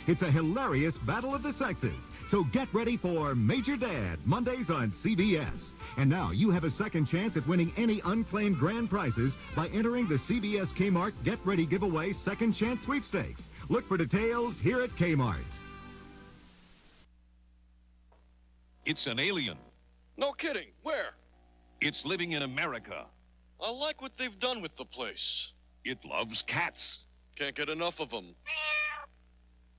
It's a hilarious battle of the sexes. So get ready for Major Dad, Mondays on CBS. And now you have a second chance at winning any unclaimed grand prizes by entering the CBS Kmart Get Ready Giveaway Second Chance Sweepstakes. Look for details here at Kmart. It's an alien. No kidding. Where? It's living in America. I like what they've done with the place. It loves cats. Can't get enough of them.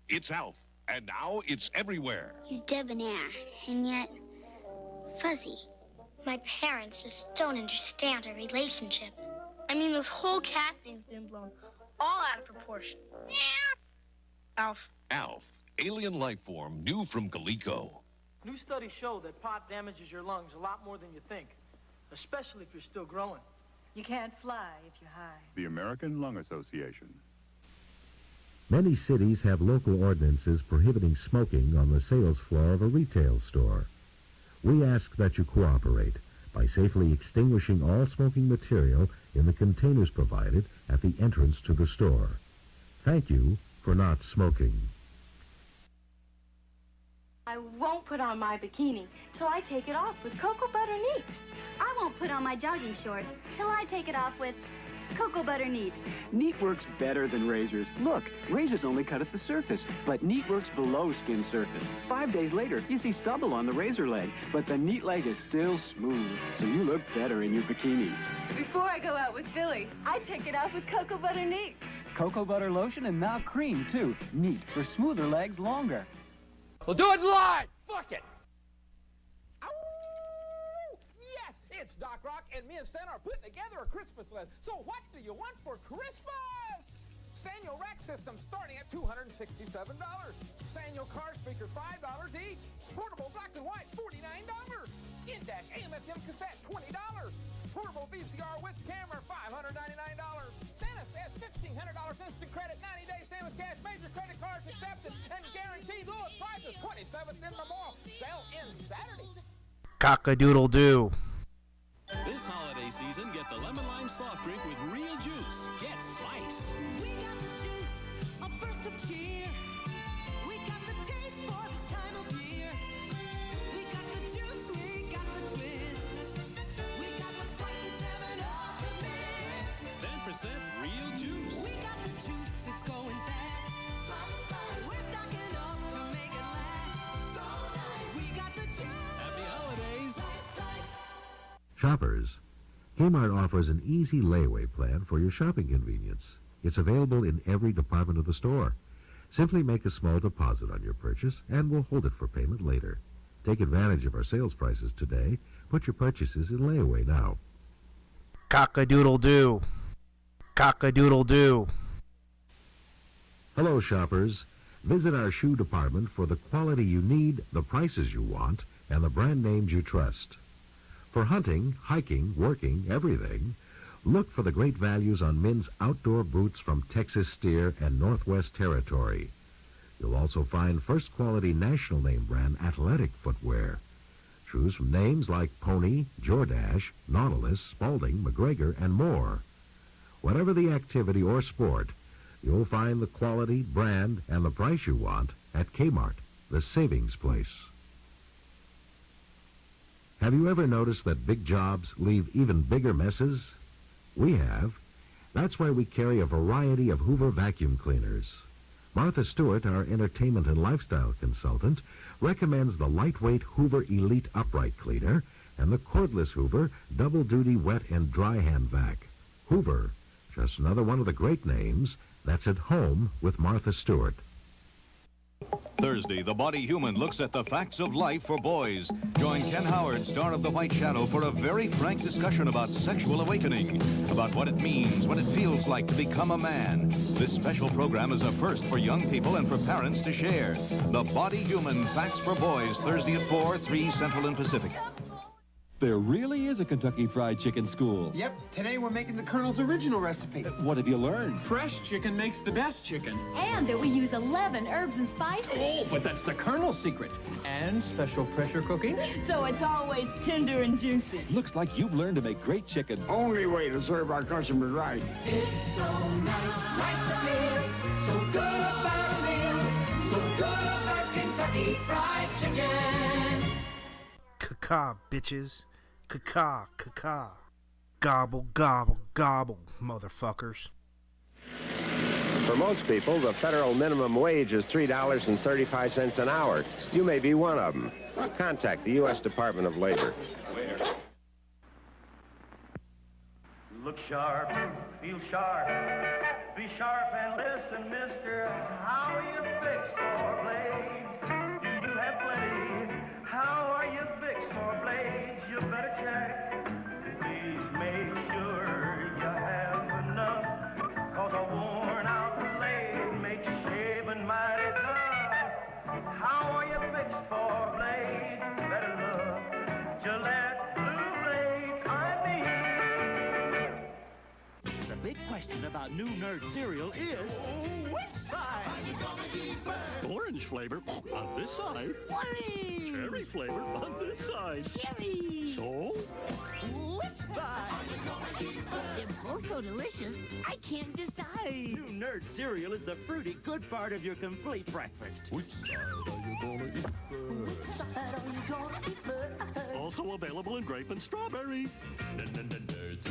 It's Alf, and now it's everywhere. He's debonair, and yet fuzzy. My parents just don't understand our relationship. I mean, this whole cat thing's been blown all out of proportion. Alf. Alf, alien life form, new from Coleco. New studies show that pot damages your lungs a lot more than you think, especially if you're still growing. You can't fly if you're high. The American Lung Association. Many cities have local ordinances prohibiting smoking on the sales floor of a retail store. We ask that you cooperate by safely extinguishing all smoking material in the containers provided at the entrance to the store. Thank you for not smoking. I won't put on my bikini till I take it off with Cocoa Butter Neat. I won't put on my jogging shorts till I take it off with Cocoa Butter Neat. Neat works better than razors. Look, razors only cut at the surface, but Neat works below skin surface. 5 days later, you see stubble on the razor leg, but the Neat leg is still smooth, so you look better in your bikini. Before I go out with Philly, I take it off with Cocoa Butter Neat. Cocoa butter lotion and now cream, too. Neat for smoother legs longer. We'll do it live! Fuck it! Ow! Yes, it's Doc Rock, and me and Santa are putting together a Christmas list. So what do you want for Christmas? Sanyo rack system starting at $267. Sanyo car speakers, $5 each. Portable black and white, $49. In-dash AM/FM cassette, $20. Portable VCR with camera, $599. Santa says $1,500 instant credit, 90-day same as cash, major credit cards accepted, and guaranteed lowest prices, 27th in Memorial. Sale ends Saturday. Cock-a-doodle-doo. This holiday season, get the lemon lime soft drink with real juice. Get Slice. We got the juice, a burst of cheer. We got the taste for this time of year. We got the juice, we got the twist. We got what's Sprite and 7-Up mix. 10% real juice. We got the juice, it's going fast. Slice. We're stocking up to make it last. So nice. We got the juice. Happy holidays. Slice. Shoppers, Kmart offers an easy layaway plan for your shopping convenience. It's available in every department of the store. Simply make a small deposit on your purchase and we'll hold it for payment later. Take advantage of our sales prices today. Put your purchases in layaway now. Cock-a-doodle-doo. Cock-a-doodle-doo. Hello, shoppers. Visit our shoe department for the quality you need, the prices you want, and the brand names you trust. For hunting, hiking, working, everything, look for the great values on men's outdoor boots from Texas Steer and Northwest Territory. You'll also find first-quality national name brand athletic footwear. Shoes from names like Pony, Jordache, Nautilus, Spalding, McGregor, and more. Whatever the activity or sport, you'll find the quality, brand, and the price you want at Kmart, the savings place. Have you ever noticed that big jobs leave even bigger messes? We have. That's why we carry a variety of Hoover vacuum cleaners. Martha Stewart, our entertainment and lifestyle consultant, recommends the lightweight Hoover Elite Upright Cleaner and the cordless Hoover Double-Duty Wet and Dry Hand Vac. Hoover, just another one of the great names that's at home with Martha Stewart. Thursday, The Body Human looks at the facts of life for boys. Join Ken Howard, star of The White Shadow, for a very frank discussion about sexual awakening, about what it means, what it feels like to become a man. This special program is a first for young people and for parents to share. The Body Human, Facts for Boys, Thursday at 4, 3 Central and Pacific. There really is a Kentucky Fried Chicken school. Yep, today we're making the Colonel's original recipe. What have you learned? Fresh chicken makes the best chicken. And that we use 11 herbs and spices. Oh, but that's the Colonel's secret. And special pressure cooking. So it's always tender and juicy. Looks like you've learned to make great chicken. Only way to serve our customers right. It's so nice, nice to live. So good about a meal. So Kentucky Fried Chicken. Caca, bitches. Caca, caca. Gobble, gobble, gobble, motherfuckers. For most people, the federal minimum wage is $3.35 an hour. You may be one of them. Contact the U.S. Department of Labor. Look sharp, feel sharp, be sharp and listen, mister. How are you fixed for blades? Do you have plenty? How are you fixed for blades? You better check. Please make sure you have enough, 'cause a worn out blade makes shaving mighty tough. How are you fixed for blades? Better look. Gillette Blue Blades, I mean. The big question about new Nerd cereal is, which side? Are you gonna keep it? Orange flavor on this side. Orange! Cherry flavor on this side. Cherry! So? Which side? Are you gonna keep it? They're both so delicious, I can't decide. New Nerd cereal is the fruity good part of your complete breakfast. Which side are you gonna eat first? Which side are you gonna eat first? Also available in grape and strawberry. Nerds.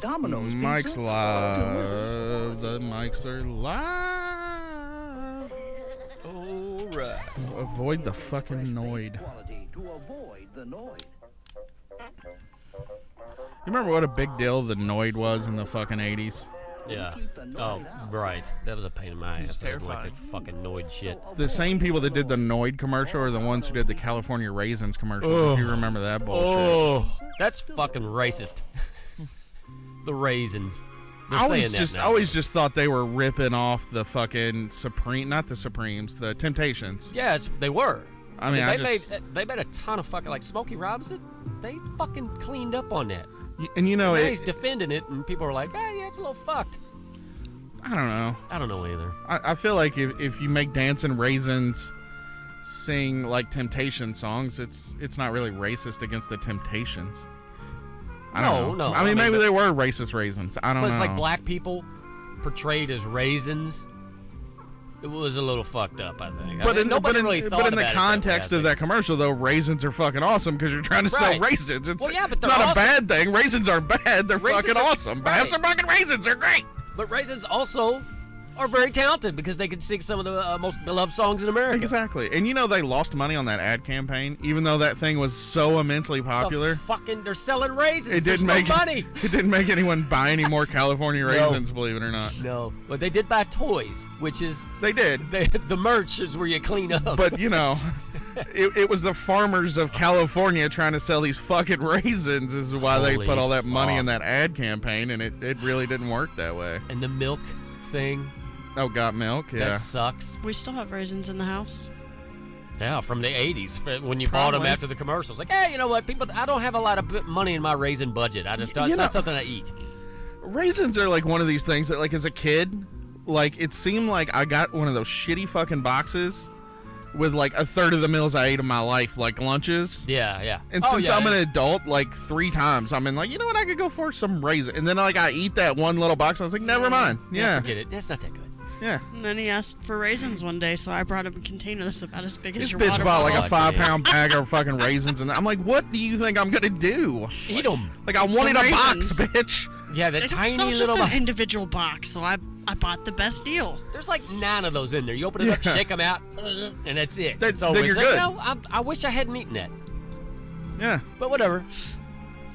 Domino's Mike's pizza. live. The mics are live. All right. Avoid the fucking Noid. To avoid the noise. You remember what a big deal the Noid was in the fucking 80s? Yeah. Oh, right. That was a pain in my ass. I didn't like terrifying. that fucking Noid shit. The same people that did the Noid commercial are the ones who did the California Raisins commercial. Ugh. If you remember that bullshit. Oh, that's fucking racist. The raisins. They're I saying that now. always just thought they were ripping off the fucking not the Supremes, the Temptations. Yeah, they were. I mean, they made a ton of fucking, like Smokey Robinson. They fucking cleaned up on that. And you know, now he's defending it, and people are like, yeah, it's a little fucked. I don't know. I don't know either. I feel like if you make Dancing Raisins sing like Temptation songs, it's not really racist against the Temptations. I don't know. I mean, maybe they were racist raisins. I don't know. But it's like black people portrayed as raisins. It was a little fucked up, I think. Nobody really thought but in the about it context of that commercial, though, raisins are fucking awesome because you're trying to sell Right. raisins. It's, Well, yeah, but it's they're not awesome. a bad thing. Raisins are bad. They're Raisins fucking are- awesome. But have right. some fucking raisins. They're great. But raisins also are very talented because they can sing some of the most beloved songs in America. Exactly. And you know they lost money on that ad campaign, even though that thing was so immensely popular. They're selling raisins. It There's didn't no make money. It didn't make anyone buy any more California raisins, believe it or not. No, but they did buy toys, which is they did. The merch is where you clean up. But you know, it was the farmers of California trying to sell these fucking raisins. Is why they Holy put all that money in fuck. that ad campaign, and it really didn't work that way. And the milk thing. Oh, got milk? Yeah. That sucks. We still have raisins in the house. Yeah, from the 80s when you bought them Probably. after the commercials. Like, hey, you know what? I don't have a lot of money in my raisin budget. It's not something I eat. Raisins are like one of these things that, like, as a kid, like, it seemed like I got one of those shitty fucking boxes with, like, a third of the meals I ate in my life, like lunches. Yeah, yeah. And Oh, since yeah, I'm yeah. an adult, like, 3 times, I'm in, like, you know what? I could go for some raisin. And then, like, I eat that one little box. I was like, never mind. Yeah. Forget it. That's not that good. Yeah. And then he asked for raisins one day, so I brought him a container that's about as big as This your bitch water bought bottle. like a 5-pound bag of fucking raisins, and I'm like, what do you think I'm gonna do? Eat them. Like, I wanted a box, raisins. bitch. Yeah, that They tiny sell little just an individual box, so I bought the best deal. There's like 9 of those in there. You open it up, Yeah. shake them out, and that's it. Then So it's you're like, good. you know, I wish I hadn't eaten that. Yeah. But whatever.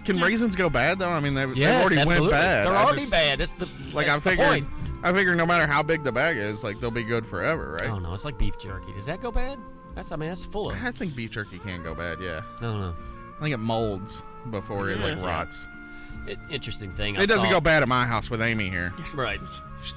Can raisins go bad though? I mean, they've Yes, already absolutely. went bad. They're I already just- bad. That's the Like, that's I the point. figure no matter how big the bag is, like, they'll be good forever, right? Oh no, it's like beef jerky. Does that go bad? That's full of. I think beef jerky can go bad. Yeah. I don't know. I think it molds before it like Yeah. rots. Interesting thing. It doesn't go bad at my house with Amy here. Right.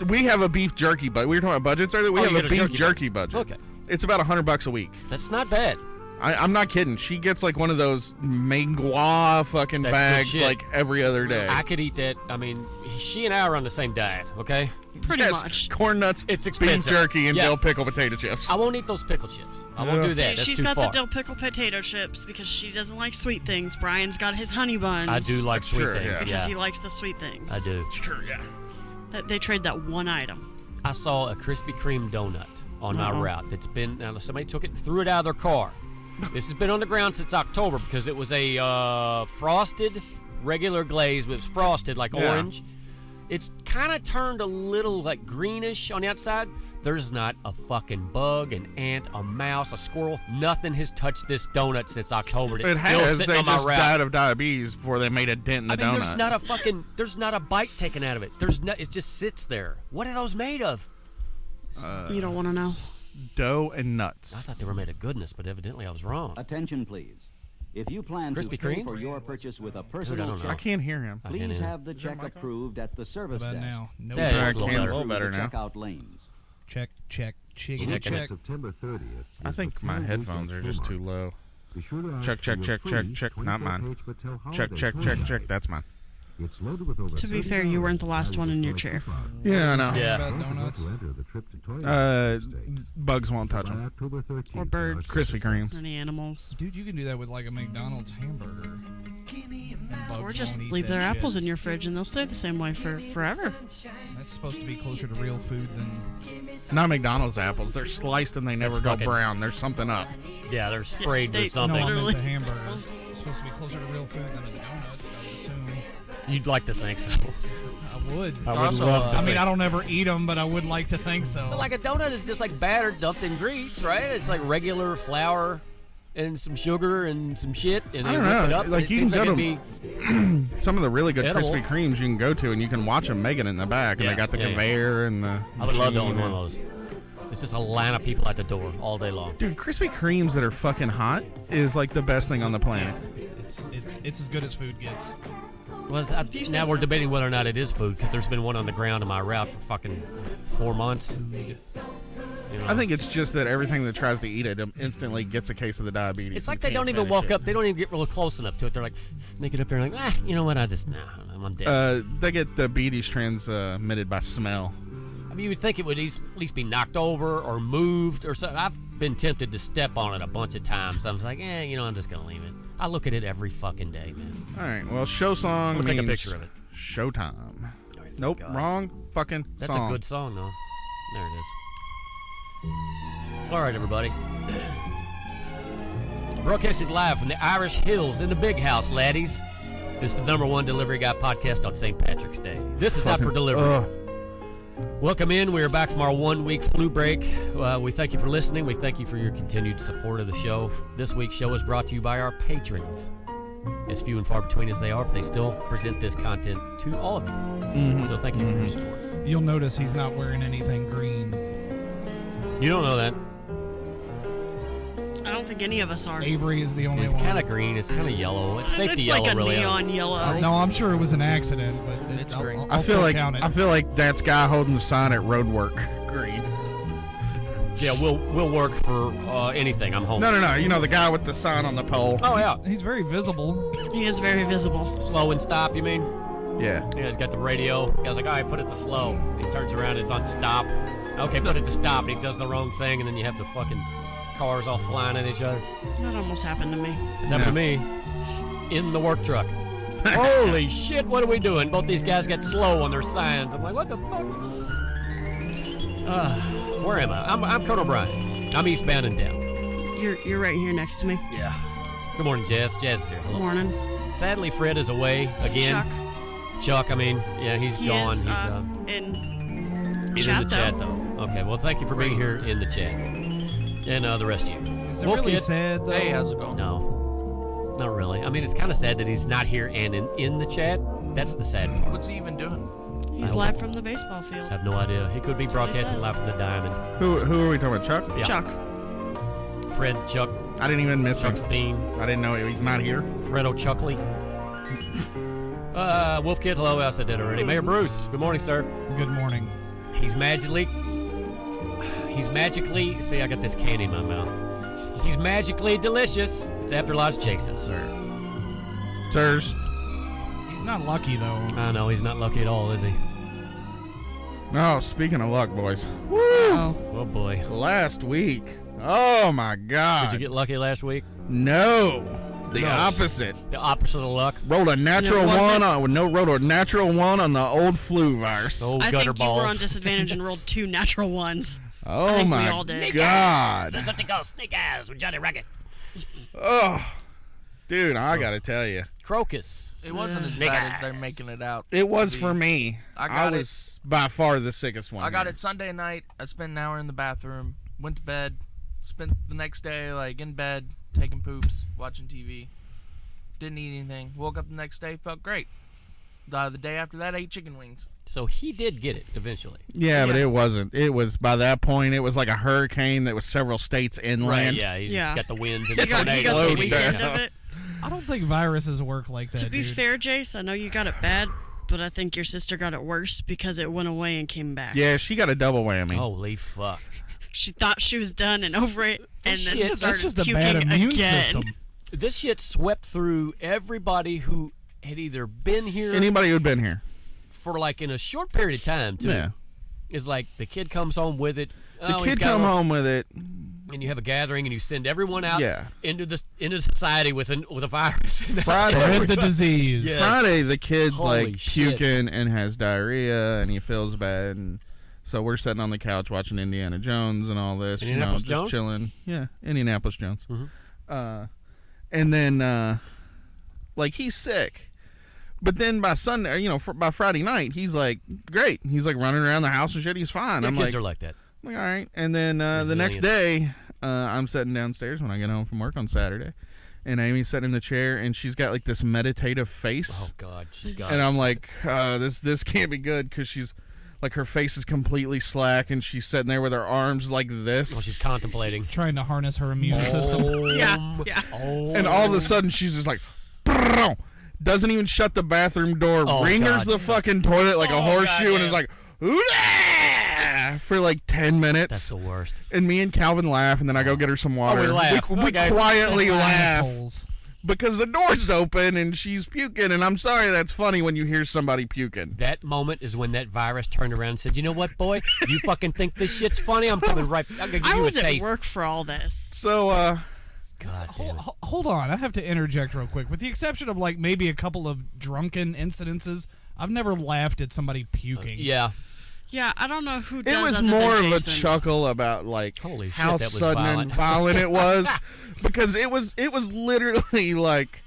We have a beef jerky, but we were talking about budgets earlier. We Oh, have you a got a beef jerky jerky budget. budget. Okay. It's about $100 a week. That's not bad. I'm not kidding. She gets like one of those Mengua fucking That's good bags shit. like every other day. I could eat that. I mean, she and I are on the same diet. Okay. Pretty Yes, much. Corn nuts, It's beef expensive. jerky, and Yeah. dill pickle potato chips. I won't eat those pickle chips. I won't Yeah. do that. That's She's too got far. the dill pickle potato chips because she doesn't like sweet things. Brian's got his honey buns. I do like sweet things. Because Yeah. he likes the sweet things. I do. It's true, yeah. They trade that one item. I saw a Krispy Kreme donut on my Uh-oh. route that's been, now somebody took it and threw it out of their car. This has been on the ground since October because it was a frosted, regular glaze, but it's frosted like Yeah. orange. It's kind of turned a little like greenish on the outside. There's not a fucking bug, an ant, a mouse, a squirrel. Nothing has touched this donut since October. It's It still has. sitting They on my just route. died of diabetes before they made a dent in the I mean, donut. there's not a bite taken out of it. It just sits there. What are those made of? You don't want to know. Dough and nuts. I thought they were made of goodness, but evidently I was wrong. Attention, please. If you plan Krispy to pay Kremes? for your purchase with a I don't personal know. check, I can't hear him. I can't please hear. have the Is there a check mic on? approved at the service How about desk. now? No. Yeah, it's a little Through better. the A little better now. checkout lanes. Check, chicken, Look check. at September 30th. I think my headphones are just too low. Be sure to ask Check, for check, your check, free check, check. Not 24 mine. page Patel Check, holiday check, tour check, guide. check. That's mine. It's loaded with over To be fair, you weren't the last one in your chair. Yeah, I know. Yeah. Don't forget to enter the trip to Toyota States. Bugs won't touch By them. October 13th, Or birds. Krispy Kremes. Any animals. Dude, you can do that with like a McDonald's hamburger. Bugs Or just won't eat leave that their shit. apples in your fridge and they'll stay the same way for forever. That's supposed to be closer to real food than. Not McDonald's apples. They're sliced and they never That's go fucking- brown. There's something up. Yeah, they're sprayed they- with something. No, I meant Literally. the hamburger. It's supposed to be closer to real food than a donut, I would assume. You'd like to think so. I would. I would love to. I mean, I don't ever eat them, but I would like to think so. But like a donut is just like batter dumped in grease, right? It's like regular flour and some sugar and some shit, and I then don't whip it know. up. Like and you it can seems like go it'd be to some of the really good edible. Krispy Kremes you can go to, and you can watch them making it in the back, and they got the conveyor and the. I would love to own machine one of those. It's just a line of people at the door all day long. Dude, Krispy Kremes that are fucking hot is like the best thing on the planet. It's as good as food gets. Well, now we're debating whether or not it is food because there's been one on the ground on my route for fucking 4 months. You know? I think it's just that everything that tries to eat it instantly gets a case of the diabetes. It's like and they can't don't even finish walk it. up. They don't even get real close enough to it. They're like, they get up there and like, you know what? I'm dead. They get diabetes transmitted by smell. I mean, you would think it would at least be knocked over or moved or something. I've been tempted to step on it a bunch of times. I was like, I'm just going to leave it. I look at it every fucking day, man. All right, well, show song We'll take a means picture of it. Showtime. Nope, God. wrong fucking That's song. a good song, though. There it is. All right, everybody. Broadcasting live from the Irish Hills in the Big House, laddies. This is the #1 Delivery Guy podcast on St. Patrick's Day. This is out for delivery. Welcome in. We are back from our 1-week flu break. We thank you for listening. We thank you for your continued support of the show. This week's show is brought to you by our patrons. As few and far between as they are, but they still present this content to all of you. Mm-hmm. So thank you for your support. You'll notice he's not wearing anything green. You don't know that. I don't think any of us are. Avery is the only It's one. kind of green. It's kind of yellow. It's safety It's yellow, like a really. neon yellow. No, I'm sure it was an accident, but It's green. I'll I still feel like count it. I feel like that's guy holding the sign at Roadwork. Green. Yeah, we'll work for anything. I'm home. No. You know the guy with the sign on the pole. Oh yeah, He's very visible. He is very visible. slow and stop. You mean? Yeah. Yeah, he's got the radio. I was like, all right, put it to slow. He turns around, it's on stop. Okay, put it to stop, and he does the wrong thing, and then you have the fucking cars all flying at each other. That almost happened to me. It's happened to me in the work truck. Holy shit, what are we doing? Both these guys got slow on their signs. I'm like, what the fuck? Where am I? I'm Conan O'Brien. I'm eastbound and down. You're right here next to me. Yeah. Good morning, Jazz. Jazz is here. Hello. Morning. Sadly, Fred is away again. Chuck, I mean, yeah, he's He gone. is, He's in in the chat, though. Okay, well, thank you for being here in the chat. And the rest of you. Is it Wolf really Kid? sad, though? Hey, how's it going? No. Not really. I mean, it's kind of sad that he's not here and in the chat. That's the sad part. What's he even doing? He's I live from the baseball field. have no idea. He could be That's what he broadcasting says. live from the Diamond. Who are we talking about? Chuck? Yeah. Chuck. Fred, Chuck, I didn't even miss Chuck him. Steen, I didn't know he's not here. Fred O'Chuckley. Wolf Kid, hello. I said that already. Mayor Bruce, good morning, sir. Good morning. He's magically, see, I got this candy in my mouth. He's magically delicious. It's After Lodge Jason, sir. Sirs. He's not lucky, though. I know, he's not lucky at all, is he? No, speaking of luck, boys. Woo! Oh, boy. Last week. Oh, my God. Did you get lucky last week? No. The No. opposite. The opposite of luck? Rolled a natural And it wasn't- wrote a natural one on the old flu virus. Old I gutter think balls. you were on disadvantage and rolled 2 natural ones. I Oh think we my all did. God. That's what they call snake eyes with Johnny Racket. Oh, dude, I gotta tell you, Crocus. It wasn't as Snake bad as eyes. they're making it out. it was to be. for me. I got it. was by far the sickest one. I got here. it Sunday night. I spent an hour in the bathroom, went to bed, spent the next day like in bed, taking poops, watching TV. Didn't eat anything. Woke up the next day, felt great. The day after that, I ate chicken wings. So he did get it eventually. Yeah, but it wasn't. It was by that point. It was like a hurricane that was several states inland. Yeah, he Yeah. just got the winds and the He got tornadoes. the weekend of it. I don't think viruses work like that, To be dude. fair, Jace, I know you got it bad, but I think your sister got it worse because it went away and came back. Yeah, she got a double whammy. Holy fuck. She thought she was done and over it, and then shit, started That's just a puking bad immune again. system. This shit swept through everybody who had either been here Anybody who'd been here. for like in a short period of time, too. Yeah. It's like the kid comes home with it. The he's kid got come one- home with it. and you have a gathering and you send everyone out Yeah. into society with a virus. Friday, Spread the disease. Yes. Friday, the kid's Holy like shit. puking and has diarrhea and he feels bad. And so we're sitting on the couch watching Indiana Jones and all this. Indianapolis just Jones? chilling. Yeah, Indianapolis Jones. Mhm. And then, like, he's sick. But then by Sunday, by Friday night, he's like, great. He's like running around the house and shit. He's fine. Yeah, I'm kids like, are like that. I'm like, all right. And then the next day, I'm sitting downstairs when I get home from work on Saturday. And Amy's sitting in the chair, and she's got like this meditative face. Oh, God. She's got and I'm like, this can't be good because she's like, her face is completely slack, and she's sitting there with her arms like this. Well, she's contemplating. Trying to harness her immune system. Yeah. And all of a sudden, she's just like, doesn't even shut the bathroom door, ringers the fucking toilet like a horseshoe, and is like, "Ooh-ah!" for like 10 minutes. That's the worst. And me and Calvin laugh, and then I go get her some water. we laugh. We Okay. quietly laugh Assholes. because the door's open and she's puking. And I'm sorry, that's funny when you hear somebody puking. That moment is when that virus turned around and said, "You know what, boy? You fucking think this shit's funny? I'm coming right. I'm gonna give I you a was at taste." work for all this. So, God damn it. Hold on, I have to interject real quick. With the exception of like maybe a couple of drunken incidences, I've never laughed at somebody puking. Yeah. Yeah, I don't know who does it was other more than of a Jason. chuckle about like Holy shit, how that was sudden violent. and violent it was, because it was literally like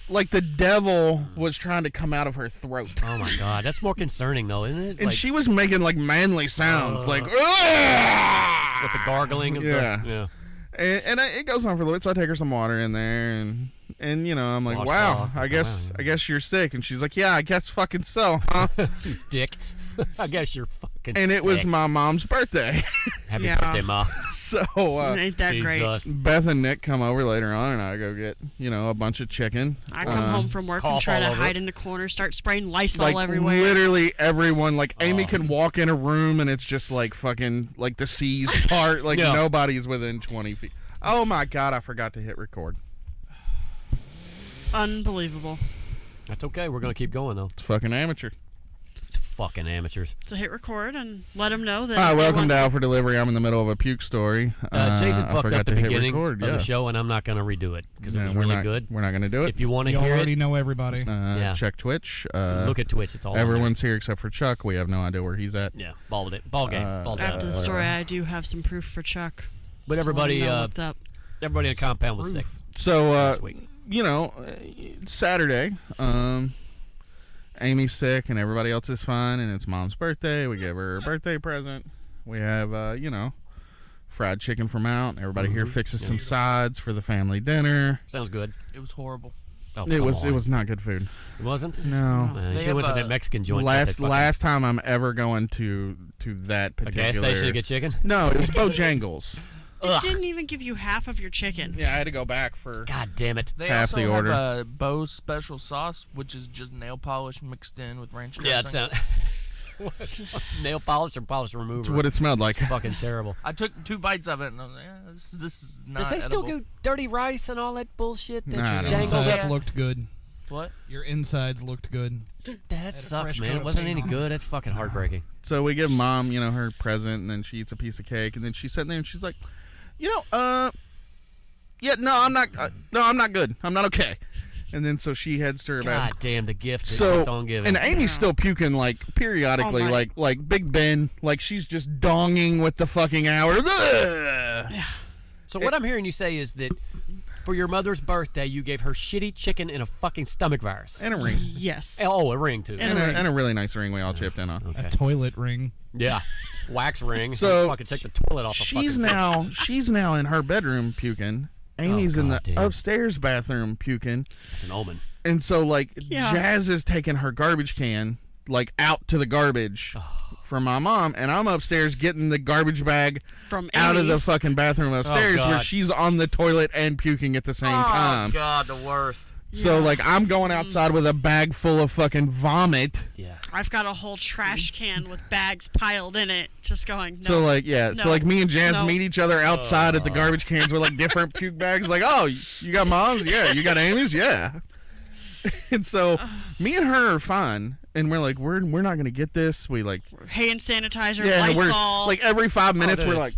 the devil was trying to come out of her throat. Oh my God, that's more concerning though, isn't it? And she was making like manly sounds, like with the gargling. Of yeah. yeah. And it goes on for a little bit, so I take her some water in there, and I'm like, Wash wow, off. I guess you're sick, and she's like, yeah, I guess fucking so, huh? Dick. I guess you're fucking And it was sick. my mom's birthday. Happy birthday, Ma. So Ain't that great? Beth and Nick come over later on, and I go get a bunch of chicken. I come home from work and try to hide in the corner, start spraying Lysol everywhere. Literally everyone, like Amy can walk in a room and it's just like fucking like the seas part, like nobody's within 20 feet. Oh my God, I forgot to hit record. Unbelievable. That's okay. We're gonna keep going though. It's fucking amateur. It's fucking amateurs. So hit record and let them know that. Hi, welcome to Out for Delivery. I'm in the middle of a puke story. Jason I fucked forgot up the to hit beginning record, of the show, and I'm not going to redo it because it was really good. We're not going to do it. If you want to You hear already it, know everybody. Check Twitch. Look at Twitch. It's all everyone's here except for Chuck. We have no idea where he's at. Yeah, ball game. Ball game. After the story, I do have some proof for Chuck. But everybody, Looked up. everybody in the compound was sick. So, it's Saturday. Amy's sick and everybody else is fine, and it's Mom's birthday. We give her a birthday present. We have, fried chicken from out. Everybody here fixes some sides for the family dinner. Sounds good. It was horrible. Oh, it was not good food. It wasn't? No. You should have went to that Mexican joint. Last time I'm ever going to that particular... A gas station to get chicken? No, it was Bojangles. It didn't even give you half of your chicken. Yeah, I had to go back for... God damn it. They half also the order. have a Bo's special sauce, which is just nail polish mixed in with ranch dressing. Yeah, it sounds... Nail polish or polish remover? It's what it smelled like. It's fucking terrible. I took 2 bites of it, and I was like, this is not Does they still edible. do dirty rice and all that bullshit that Nah, you I don't jangle know. there? Insides looked good. What? Your insides looked good. That sucks, fresh man. coat It of wasn't paint any on it. good. That's fucking heartbreaking. So we give Mom, her present, and then she eats a piece of cake, and then she's sitting there and she's like, I'm not good. I'm not okay. And then so she heads to her God bathroom. damn, the gift that So, kept on giving. and Amy's still puking like periodically, Oh my- like Big Ben, like she's just donging with the fucking hour. So what I'm hearing you say is that for your mother's birthday, you gave her shitty chicken and a fucking stomach virus. And a ring. Yes. Oh, a ring, too. And a really nice ring we all chipped in on. Okay. A toilet ring. Yeah. Wax ring. So fucking take the toilet off the she's fucking she's now in her bedroom puking. Amy's in the God damn. upstairs bathroom puking. It's an omen. And so, like, Yeah. Jazz is taking her garbage can, like, out to the garbage for my mom, and I'm upstairs getting the garbage bag From out of the Amy's. fucking bathroom upstairs where God. she's on the toilet and puking at the same time. Oh, God, the worst. So, like, I'm going outside with a bag full of fucking vomit. Yeah. I've got a whole trash can with bags piled in it, just going, no. So, like, yeah. no, So, like, me and Jazz no. meet each other outside at the garbage cans with, like, different puke bags. Like, oh, you got Mom's? Yeah. You got Amy's? Yeah. And so, me and her are fine. And we're like, we're not going to get this. We, like... Hand sanitizer, Yeah, we're... Lysol. Like, every 5 minutes, we're like,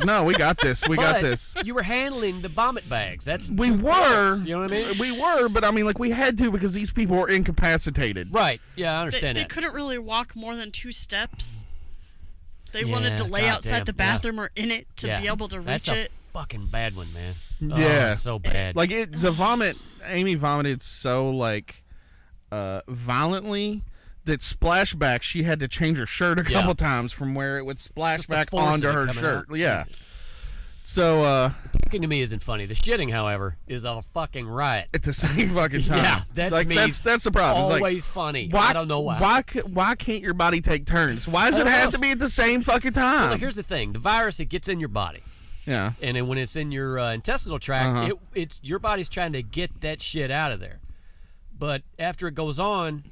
no, we got this. We got this. You were handling the vomit bags. That's We were. You know what I mean? We were, but I mean, like, we had to because these people were incapacitated. Right. Yeah, I they, understand they that. couldn't really walk more than 2 steps. They Yeah, wanted to lay goddamn, outside the yeah. bathroom or in it to Yeah. be able to reach That's it. a fucking bad one, man. Yeah. Oh, so bad. Like, the vomit, Amy vomited so, like, violently that splashback. She had to change her shirt a couple times from where it would splash back onto her shirt. Yeah. Jesus. So puking to me isn't funny. The shitting, however, is a fucking riot. At the same fucking time. Yeah, that like, to me that's the problem. Always it's like, funny. Why, I don't know why. Why can't your body take turns? Why does it have to be at the same fucking time? Well, look, here's the thing: the virus, it gets in your body. Yeah. And then when it's in your intestinal tract, it's your body's trying to get that shit out of there. But after it goes on,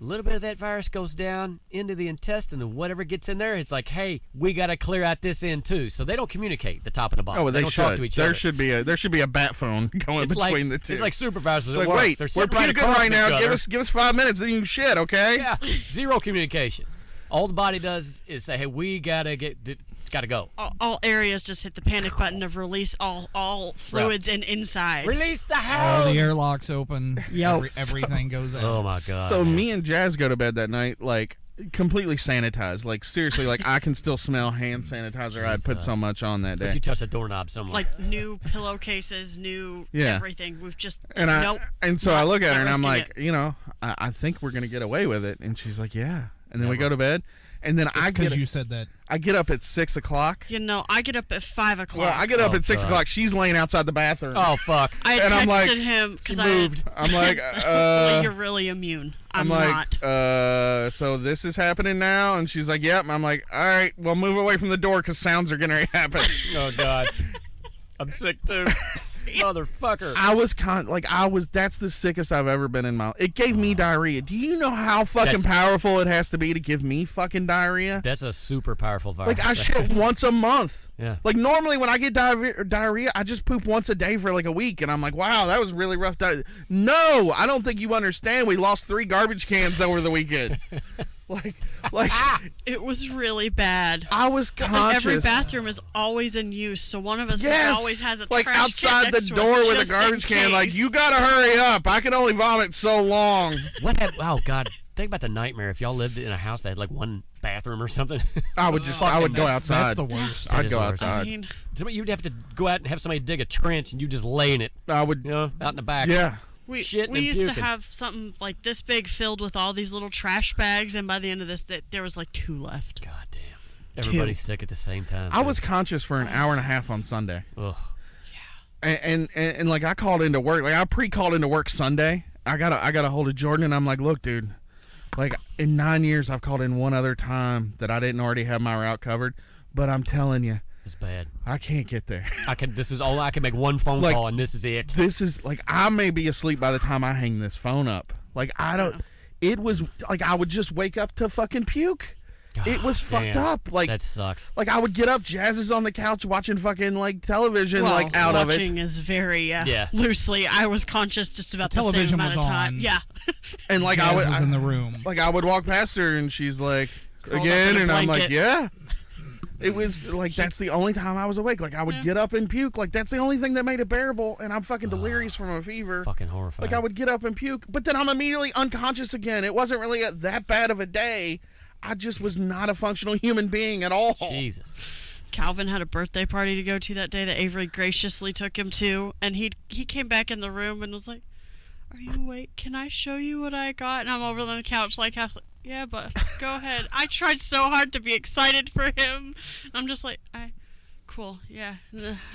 a little bit of that virus goes down into the intestine, and whatever gets in there, it's like, hey, we got to clear out this end too. So they don't communicate, the top and the bottom. Oh, well, they don't talk to each other. There should be a bat phone going between the two. It's like supervisors at like, work. wait, They're we're sitting right puking across right from now. each other. Give us 5 minutes, then you can shit, okay? Yeah, zero communication. All the body does is say, hey, we got to get, it's got to go. All areas just hit the panic button of release all fluids and insides. Release the house. All the airlocks open. Everything goes out. Oh, my God. So me and Jazz go to bed that night, like, completely sanitized. Like, seriously, like, I can still smell hand sanitizer. I'd put so much on that day. But you touch a doorknob somewhere. Like new pillowcases, new everything. We've just so I look at her and I'm like, I think we're gonna get away with it. And she's like, yeah. And then we go to bed. And then because you said that. I get up at 6 o'clock. I get up at 5 o'clock. Well, I get up at 6 o'clock. She's laying outside the bathroom. Oh, fuck. I and texted I'm like, him because I moved. I'm like, you're really immune. I'm like, not. So this is happening now? And she's like, yep. I'm like, all right, well, move away from the door because sounds are gonna happen. Oh, God. I'm sick, too. Motherfucker. That's the sickest I've ever been in my life. It gave me diarrhea. Do you know how fucking powerful it has to be to give me fucking diarrhea? That's a super powerful virus. Like, I shit once a month. Yeah. Like, normally when I get diarrhea, I just poop once a day for like a week, and I'm like, wow, that was really rough. No, I don't think you understand. We lost 3 garbage cans over the weekend. Like it was really bad. I was conscious. Every bathroom is always in use, so one of us always has a like trash outside can the next to door us with a just in garbage can. Like, case. you gotta hurry up. I can only vomit so long. Oh, God. Think about the nightmare if y'all lived in a house that had like one bathroom or something. I would go outside. That's the worst. I'd go outside. I mean, you'd have to go out and have somebody dig a trench and you just lay in it. I would, out in the back. Yeah. we shitting and used to puking. have something like this big filled with all these little trash bags, and by the end of this, there was like 2 left. God damn. Everybody's sick at the same time. I was conscious for an hour and a half on Sunday. Ugh. And like, I called into work. Like, I pre-called into work Sunday. I got a hold of Jordan, and I'm like, look, dude, like, in 9 years, I've called in one other time that I didn't already have my route covered, but I'm telling you, it's bad. I can't get there. I can make one phone call, and this is it. This is like, I may be asleep by the time I hang this phone up. Like, I don't. It was like I would just wake up to fucking puke. It was fucked up. Like, that sucks. Like, I would get up, Jazz is on the couch watching fucking like television, like out of it. Watching is very loosely. I was conscious just about the television same amount was of time. on. Yeah. And like, Jazz I was in the room. Like, I would walk past her and she's like, Curled again, up in a and I'm like, blanket. yeah. It was like, that's the only time I was awake. Like, I would get up and puke. Like, that's the only thing that made it bearable. And I'm fucking delirious from a fever. Fucking horrifying. Like, I would get up and puke, but then I'm immediately unconscious again. It wasn't really that bad of a day. I just was not a functional human being at all. Jesus. Calvin had a birthday party to go to that day that Avery graciously took him to, and he came back in the room and was like, "Are you awake? Can I show you what I got?" And I'm over on the couch like half like, "Yeah, but go ahead." I tried so hard to be excited for him. I'm just like, cool, yeah.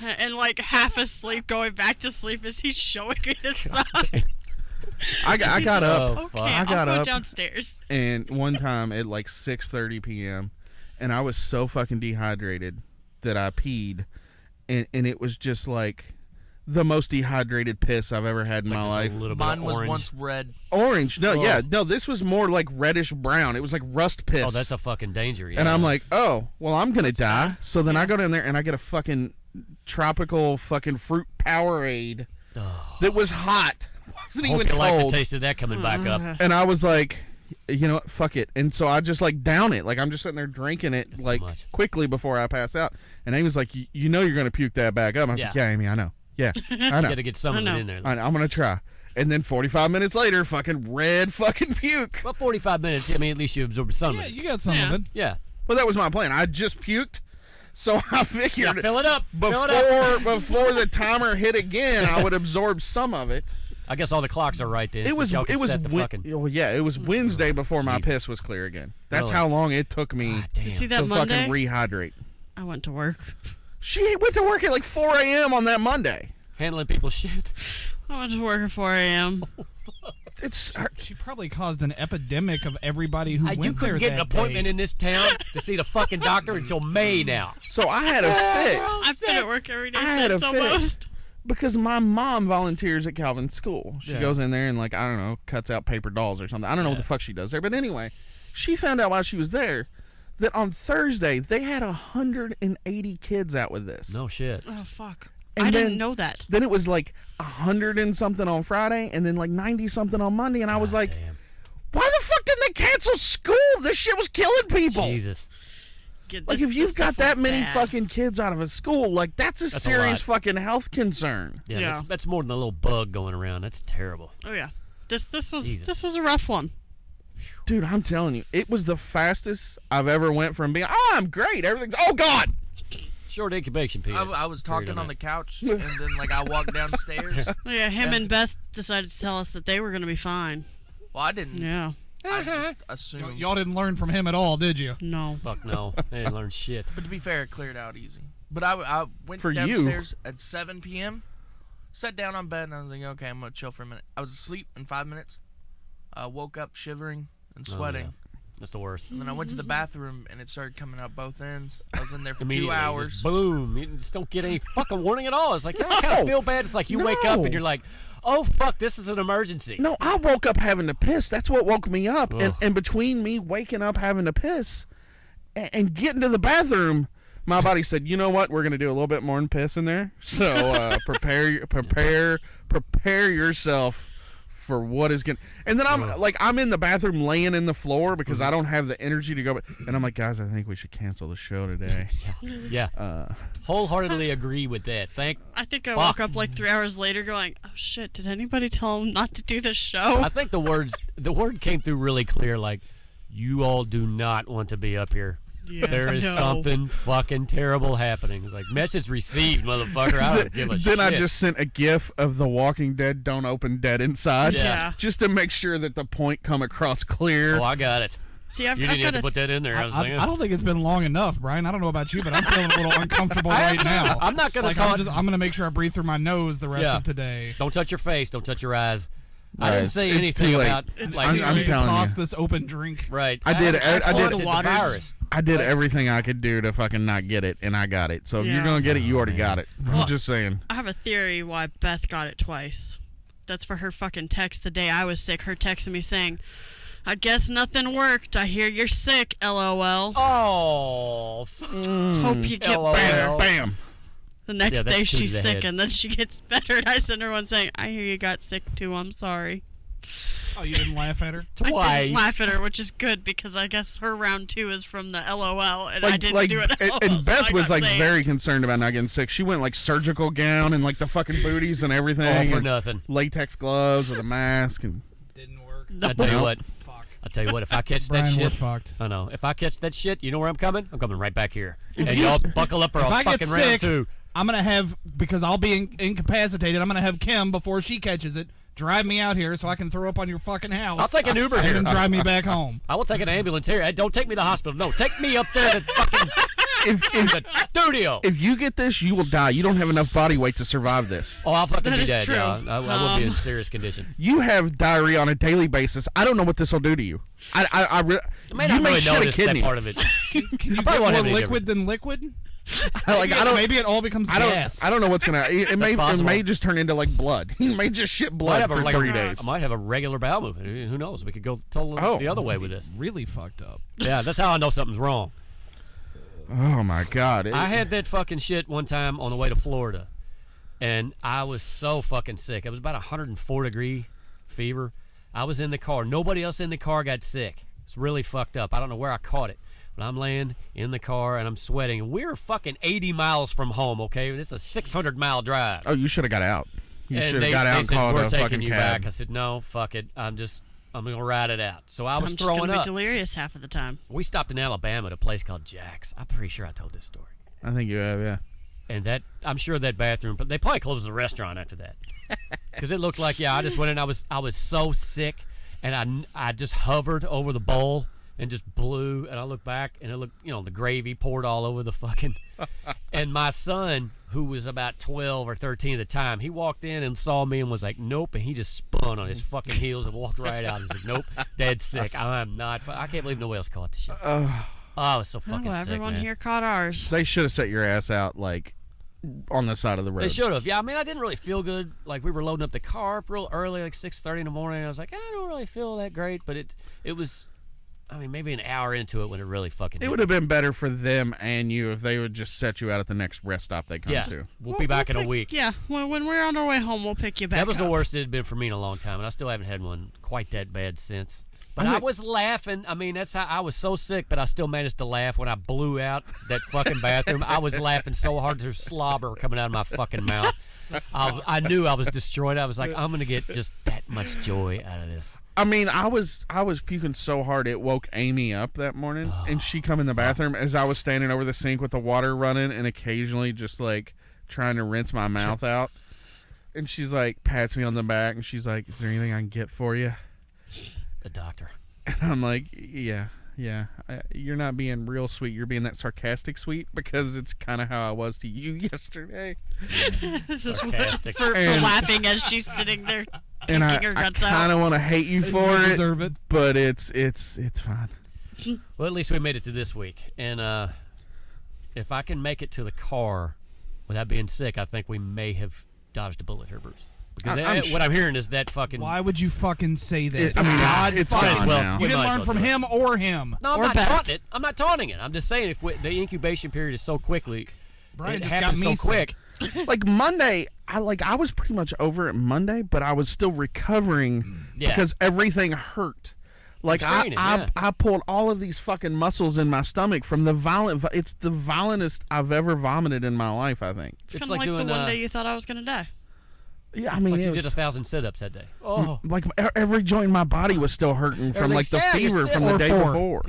And like half asleep, going back to sleep as he's showing me this stuff. I got up. Okay, I got I'll go up downstairs. And one time at like 6:30 p.m. and I was so fucking dehydrated that I peed, and it was just like the most dehydrated piss I've ever had in my life. Mine was once red. Orange? No, this was more like reddish brown. It was like rust piss. Oh, that's a fucking danger. Yeah. And I'm like, oh, well, I'm gonna die. So then I go down there and I get a fucking tropical fucking fruit Powerade that was hot. Wasn't Hope even you like the cold. taste of that coming back up. And I was like, you know what, fuck it. And so I just like down it. Like, I'm just sitting there drinking it like quickly before I pass out. And Amy's like, you know you're gonna puke that back up. I was like, yeah, Amy, I know. Yeah, I know. You gotta get some of it in there. I'm gonna try. And then 45 minutes later, fucking red fucking puke. Well, 45 minutes. I mean, at least you absorbed some of it. You got some of it. Yeah. Well, that was my plan. I just puked. So I figured fill it up. Before the timer hit again, I would absorb some of it. I guess all the clocks are right then. It was. Y'all can It was. set the fucking. Well, yeah, it was Wednesday before my piss was clear again. That's Really? how long it took me You see that to Monday? fucking rehydrate. I went to work. She went to work at like 4 a.m. on that Monday. Handling people's shit. I went to work at 4 a.m. It's She probably caused an epidemic of everybody who You went there couldn't get an that appointment day. in this town to see the fucking doctor until May now. So I had a fit. I've been at work every day I had a since fit almost. because my mom volunteers at Calvin's school. She Yeah. goes in there and like I don't know, cuts out paper dolls or something. I don't know what the fuck she does there, but anyway, she found out while she was there that on Thursday they had 180 kids out with this. No shit. Oh, fuck. And I then- didn't know that. Then it was like 100 and something on Friday, and then like 90 something on Monday, and I was like, why the fuck didn't they cancel school? This shit was killing people. Jesus. Like if you've got that many fucking kids out of a school, like that's a That's a serious lot. fucking health concern. Yeah, That's more than a little bug going around. That's terrible. Oh, yeah. This was Jesus. this was a rough one. Dude, I'm telling you, it was the fastest I've ever went from being, oh, I'm great, everything's, oh God. Short incubation period. I was talking Period on the that. couch, and then like I walked downstairs. Oh, yeah, him and Beth decided to tell us that they were going to be fine. Well, I didn't. Yeah. I just assumed. Y'all didn't learn from him at all, did you? No. Fuck no. They didn't learn shit. But to be fair, it cleared out easy. But I went For you. downstairs at 7 p.m., sat down on bed, and I was like, okay, I'm going to chill for a minute. I was asleep in 5 minutes. Woke up shivering and sweating. Oh, yeah. That's the worst. And then I went to the bathroom, and it started coming out both ends. I was in there for 2 Immediately, hours. just boom. You just don't get any fucking warning at all. It's like, I kind of feel bad. It's like you wake up and you're like, oh, fuck, this is an emergency. No, I woke up having to piss. That's what woke me up. Ugh. And between me waking up having to piss and getting to the bathroom, my body said, you know what? We're going to do a little bit more than piss in there. So prepare yourself for what is going to... And then I'm in the bathroom laying in the floor because I don't have the energy to go... And I'm like, guys, I think we should cancel the show today. Yeah. Wholeheartedly agree with that. I think I woke up like 3 hours later going, oh shit, did anybody tell him not to do this show? I think the word came through really clear, like, you all do not want to be up here. Yeah, there is no. something fucking terrible happening. It's like, message received, motherfucker. I don't give a shit. Then I just sent a gif of The Walking Dead Don't Open Dead Inside. Yeah. Just to make sure that the point come across clear. Oh, I got it. See, you didn't have to put that in there. I don't think it's been long enough, Brian. I don't know about you, but I'm feeling a little uncomfortable right now. I'm not going to I'm talk. going to make sure I breathe through my nose the rest of today. Don't touch your face. Don't touch your eyes. I Right. didn't say It's anything too late. about. It's like, too I'm late to telling toss you. this open drink. Right. I did the waters. virus. I did everything I could do to fucking not get it, and I got it. So if Yeah. you're gonna get it, you already got it. Well, I'm just saying. I have a theory why Beth got it twice. That's for her fucking text the day I was sick. Her texting me saying, I guess nothing worked. I hear you're sick, LOL. Oh. Hope you get LOL. better. Bam. The next Yeah, that's day two to she's the sick head. and then she gets better. And I send her one saying, I hear you got sick too. I'm sorry. Oh, you didn't laugh at her? I Twice. didn't laugh at her, which is good because I guess her round 2 is from the LOL and I didn't do it. and, LOL, and so I Beth was got like saved. very concerned about not getting sick. She went like surgical gown and like the fucking booties and everything. All for and nothing. Latex gloves with a mask and. Didn't work. I tell you what. I tell you what. If I catch that Brian, shit, we're fucked. I know. If I catch that shit, you know where I'm coming? I'm coming right back here. If And you- y'all buckle up for If a I get fucking round sick, 2. I'm going to have, because I'll be incapacitated, I'm going to have Kim, before she catches it, drive me out here so I can throw up on your fucking house. I'll take an Uber and here. then drive me back home. I will take an ambulance here. Hey, don't take me to the hospital. No, take me up there to fucking the studio. If you get this, you will die. You don't have enough body weight to survive this. Oh, I'll fucking That be is dead. true. Yeah. I will be in serious condition. You have diarrhea on a daily basis. I don't know what this will do to you. I may not you may really shit a notice that kidney. part of it. Can you probably get won't more have any liquid difference. than liquid? Like I don't. Maybe it all becomes gas. I don't know what's gonna. It may. It possible. may just turn into like blood. You may just shit blood for 3 days. I might have a regular bowel movement. Who knows? We could go the other way with this. Really fucked up. Yeah, that's how I know something's wrong. Oh my God! I had that fucking shit one time on the way to Florida, and I was so fucking sick. It was about 104-degree fever. I was in the car. Nobody else in the car got sick. It's really fucked up. I don't know where I caught it. But I'm laying in the car and I'm sweating. And we're fucking 80 miles from home, okay? It's a 600-mile drive. Oh, you should have got out. You And should have they got out and said, called we're a taking fucking you cab. back. I said, no, fuck it. I'm going to ride it out. So I was I'm just throwing gonna up. be delirious half of the time. We stopped in Alabama at a place called Jack's. I'm pretty sure I told this story. I think you have, yeah. And I'm sure that bathroom, but they probably closed the restaurant after that. Because it looked like, I just went in. I was so sick, and I just hovered over the bowl and just blew. And I looked back, and it looked, the gravy poured all over the fucking. And my son, who was about 12 or 13 at the time, he walked in and saw me and was like, nope. And he just spun on his fucking heels and walked right out. He's like, nope, dead sick. I'm not. I can't believe nobody else caught the shit. I was so fucking sick, everyone man. here caught ours. They should have set your ass out, like, on the side of the road. They should have. Yeah, I mean, I didn't really feel good. Like, we were loading up the car up real early, like 6:30 in the morning. And I was like, I don't really feel that great. But it was, I mean, maybe an hour into it when it really fucking It hit would me. have been better for them and you if they would just set you out at the next rest stop they come to. We'll be back in a week. Yeah, when we're on our way home, we'll pick you back That was up. the worst it had been for me in a long time, and I still haven't had one quite that bad since. But I was laughing. I mean, that's how I was so sick, but I still managed to laugh when I blew out that fucking bathroom. I was laughing so hard there's slobber coming out of my fucking mouth. I knew I was destroyed. I was like, I'm gonna get just that much joy out of this. I mean, I was puking so hard it woke Amy up that morning, and she come in the bathroom as I was standing over the sink with the water running and occasionally just like trying to rinse my mouth out. And she's like, pats me on the back, and she's like, "Is there anything I can get for you?" The doctor. And I'm like, yeah. You're not being real sweet. You're being that sarcastic sweet because it's kind of how I was to you yesterday. This is Sarcastic. for laughing as she's sitting there And taking her I guts kind out. of want to hate you And for you it, deserve it. but it's fine. Well, at least we made it to this week, and if I can make it to the car without being sick, I think we may have dodged a bullet here, Bruce. Because what I'm hearing is that fucking. Why would you fucking say that? I mean, God, it's fucking- gone now. You didn't learn from him or him. No, I'm or not Beth. taunting it. I'm not taunting it. I'm just saying if the incubation period is so quickly, Brian it just got happens me so quick. Like Monday, I was pretty much over it Monday, but I was still recovering because everything hurt. Like Straining, I pulled all of these fucking muscles in my stomach from the violent. It's the violentest I've ever vomited in my life. I think It's kind of like doing the one day you thought I was gonna die. Yeah, I mean, like it you was, did 1,000 sit-ups that day. Oh, like every joint in my body was still hurting from like the Everything's fever stiff. from the day before.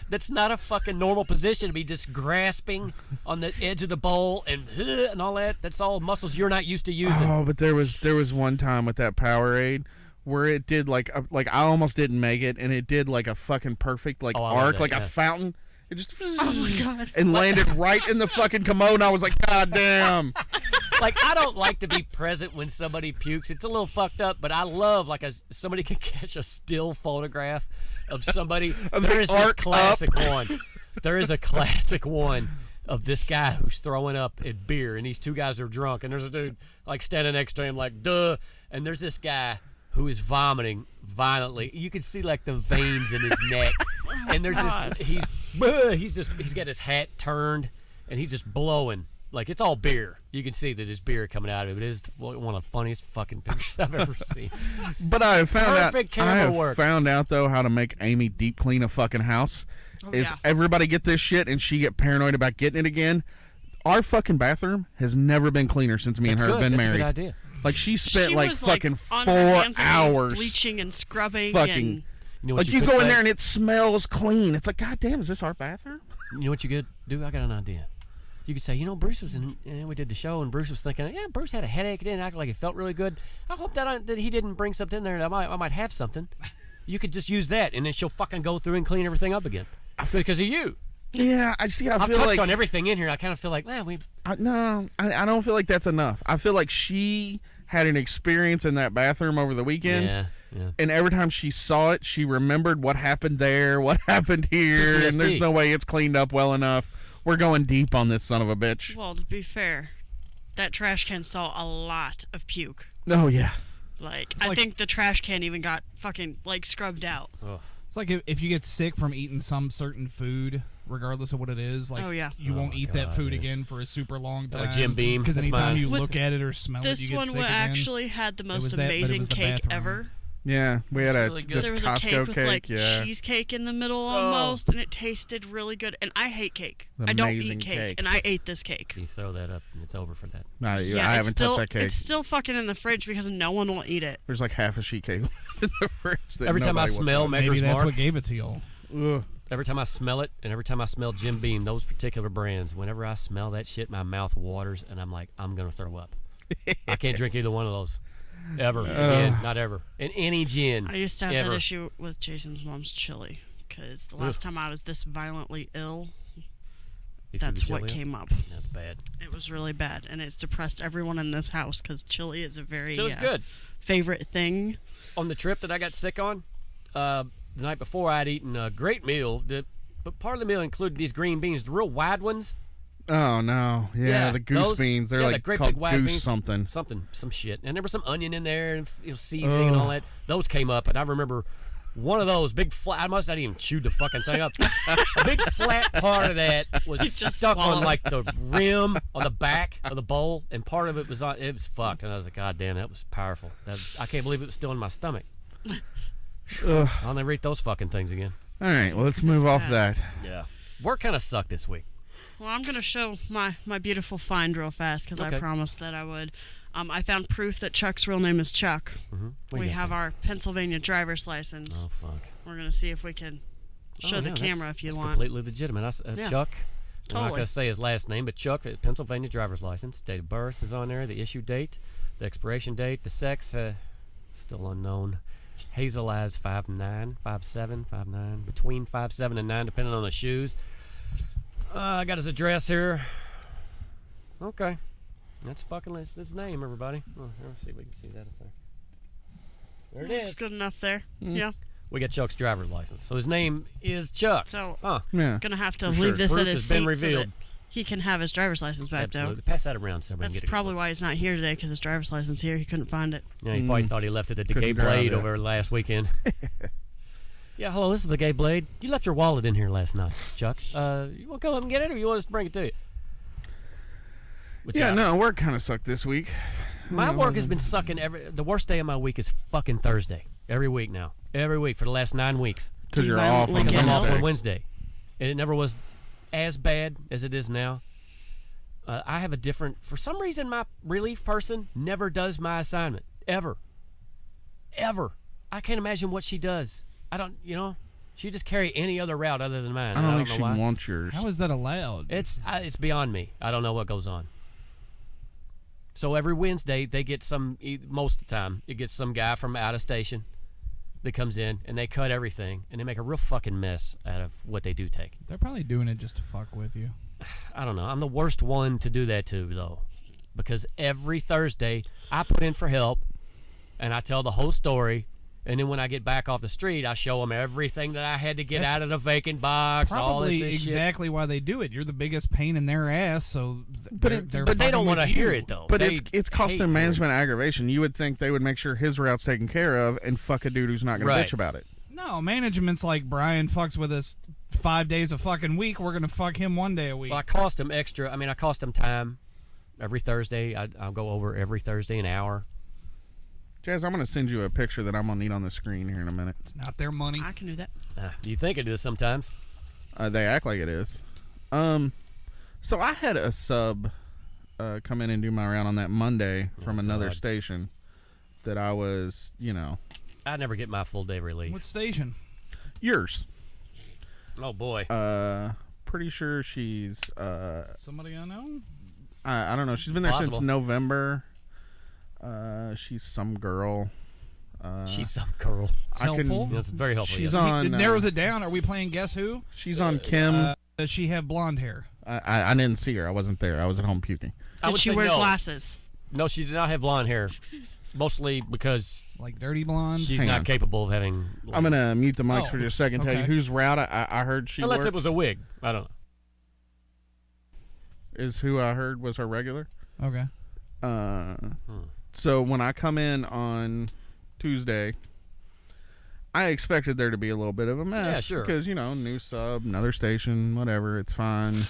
That's not a fucking normal position to be just grasping on the edge of the bowl and all that. That's all muscles you're not used to using. Oh, but there was one time with that Powerade where it did like I almost didn't make it, and it did like a fucking perfect like Oh, I love arc, that, like yeah. a fountain. It just Oh my god! and landed right in the fucking commode. And I was like, God damn! Like, I don't like to be present when somebody pukes. It's a little fucked up, but I love like somebody can catch a still photograph of somebody. There is this arc classic up. one. There is a classic one of this guy who's throwing up at beer, and these two guys are drunk, and there's a dude like standing next to him like, duh, and there's this guy who is vomiting violently. You can see like the veins in his neck, and there's this he's got his hat turned, and he's just blowing. Like, it's all beer. You can see that there's beer coming out of it. It is one of the funniest fucking pictures I've ever seen. But I have found Perfect out. I camera have work. found out though how to make Amy deep clean a fucking house. yeah. Everybody get this shit and she get paranoid about getting it again. Our fucking bathroom has never been cleaner since me That's and her good. have been That's a married. good idea. Like she spent She like was, fucking on her 4 hands and knees hours bleaching and scrubbing fucking. and You know Like what you could go in say? there and it smells clean. It's like, God damn, is this our bathroom? You know what you could do? I got an idea. You could say, Bruce was in. We did the show, and Bruce was thinking, yeah, Bruce had a headache. It didn't act like it felt really good. I hope that he didn't bring something in there. I might have something. You could just use that, and then she'll fucking go through and clean everything up again because of you. Yeah, I see. I've feel touched like on everything in here. And I kind of feel like, man, I don't feel like that's enough. I feel like she had an experience in that bathroom over the weekend. Yeah. And every time she saw it, she remembered what happened there, what happened here, and PTSD. there's no way it's cleaned up well enough. We're going deep on this son of a bitch. well, to be fair, that trash can saw a lot of puke. Oh, yeah. Like, It's I like- think the trash can even got fucking like scrubbed out. It's like if you get sick from eating some certain food, regardless of what it is, like Oh, yeah. you won't eat that God, food dude. again for a super long time. Like Jim Beam, Because that's anytime mine. you With look at it or smell it, This you get one sick wa- again. actually had the most was that, but it amazing was the cake bathroom. ever. Yeah, we had really good. this There was Costco a cake with like yeah. cheesecake in the middle Oh. almost, and it tasted really good. And I hate cake. I don't Amazing eat cake, cake. and I ate this cake. You throw that up, and it's over for that. No, Yeah, I it's haven't still, touched that cake. It's still fucking in the fridge because no one will eat it. There's like half a sheet cake left in the fridge. that Every time I nobody will smell touch. Maker's Maybe that's Mark, what gave it to y'all. Ugh. every time I smell it, and every time I smell Jim Beam, those particular brands, whenever I smell that shit, my mouth waters, and I'm like, I'm gonna throw up. I can't drink either one of those. Ever. Again, not ever. In any gin. I used to have ever. that issue with Jason's mom's chili because the last time I was this violently ill, that's what came up. That's bad. It was really bad, and it's depressed everyone in this house because chili is a very Chili's good. favorite thing. On the trip that I got sick on, the night before, I'd eaten a great meal, but part of the meal included these green beans, the real wide ones. Oh no! Yeah, the goose beans. They're like the great called big wide goose beans. Some shit. And there was some onion in there and seasoning and all that. Those came up, and I remember one of those big flat. I must not even chewed the fucking thing up. A big flat part of that was stuck on like the rim on the back of the bowl, and part of it was on. It was fucked, and I was like, God damn, that was powerful. I can't believe it was still in my stomach. I'll never eat those fucking things again. All right, well, let's move off that. Yeah, work kind of sucked this week. Well, I'm going to show my beautiful find real fast because I promised that I would. I found proof that Chuck's real name is Chuck. Mm-hmm. We have our Pennsylvania driver's license. Oh, fuck. We're going to see if we can show the camera if you want. Completely legitimate. Chuck. I'm not Totally. going to say his last name, but Chuck, Pennsylvania driver's license. Date of birth is on there, the issue date, the expiration date, the sex, still unknown. Hazel eyes 5'9", 5'7", 5'9", between 5'7" and 9, depending on the shoes. I got his address here. Okay. That's fucking his name, everybody. Oh, let's see if we can see that up there. There it Looks is. good enough there. Yeah. We got Chuck's driver's license. So his name is Chuck. So, yeah. Gonna have to For leave sure. this Proof at his has been seat revealed. so that he can have his driver's license back, Absolutely. though. Pass that around so everybody That's can get probably why he's not here today, because his driver's license here. He couldn't find it. Yeah, he probably thought he left it at the 'Cause Gay he's out Blade there. over last weekend. Yeah, hello, this is the Gay Blade. You left your wallet in here last night, Chuck. You want to come up and get it, or you want us to bring it to you? No, work kind of sucked this week. My work has been sucking the worst day of my week is fucking Thursday. Every week now. Every week for the last 9 weeks. Because you're off on Because I'm off Wednesday. on Wednesday. And it never was as bad as it is now. I have a different... For some reason, my relief person never does my assignment. Ever. Ever. I can't imagine what she does. I don't... She just carry any other route other than mine. I don't think know she why. wants yours. How is that allowed? It's beyond me. I don't know what goes on. So every Wednesday, they get most of the time, it gets some guy from out of station that comes in, and they cut everything, and they make a real fucking mess out of what they do take. They're probably doing it just to fuck with you. I don't know. I'm the worst one to do that to, though, because every Thursday, I put in for help, and I tell the whole story, and then when I get back off the street, I show them everything that I had to get out of the vacant box, all this Probably shit. exactly why they do it. You're the biggest pain in their ass, so But they don't want to hear it, though. But They it's cost hate them management aggravation. You would think they would make sure his route's taken care of and fuck a dude who's not going Right. to bitch about it. No, management's like, Brian fucks with us 5 days a fucking week. We're going to fuck him 1 day a week. Well, I cost them extra. I mean, I cost them time. Every Thursday, I'll go over every Thursday an hour. Jazz, I'm going to send you a picture that I'm going to need on the screen here in a minute. It's not their money. I can do that. You think it is sometimes. They act like it is. So I had a sub come in and do my round on that Monday from another God. station that I was, I never get my full day relief. What station? Yours. Oh, boy. Pretty sure she's... Somebody I know? I don't know. She's been there Possible. since November. She's some girl. She's some girl. It's helpful. It's very helpful. She's yes. on. It narrows it down. Are we playing Guess Who? She's on Kim. Does she have blonde hair? I didn't see her. I wasn't there. I was at home puking. I Did would she say wear no. glasses? No, she did not have blonde hair. Mostly because Like dirty blonde? she's Hang not on. capable of having... I'm going to mute the mics Oh, for just a second. Tell you okay. whose route I heard she Unless worked. it was a wig. I don't know. Is who I heard was her regular. Okay. So when I come in on Tuesday, I expected there to be a little bit of a mess. Yeah, sure. Because, new sub, another station, whatever, it's fine.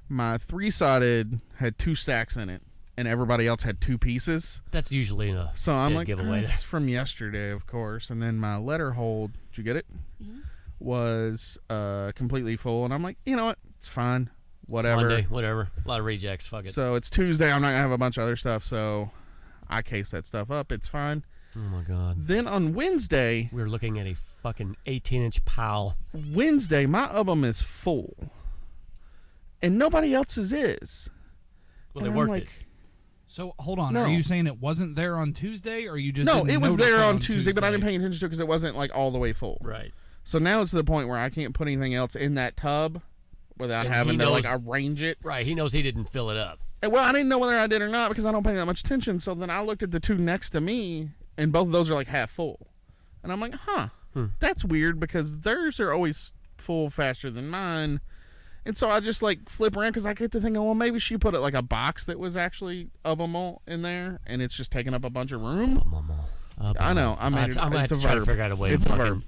My 3-sided had 2 stacks in it, and everybody else had 2 pieces. That's usually a So I'm dead like, giveaway. it's from yesterday, of course. And then my letter hold, did you get it? Mm-hmm. Was completely full. And I'm like, you know what? It's fine. It's Whatever. Monday, whatever. A lot of rejects. Fuck it. So it's Tuesday. I'm not going to have a bunch of other stuff. So I case that stuff up. It's fine. Oh, my God. Then on Wednesday, We're looking at a fucking 18-inch pile. my album is full. And nobody else's is. Well, And they I'm worked like, it. So hold on, No. are you saying it wasn't there on Tuesday, or you just No, didn't it was notice there it on Tuesday, but I didn't pay attention to it because it wasn't like all the way full. Right. So now it's to the point where I can't put anything else in that tub without And having he to like knows- arrange it. Right. He knows he didn't fill it up. And, well, I didn't know whether I did or not because I don't pay that much attention. So then I looked at the two next to me, and both of those are like half full. And I'm like, that's weird because theirs are always full faster than mine. And so I just like flip around because I get to thinking, well, maybe she put it like a box that was actually of them all in there, and it's just taking up a bunch of room. I know. I mean, I'm gonna have it's to a try to verb. figure out a way. It's to a fucking, verb.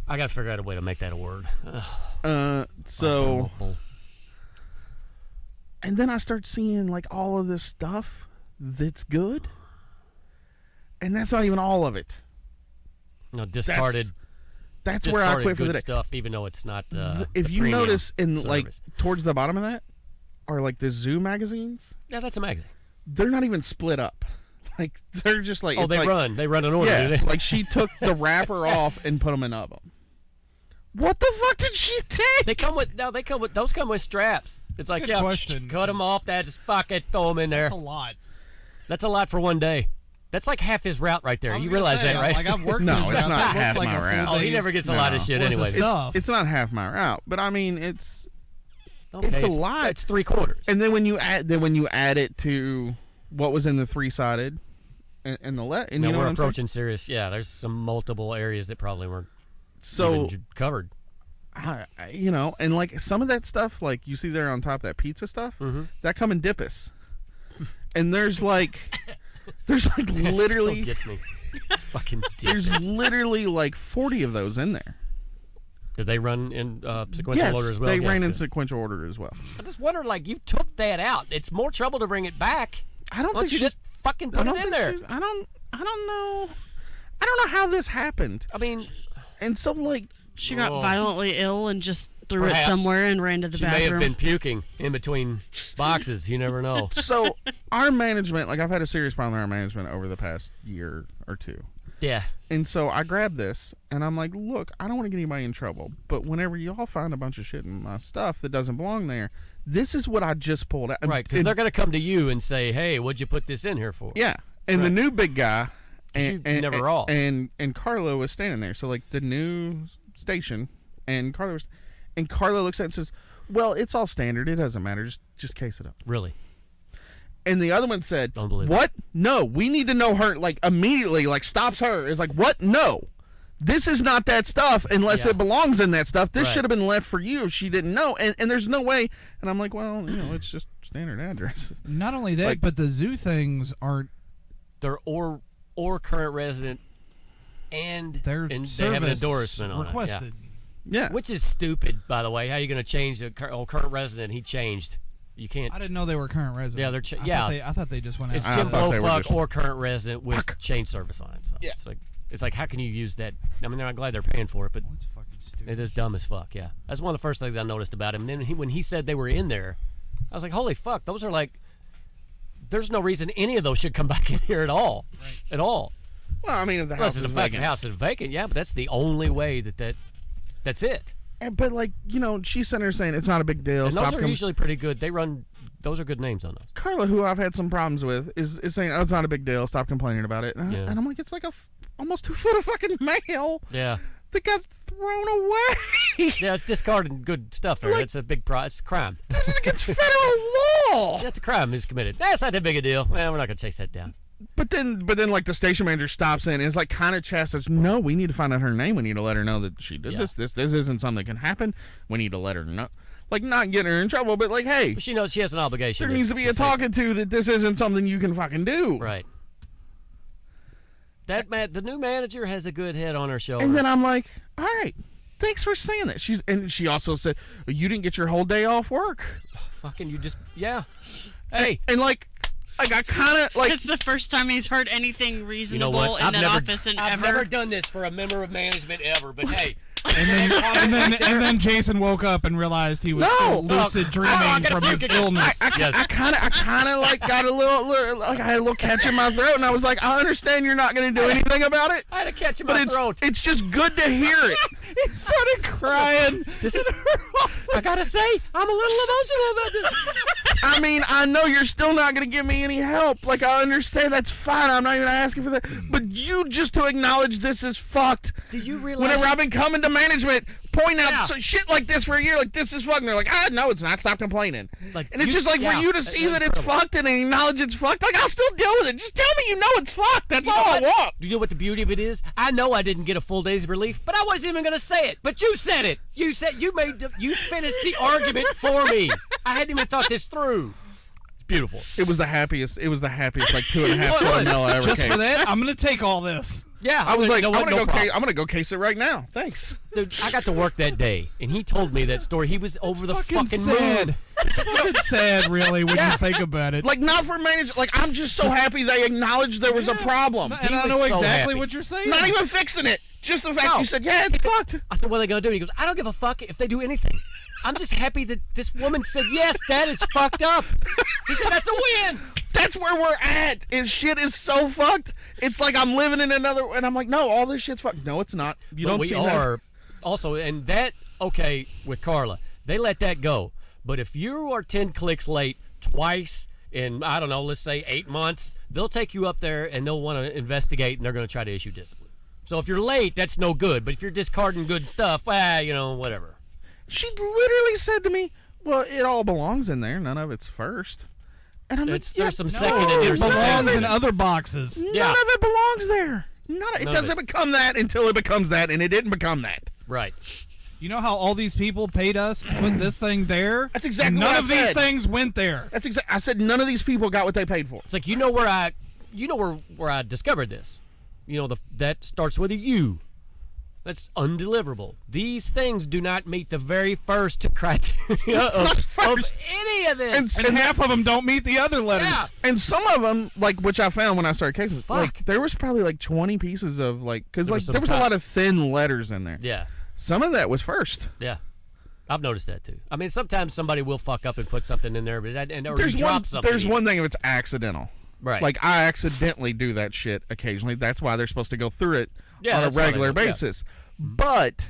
I gotta figure out a way to make that a word. So, and then I start seeing like all of this stuff that's good, and that's not even all of it. No, discarded. That's where I quit for good the day. stuff, even though it's not. If the you premium notice in like service. towards the bottom of that are like the Zoo magazines. Yeah, that's a magazine. They're not even split up. Like they're just like Oh, it's they like, run. They run in order. Yeah, do they? like she took the wrapper off and put them in of them. What the fuck did she take? They come with those come with straps. It's like, Good yeah, question. cut them off. That just fucking throw them in there. That's a lot. That's a lot for one day. That's like half his route right there. I was You gonna realize say, that, right? Like I've worked No, those it's routes. not That looks half like my a full route. Oh, he day's never gets a lot of shit worth anyway. stuff. It's not half my route, but I mean it's Okay, a lot. It's 3/4. And then when you add it to what was in the three-sided and the and Now you know we're what I'm saying? approaching serious. Yeah, there's some multiple areas that probably weren't So even covered. you know, and like some of that stuff, like you see there on top, that pizza stuff, that come in Dippus, and there's like That literally still gets me. Fucking there's Dippus. literally like 40 of those in there. Did they run in sequential Yes, order as well? they Yes, ran in good. sequential order as well. I just wonder, like, you took that out. It's more trouble to bring it back. I don't Why think you she- just fucking I put don't it in think there? she- I don't know. I don't know how this happened. I mean, and so like She got violently ill and just threw Perhaps. it somewhere and ran to the she bathroom. may have been puking in between boxes. You never know. So our management, like I've had a serious problem with our management over the past year or two. Yeah. And so I grabbed this and I'm like, look, I don't want to get anybody in trouble, but whenever y'all find a bunch of shit in my stuff that doesn't belong there, this is what I just pulled out. Right, because they're going to come to you and say, hey, what'd you put this in here for? Yeah. And the new big guy You never all. and Carlo was standing there. So like the new station and Carlo looks at it and says, well, it's all standard. It doesn't matter. Just case it up. Really? And the other one said, Don't believe what? No, we need to know her, like, immediately, like, stops her. It's like, what? No. This is not that stuff unless Yeah. it belongs in that stuff. This Right. should have been left for you if she didn't know. And there's no way. And I'm like, well, you know, it's just standard address. Not only that, Like- but the zoo things aren't. They're or current resident, and they have an service endorsement on requested. it. Yeah. Which is stupid, by the way. How are you going to change the current resident? He changed. You can't. I didn't know they were current residents. Yeah, they're I thought they just went out. It's I Jim thought they were Blowfuck just- or current resident with change service on it. So Yeah. it's like how can you use that? I mean, I'm glad they're paying for it, but That's fucking stupid. it is dumb as fuck. Yeah, that's one of the first things I noticed about him. And then when he said they were in there, I was like, holy fuck, those are like. There's no reason any of those should come back in here at all. Right. At all. Well, I mean, if the Unless house it's is a fucking vacant. house is vacant, yeah, but that's the only way that's it. But, like, you know, she's sitting there saying it's not a big deal. And those Stop are usually pretty good. Those are good names on those. Carla, who I've had some problems with, is saying, oh, it's not a big deal. Stop complaining about it. And, Yeah. and I'm like, it's like almost 2 foot of fucking mail Yeah. that got thrown away. Yeah, it's discarding good stuff there. Like- It's a big it's a crime. This is against federal law. That's a crime is committed. That's not that big a deal. Well, we're not going to chase that down. But then, like, the station manager stops in and is like, kind of chastises, no, we need to find out her name. We need to let her know that she did Yeah. this. This isn't something that can happen. We need to let her know. Like, not getting her in trouble, but like, hey, But she knows she has an obligation. there needs to be a say talking to that this isn't something you can fucking do. something. Right. The new manager has a good head on her shoulders. And then I'm like, all right, thanks for saying that. She also said, you didn't get your whole day off work. Fucking you just, yeah. Hey. And like I kind of like. It's the first time he's heard anything You know reasonable what? in that office and I've ever. never done this for a member of management ever, but hey, And then Jason woke up and realized he was still lucid dreaming from his illness. I kind of like got a little like I had a little catch in my throat, and I was like, I understand you're not going to do anything about it. I had a catch in my throat. It's just good to hear it. He started crying. I gotta say, I'm a little emotional about this. I mean, I know you're still not going to give me any help. Like, I understand. That's fine. I'm not even asking for that. But you just to acknowledge this is fucked. Do you realize? Whenever I've been coming to management, pointing out shit like this for a year, like, this is fucked. And they're like, no, it's not. Stop complaining. Like, and it's just like for you to see that it's fucked and acknowledge it's fucked. Like, I'll still deal with it. Just tell me you know it's fucked. That's all I want. You know what the beauty of it is? I know I didn't get a full day's relief, but I wasn't even going to say it. But you said it. You finished the argument for me. I hadn't even thought this through. It's beautiful. It was the happiest like 2.5 quart mil I ever Just came. for that, I'm going to take all this. Yeah, I was like, you know I'm what? gonna go case it right now. Thanks. Dude, I got to work that day, and he told me that story. He was over the fucking sad. moon. It's fucking sad, really, when you think about it. Like, not for management. Like, I'm just so happy they acknowledged there was a problem. And I know exactly what you're saying. Not even fixing it. Just the fact you said, yeah, it's fucked. I said, what are they going to do? He goes, I don't give a fuck if they do anything. I'm just happy that this woman said, yes, that is fucked up. He said, that's a win. That's where we're at. Is shit is so fucked. It's like I'm living in another, and I'm like, no, all this shit's fucked. No, it's not. You don't we see are that. Also, and that, okay, with Carla, they let that go. But if you are 10 clicks late twice in, I don't know, let's say 8 months, they'll take you up there and they'll want to investigate and they're going to try to issue discipline. So if you're late, that's no good. But if you're discarding good stuff, whatever. She literally said to me, well, it all belongs in there. None of it's first. And I'm like, there's some second and there's it some belongs third. in other boxes. None of it belongs there. It None of doesn't become that until it becomes that, and it didn't become that. Right. You know how all these people paid us to put this thing there? That's exactly None what of I these said. things went there. That's I said none of these people got what they paid for. It's like, where I discovered this. That starts with a U. That's undeliverable. These things do not meet the very first criteria of any of this. And half of them don't meet the other letters. Yeah. And some of them, like, which I found when I started casing, Fuck. like, there was probably like 20 pieces of, like, because There like was some there was a top- lot of thin letters in there. Yeah. Some of that was first. Yeah. I've noticed that too. I mean, sometimes somebody will fuck up and put something in there, or you drop something. There's one thing if it's accidental. Right. Like, I accidentally do that shit occasionally. That's why they're supposed to go through it Yeah, on a that's why they regular do, yeah. basis. But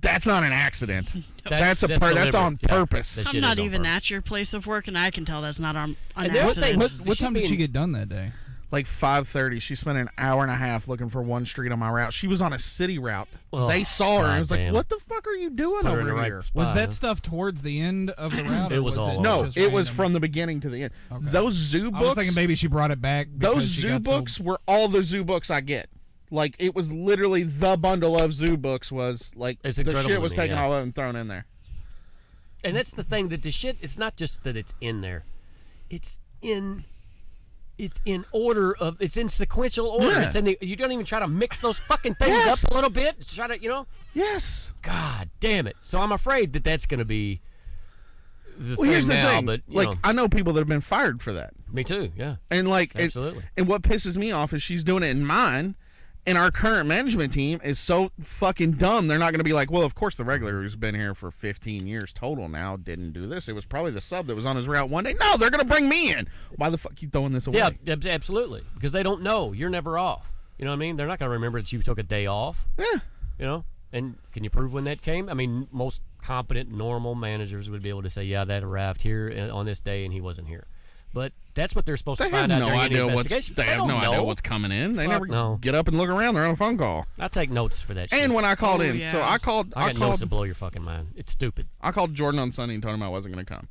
that's not an accident. That's on deliberate. Yeah. purpose. That shit I'm not is on even purpose. at your place of work, and I can tell that's not an And the other thing- accident. What time did she get done that day? Like 5:30. She spent an hour and a half looking for one street on my route. She was on a city route. Oh, they saw her and it was like, goddamn. what the fuck are you doing Put her in over the right here? spot, Was huh? that stuff towards the end of the route? It or was all over. No, just it was random? from the beginning to the end. Okay. Those zoo books. I was thinking maybe she brought it back. because Those she zoo got so- books were all the zoo books I get. Like, it was literally the bundle of zoo books was like It's the incredible shit to was me, taken yeah. all of it and thrown in there. And that's the thing, that the shit, it's not just that it's in there. It's in order of, it's in sequential order. Yeah. It's in you don't even try to mix those fucking things Yes. up a little bit. Try to, Yes. God damn it. So I'm afraid that that's going to be the Well, thing here's the now, thing. but, Like, I know people that have been fired for that. me too, yeah. And like, Absolutely. and what pisses me off is she's doing it in mine, and our current management team is so fucking dumb. They're not going to be like, well, of course the regular who's been here for 15 years total now didn't do this. It was probably the sub that was on his route one day. No, they're going to bring me in. Why the fuck you throwing this away? Yeah, absolutely. Because they don't know. You're never off. You know what I mean? They're not going to remember that you took a day off. Yeah. And can you prove when that came? I mean, most competent, normal managers would be able to say, yeah, that arrived here on this day and he wasn't here. But that's what they're supposed They to have find out no during idea any what's. investigation. They have don't no know. idea what's coming in. They Fuck never no. get up and look around. They're on a phone call. I take notes for that shit. And when I called Oh, in, yeah. so I called. I got notes that blow your fucking mind. It's stupid. I called Jordan on Sunday and told him I wasn't going to come,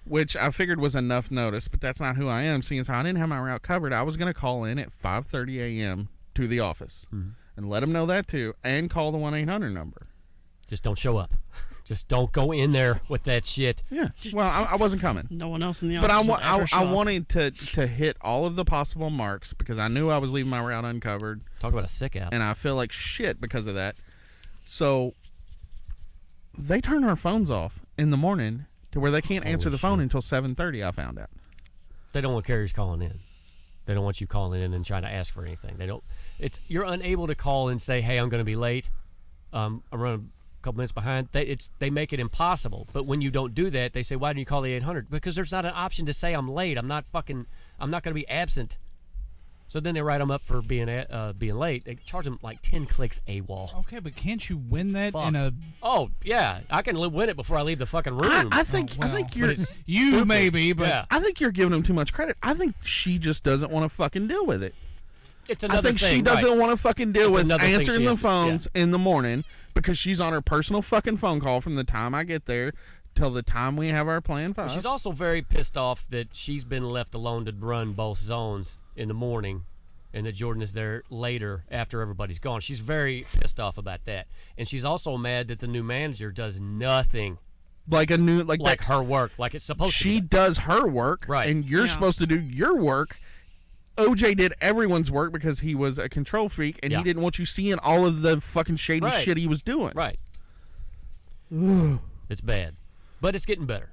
which I figured was enough notice, but that's not who I am. Seeing as how I didn't have my route covered, I was going to call in at 5:30 a.m. to the office and let them know that too, and call the 1-800 number. Just don't show up. Just don't go in there with that shit. Yeah. Well, I wasn't coming. No one else in the But office would ever show I up. wanted to hit all of the possible marks because I knew I was leaving my route uncovered. Talk about a sick out. And I feel like shit because of that. So they turn our phones off in the morning to where they can't answer the phone until 7:30. I found out. They don't want carriers calling in. They don't want you calling in and trying to ask for anything. They don't. You're unable to call and say, "Hey, I'm going to be late." I'm running a couple minutes behind. They make it impossible. But when you don't do that, they say, why didn't you call the 800? Because there's not an option to say I'm late. I'm not going to be absent. So then they write them up for being late. They charge them like 10 clicks AWOL. Okay, but can't you win that in a... Oh, yeah. I can win it before I leave the fucking room. I think you're... You stupid. maybe, but... Yeah. I think you're giving him too much credit. I think she just doesn't want to fucking deal with it. It's another I think thing, she doesn't right. want to fucking deal It's with another thing answering she the has to- phones in the morning because she's on her personal fucking phone call from the time I get there till the time we have our plan 5. She's also very pissed off that she's been left alone to run both zones in the morning and that Jordan is there later after everybody's gone. She's very pissed off about that. And she's also mad that the new manager does nothing like her work, like it's supposed to. She does her work, right? And you're supposed to do your work. OJ did everyone's work because he was a control freak, and he didn't want you seeing all of the fucking shady shit he was doing. Right. It's bad, but it's getting better.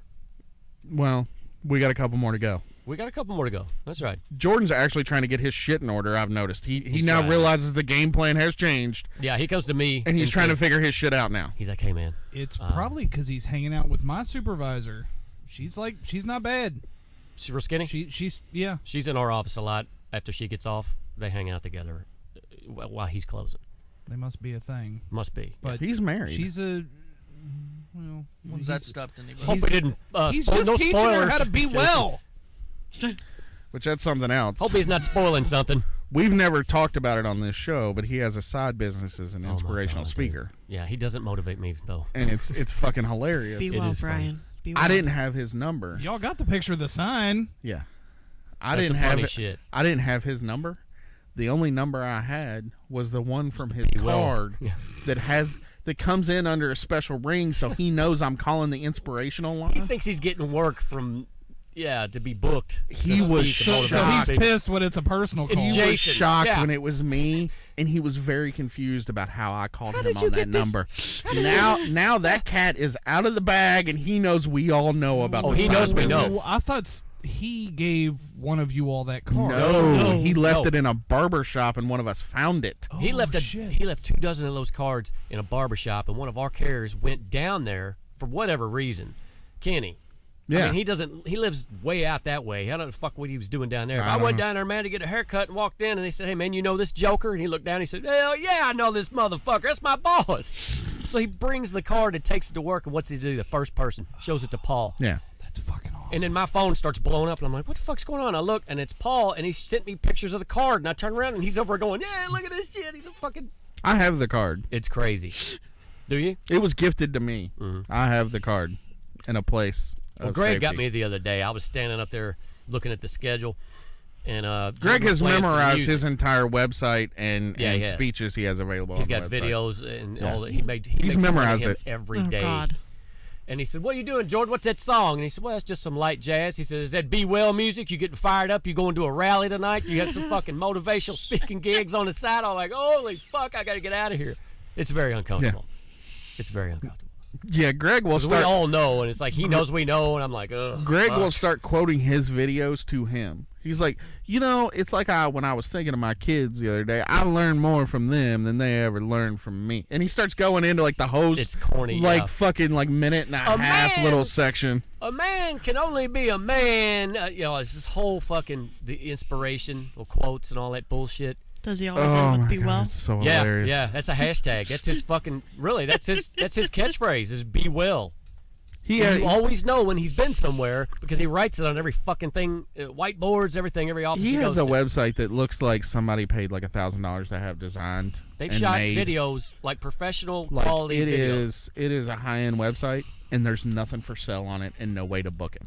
Well, we got a couple more to go. We got a couple more to go. That's right. Jordan's actually trying to get his shit in order, I've noticed. He now trying. realizes the game plan has changed. Yeah, he comes to me. And he's trying to says- figure his shit out now. He's like, hey, man. It's probably because he's hanging out with my supervisor. She's not bad. She's real skinny? She's She's in our office a lot. After she gets off, they hang out together while he's closing. They must be a thing. Must be. But he's married. She's a... Well, When's that stopped anybody? Hope we didn't he's spoil just no teaching her spoilers. how to be well. Which that's something else. Hope he's not spoiling something. We've never talked about it on this show, but he has a side business as an inspirational speaker. Yeah, he doesn't motivate me, though. And it's fucking hilarious. Be well, Brian. Be well. I didn't have his number. Y'all got the picture of the sign. Yeah. I That's didn't some have funny it. shit. I didn't have his number. The only number I had was the one from his Be well. card Yeah. that comes in under a special ring, so he knows I'm calling the inspirational line. He thinks he's getting work from, to be booked. He to was speak and so motivate He's people. pissed when it's a personal call. He was Jason. shocked Yeah. when it was me, and he was very confused about how I called him did you on that get this? number. Now that cat is out of the bag, and he knows we all know about. Oh, the he side knows we business. know. Well, I thought he gave one of you all that card. No, he left No. it in a barber shop, and one of us found it. He Oh, left shit. he left 2 dozen of those cards in a barber shop, and one of our carriers went down there for whatever reason. Kenny. Yeah. I mean, he lives way out that way. I don't know the fuck what he was doing down there. But I I went don't know. down there, man, to get a haircut and walked in, and they said, hey, man, you know this joker? And he looked down and he said, hell yeah, I know this motherfucker. That's my boss. So he brings the card and takes it to work, and what's he do? The first person shows it to Paul. Yeah. That's fucking awesome. And then my phone starts blowing up, and I'm like, what the fuck's going on? I look, and it's Paul, and he sent me pictures of the card, and I turn around, and he's over going, yeah, look at this shit. He's a fucking... I have the card. It's crazy. Do you? It was gifted to me. I have the card in a place. Well, of Greg got safety. me the other day. I was standing up there looking at the schedule, and Greg Jordan was has playing some memorized music. his entire website and Yeah, he has. speeches he has available. He's on the got website. videos and Yes. all that. He He's makes fun of memorized him it. every Oh, day. God. And he said, what are you doing, Jordan? What's that song? And he said, well, it's just some light jazz. He said, is that Be Well music? You getting fired up? You going to a rally tonight? You got some fucking motivational speaking gigs on the side? I'm like, holy fuck, I got to get out of here. It's very uncomfortable. It's very uncomfortable. Yeah, Greg will 'Cause we start. all know, and it's like he knows we know, and I'm like, ugh. Greg fuck. will start quoting his videos to him. He's like, it's like when I was thinking of my kids the other day. I learned more from them than they ever learned from me. And he starts going into like the host, It's corny, like yeah. fucking like minute and a half man! little section. A man can only be a man. It's this whole fucking the inspirational quotes and all that bullshit. Does he always end with be well? It's so Yeah, hilarious. yeah, that's a hashtag. That's his fucking really. That's his catchphrase is be well. You always know when he's been somewhere because he writes it on every fucking thing, whiteboards, everything, every office he He goes has a to. website that looks like somebody paid like $1,000 to have designed. They've and shot made. videos like professional Like quality it videos. it is a high-end website, and there's nothing for sale on it and no way to book him.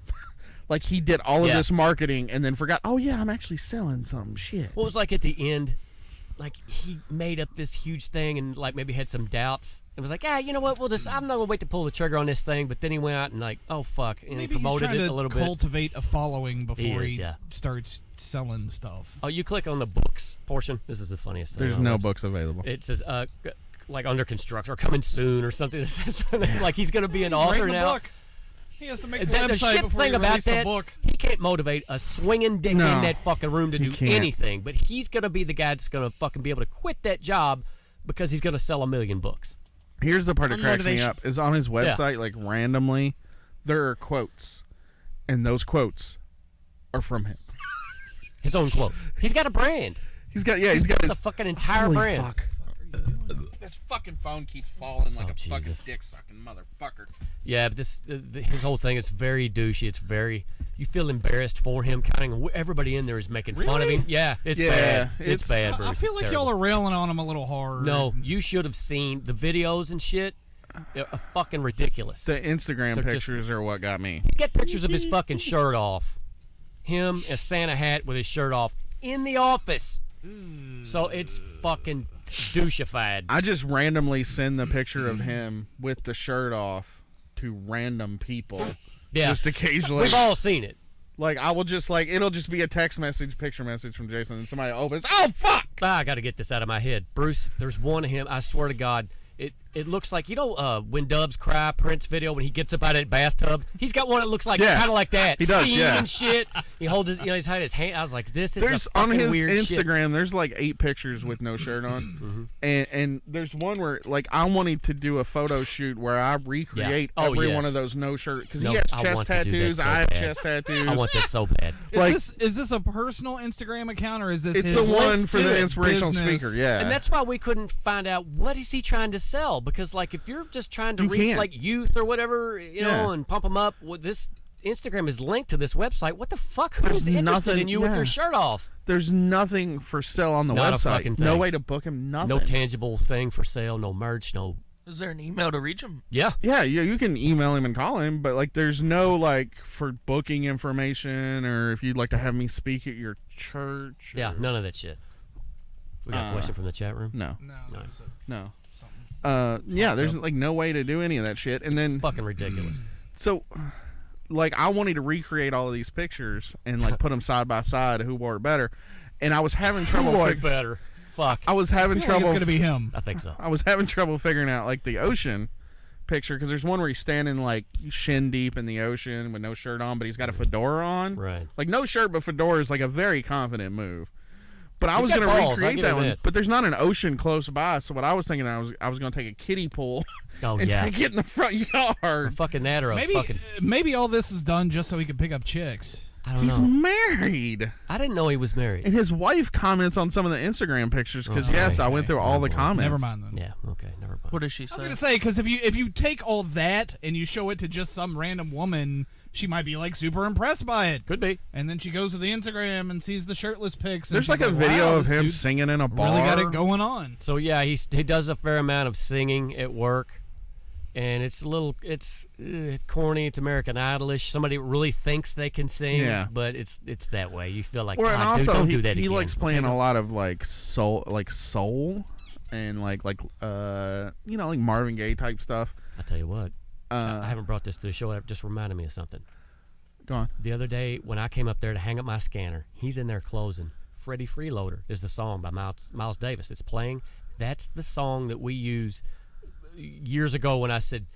Like he did all of Yeah. this marketing and then forgot, oh yeah, I'm actually selling some shit. What was like at the end? Like he made up this huge thing and like maybe had some doubts. It was like, you know what? I'm not gonna wait to pull the trigger on this thing. But then he went out and like, oh fuck, and Maybe he promoted he's it trying a little to bit. cultivate a following before is, he yeah. starts selling stuff. Oh, you click on the books portion. This is the funniest thing. There's on the no website. books available. It says like under construction or coming soon or something. It says like he's gonna be an author Writing a now. book. He has to make the The website shit before thing he about release the that, book. he can't motivate a swinging dick No, in that fucking room to he do can't. anything. But he's gonna be the guy that's gonna fucking be able to quit that job because he's gonna sell 1 million books. Here's the part that On cracks me motivation. up. Is on his website, like, randomly, there are quotes. And those quotes are from him. His own quotes. He's got a brand. He's got his the fucking entire Holy brand. Fuck. This fucking phone keeps falling like a fucking Jesus. dick-sucking motherfucker. Yeah, but his whole thing is very douchey. It's very. You feel embarrassed for him. Everybody in there is making fun of him. Yeah, it's bad. It's bad, Bruce. I feel It's like terrible. y'all are railing on him a little hard. No, you should have seen the videos and shit. They're fucking ridiculous. The Instagram They're pictures are what got me. Get pictures of his fucking shirt off. Him, a Santa hat with his shirt off in the office. So it's fucking douchified. I just randomly send the picture of him with the shirt off to random people. Yeah. Just occasionally. We've all seen it. Like, I will just, like, it'll just be a text message, picture message from Jason, and somebody opens, oh, fuck! I got to get this out of my head. Bruce, there's one of him, I swear to God, it looks like, when doves cry, Prince video, when he gets up out of that bathtub, he's got one that looks like, kind of like that. He does, Steam yeah. and shit. He holds his, he's had his hand, I was like, this is There's a fucking on his weird Instagram, shit. there's like 8 pictures with no shirt on. And there's one where, like, I wanted to do a photo shoot where I recreate every one of those no shirt. Because he has chest tattoos, I have chest tattoos. I want that so bad. Is this a personal Instagram account or is this It's his the one for the business? inspirational speaker, yeah. And that's why we couldn't find out what is he trying to sell, because like if you're just trying to You reach can't. like youth or whatever, you know, and pump them up, well, this Instagram is linked to this website. What the fuck? Who's There's interested nothing- in you with yeah. your shirt off? There's nothing for sale on the Not a website. fucking thing. No way to book him, nothing. No tangible thing for sale, no merch, no. Is there an email to reach him? Yeah. Yeah, you can email him and call him, but like there's no like for booking information or if you'd like to have me speak at your church. Yeah, none of that shit. We got a question from the chat room? No. No. Yeah, there's like no way to do any of that shit. And then fucking ridiculous. So like I wanted to recreate all of these pictures and like put them side by side, who wore it better. And I was having trouble Who wore it better? Fuck. I was having I feel like trouble. it's gonna be him. I think so. I was having trouble figuring out like the ocean picture because there's one where he's standing like shin deep in the ocean with no shirt on, but he's got a fedora on. Right. Like no shirt, but fedora is like a very confident move. But I He's was got going to balls, I'll recreate give that him one. that. But there's not an ocean close by, so what I was thinking I was going to take a kiddie pool Oh, and yeah. get in the front yard. Fucking that or a fucking. Maybe all this is done just so he can pick up chicks. I don't He's know. married. I didn't know he was married. And his wife comments on some of the Instagram pictures because yes, I went through all the comments. Never mind then. Yeah. Okay. Never mind. What does she say? I was gonna say because if you take all that and you show it to just some random woman, she might be like super impressed by it. Could be. And then she goes to the Instagram and sees the shirtless pics. And There's she's like a video wow, of this him dude's singing in a bar. Really got it going on. So yeah, he does a fair amount of singing at work, and it's a little corny. It's American Idolish. Somebody really thinks they can sing, Yeah. but it's that way. You feel like, Well, and God, dude, also don't he, do that he again. likes playing Okay? a lot of like soul, and like like Marvin Gaye type stuff. I tell you what, I haven't brought this to the show. It just reminded me of something. Go on. The other day when I came up there to hang up my scanner, he's in there closing. Freddie Freeloader is the song by Miles Davis. It's playing. That's the song that we use years ago when I said,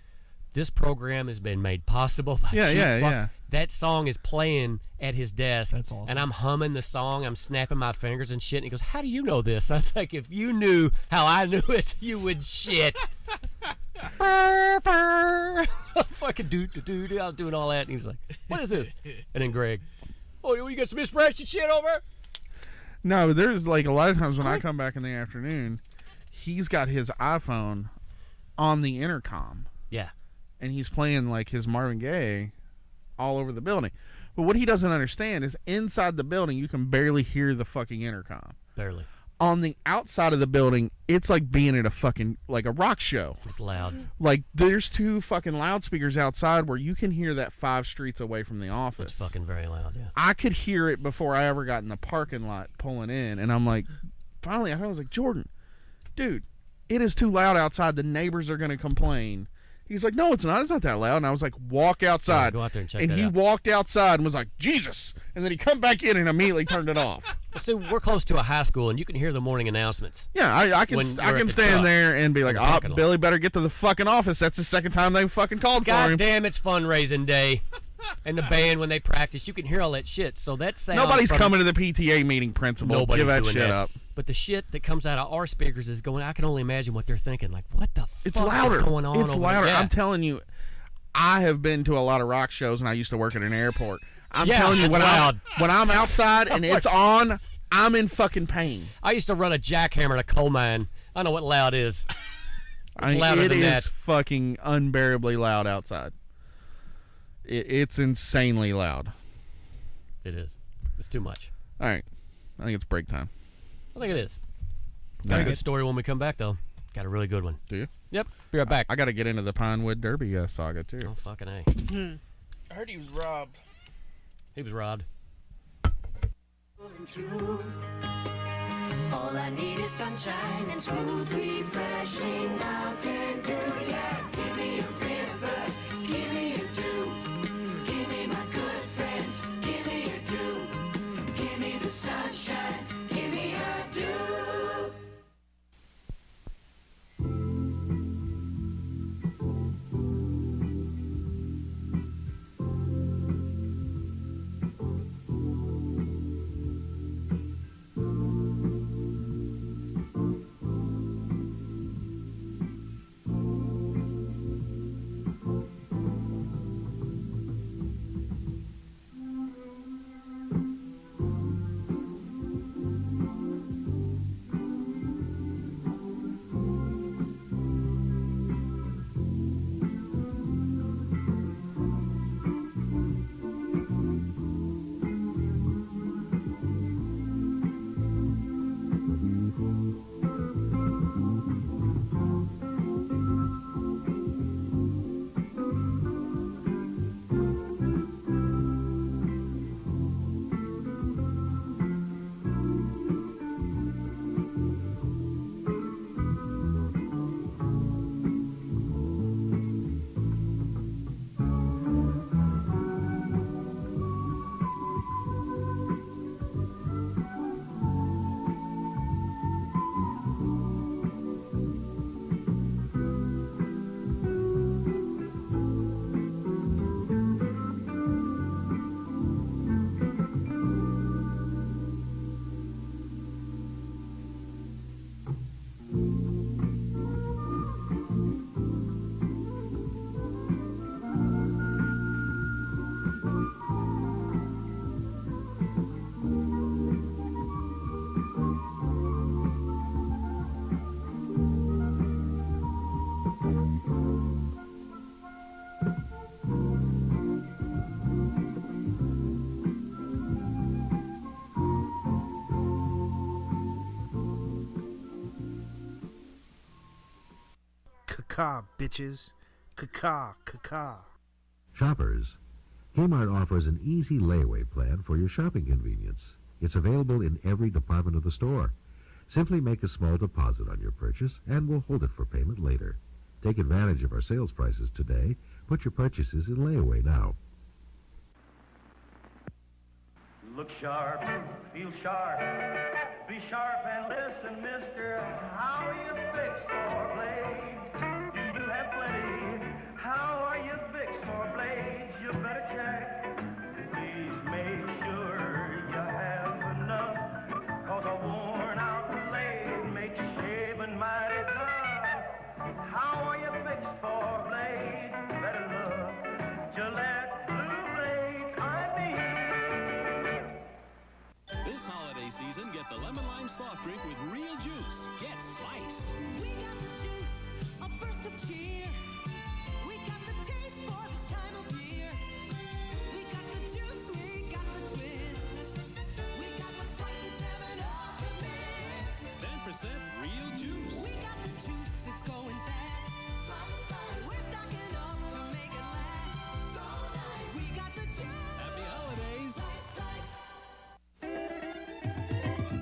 this program has been made possible by Yeah, Chief yeah, Fuck. yeah. That song is playing at his desk. That's awesome. And I'm humming the song. I'm snapping my fingers and shit. And he goes, how do you know this? I was like, if you knew how I knew it, you would shit. Brr, brr. Fucking do. I was doing all that. And he was like, what is this? And then Greg, oh, you got some inspiration shit over? No, there's like a lot of times when I come back in the afternoon, he's got his iPhone on the intercom. Yeah. And he's playing like his Marvin Gaye all over the building. But what he doesn't understand is inside the building you can barely hear the fucking intercom. Barely. On the outside of the building, it's like being at a fucking like a rock show. It's loud. Like there's 2 fucking loudspeakers outside where you can hear that 5 streets away from the office. It's fucking very loud, yeah. I could hear it before I ever got in the parking lot pulling in, and I'm like, finally, I was like, Jordan, dude, it is too loud outside. The neighbors are going to complain. He's like, no, it's not. It's not that loud. And I was like, walk outside. Go out there and check and that he out. walked outside and was like, Jesus. And then he come back in and immediately turned it off. So we're close to a high school, and you can hear the morning announcements. Yeah, I can When you're at the stand truck. there and be like, In the oh, parking lot. Billy better get to the fucking office. That's the second time they fucking called for God him. damn, it's fundraising day. And the band, when they practice, you can hear all that shit. So that sound. Nobody's coming to the PTA meeting, principal. Nobody's Give that doing shit that. up. But the shit that comes out of our speakers is going. I can only imagine what they're thinking. Like, what the It's fuck louder. is going on? It's over louder. there? Yeah. I'm telling you, I have been to a lot of rock shows, and I used to work at an airport. I'm Yeah, telling you, it's when loud. I'm outside and it's on, I'm in fucking pain. I used to run a jackhammer at a coal mine. I know what loud is. It's louder than It that. is fucking unbearably loud outside. It's insanely loud. It is. It's too much. All right. I think it's break time. I think it is. Got a good story when we come back, though. Got a really good one. Do you? Yep. Be right back. I got to get into the Pinewood Derby saga, too. Oh, fucking A. I heard he was robbed. He was robbed. All I need is sunshine and smooth, refreshing Mountain Dew. Yeah, give me a river, give me a dew. Give me my good friends, give me a dew. Give me the sunshine, give me a dew. Caca, bitches. Caca, caca. Shoppers, Kmart offers an easy layaway plan for your shopping convenience. It's available in every department of the store. Simply make a small deposit on your purchase and we'll hold it for payment later. Take advantage of our sales prices today. Put your purchases in layaway now. Look sharp, feel sharp, be sharp and listen, mister. How are you fixed for blades? Do you have plenty? How are you fixed for blades? You better check. Please make sure you have enough, 'cause a worn out blade makes shaving mighty tough. How are you fixed for blades? Better look, Gillette Blue Blades, I mean. This holiday season, get the lemon lime soft drink with real juice. Get Slice. We got the juice, a burst of cheer. We got the taste for this time of year. We got the juice, we got the twist. We got what's right and 7-Up and mixed. 10% real juice. We got the juice, it's going fast. We're stocking up to make it last. So nice. We got the juice. Happy holidays.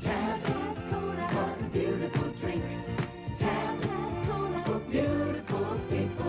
Tab Cola for beautiful drink. Tab Cola for beautiful people.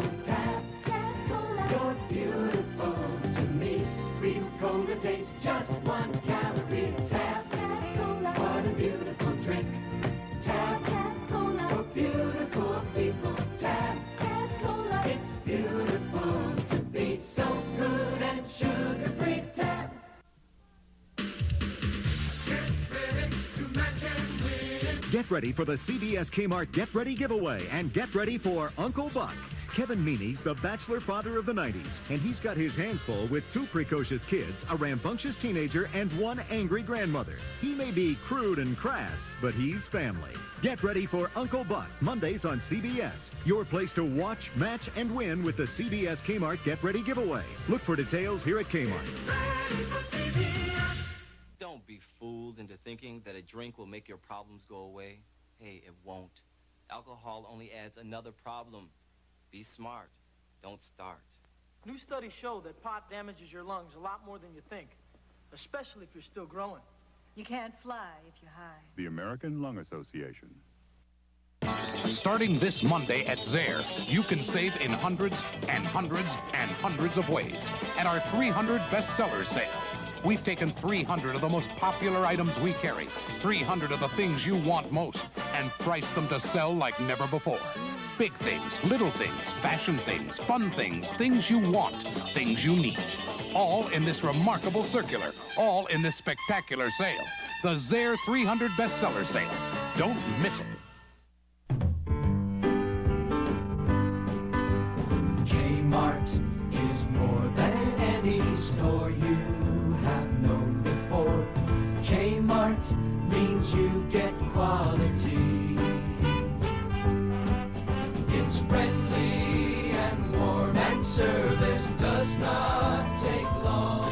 Get ready for the CBS Kmart Get Ready giveaway and get ready for Uncle Buck. Kevin Meaney's the bachelor father of the 90s, and he's got his hands full with 2 precocious kids, a rambunctious teenager, and 1 angry grandmother. He may be crude and crass, but he's family. Get ready for Uncle Buck, Mondays on CBS. Your place to watch, match, and win with the CBS Kmart Get Ready giveaway. Look for details here at Kmart. Don't be fooled into thinking that a drink will make your problems go away. Hey, it won't. Alcohol only adds another problem. Be smart. Don't start. New studies show that pot damages your lungs a lot more than you think, especially if you're still growing. You can't fly if you're high. The American Lung Association. Starting this Monday at Zayre, you can save in hundreds and hundreds and hundreds of ways at our 300 bestseller sale. We've taken 300 of the most popular items we carry, 300 of the things you want most, and priced them to sell like never before. Big things, little things, fashion things, fun things, things you want, things you need. All in this remarkable circular, all in this spectacular sale. The Zayre 300 bestseller sale. Don't miss it. Kmart is more than any store you have known before. Kmart means you get quality. It's friendly and warm, and service does not take long.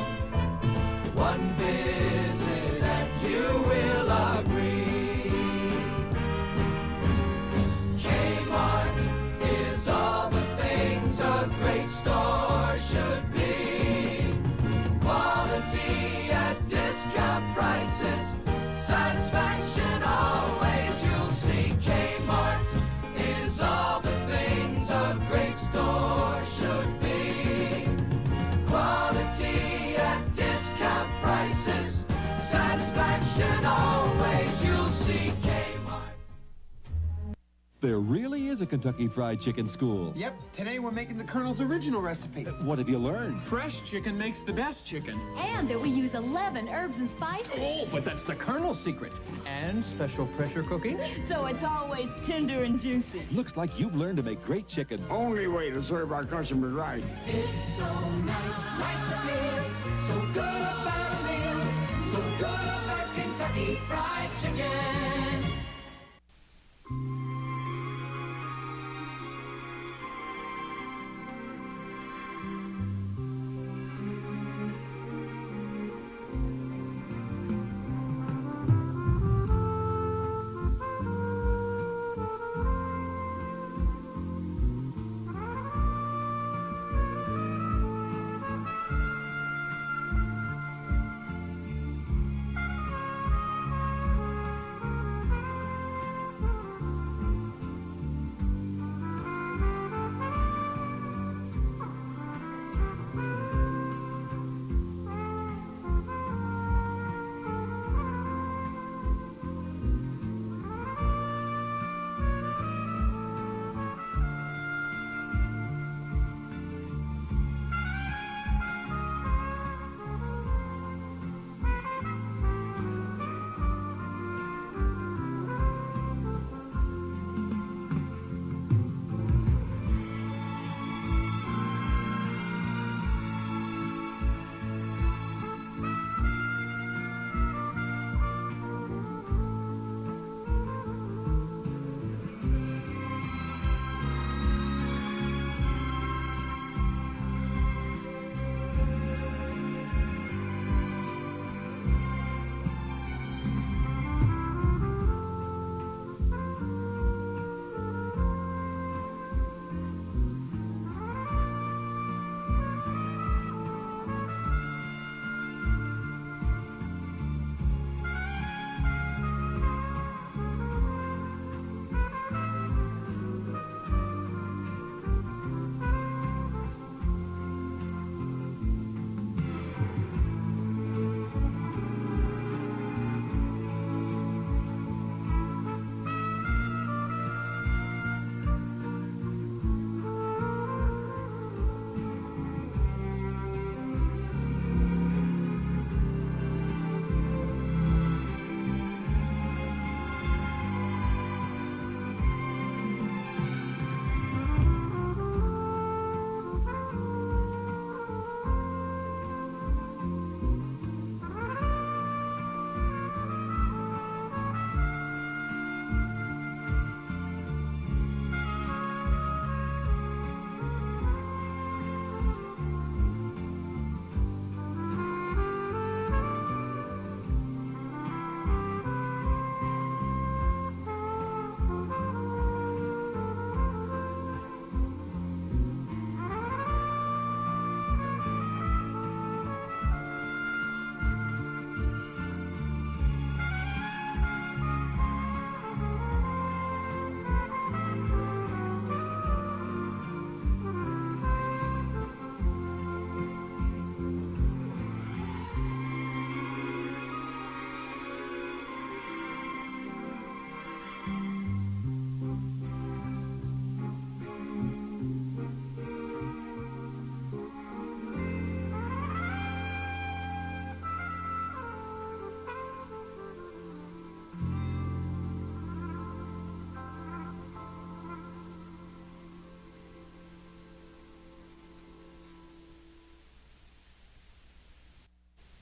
One visit and you will agree. Kmart is all the things a great store should be. Quality at discount prices, satisfaction always you'll see. Kmart is all the things a great store should be. Quality at discount prices, satisfaction always you'll see. Kmart. There really is a Kentucky Fried Chicken school. Yep, today we're making the Colonel's original recipe. What have you learned? Fresh chicken makes the best chicken. And that we use 11 herbs and spices. Oh, but that's the Colonel's secret. And special pressure cooking. So it's always tender and juicy. Looks like you've learned to make great chicken. Only way to serve our customers right. It's so nice to feel so good about a meal, so good about Kentucky Fried Chicken.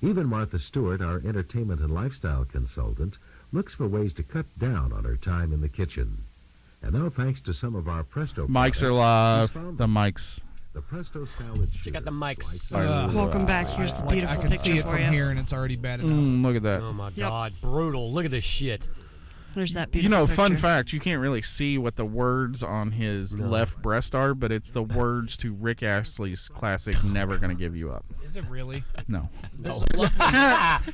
Even Martha Stewart, our entertainment and lifestyle consultant, looks for ways to cut down on her time in the kitchen. And now, thanks to some of our Presto Mics are live. The mics. The Presto salad. Check out the mics. Welcome back. Here's the beautiful I can picture see it for from you. here, and it's already bad enough. Look at that. Oh my God, brutal! Look at this shit. There's that beautiful fun picture. fact, you can't really see what the words on his left breast are, but it's the words to Rick Astley's classic "Never Gonna Give You Up." Is it really? No. No.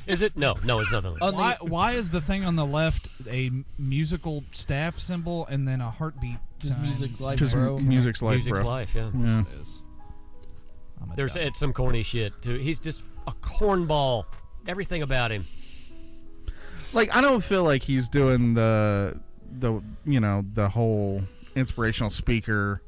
Is it? No, it's nothing. Why is the thing on the left a musical staff symbol and then a heartbeat sign? Music's life, Just bro. Music's life, Music's bro. life, yeah. Yeah. There's it's some corny shit too. He's just a cornball. Everything about him. Like, I don't feel like he's doing the whole inspirational speaker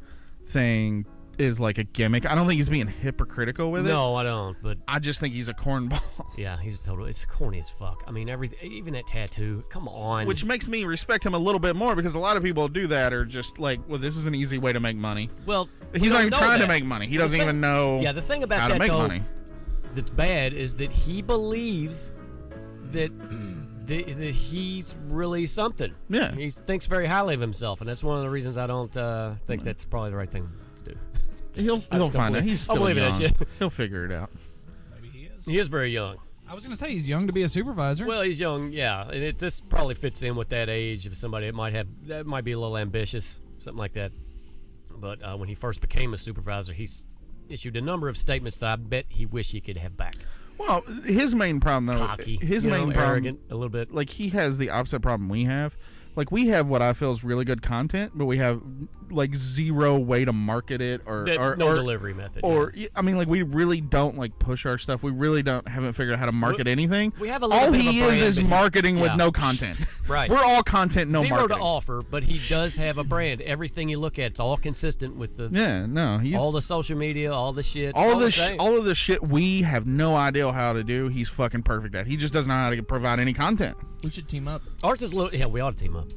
thing is like a gimmick. I don't think he's being hypocritical with it. No, I don't. But I just think he's a cornball. Yeah, it's corny as fuck. I mean, everything, even that tattoo. Come on. Which makes me respect him a little bit more, because a lot of people do that are just like, well, this is an easy way to make money. Well, he's not even trying to make money. He doesn't even know. Yeah, the thing about how that to make though, money. that's bad is that he believes that that he's really something. Yeah. He thinks very highly of himself, and that's one of the reasons I don't think that's probably the right thing to do. He'll find it. He's still believe young. that shit. He'll figure it out. Maybe he is. He is very young. I was going to say he's young to be a supervisor. Well, he's young, yeah. And this probably fits in with that age of somebody that might be a little ambitious, something like that. But when he first became a supervisor, he's issued a number of statements that I bet he wish he could have back. Well, his main problem, though, Cocky, his main problem, arrogant, a little bit. Like, he has the opposite problem we have. Like, we have what I feel is really good content, but we have like zero way to market it or no delivery method. Or I mean, like, we really don't like push our stuff. We really haven't figured out how to market anything. We have a little all bit he of a brand, is but marketing with yeah. no content. Right. We're all content, no Zero marketing. to offer, but he does have a brand. Everything you look at, it's all consistent with the all the social media, all the shit. All of the the shit we have no idea how to do. He's fucking perfect at. He just doesn't know how to provide any content. We should team up. Ours is a little. Yeah, we ought to team up.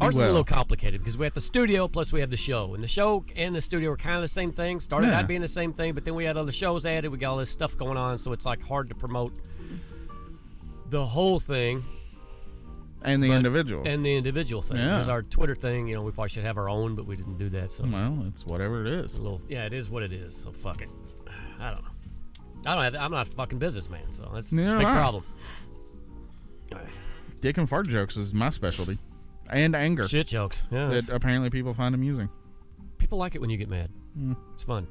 Ours is a little complicated because we have the studio plus we have the show, and the show and the studio are kind of the same thing. Started out being the same thing, but then we had other shows added. We got all this stuff going on, so it's like hard to promote the whole thing. And the individual. And the individual thing. Yeah. Because our Twitter thing, we probably should have our own, but we didn't do that. So well, it's whatever it is. It is what it is. So fuck it. I don't know. I'm not a fucking businessman, so that's a Neither big am I. problem. All right. Dick and fart jokes is my specialty. And anger. Shit jokes. Yeah. That apparently people find amusing. People like it when you get mad. It's fun.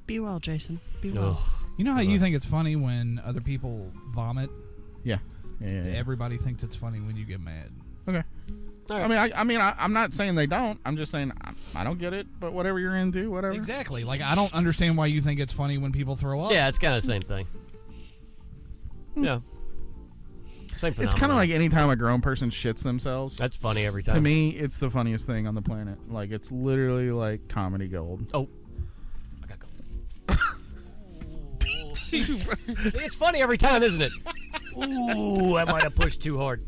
Be well, Jason. Be well. You know how you think it's funny when other people vomit? Yeah. Everybody thinks it's funny when you get mad. Okay. Right. I'm not saying they don't. I'm just saying I don't get it. But whatever you're into, whatever. Exactly. Like, I don't understand why you think it's funny when people throw up. Yeah, it's kind of the same thing. Yeah. Same phenomenon. It's kind of like any time a grown person shits themselves. That's funny every time. To me, it's the funniest thing on the planet. Like, it's literally like comedy gold. Oh. I got gold. See, it's funny every time, isn't it? Ooh, I might have pushed too hard.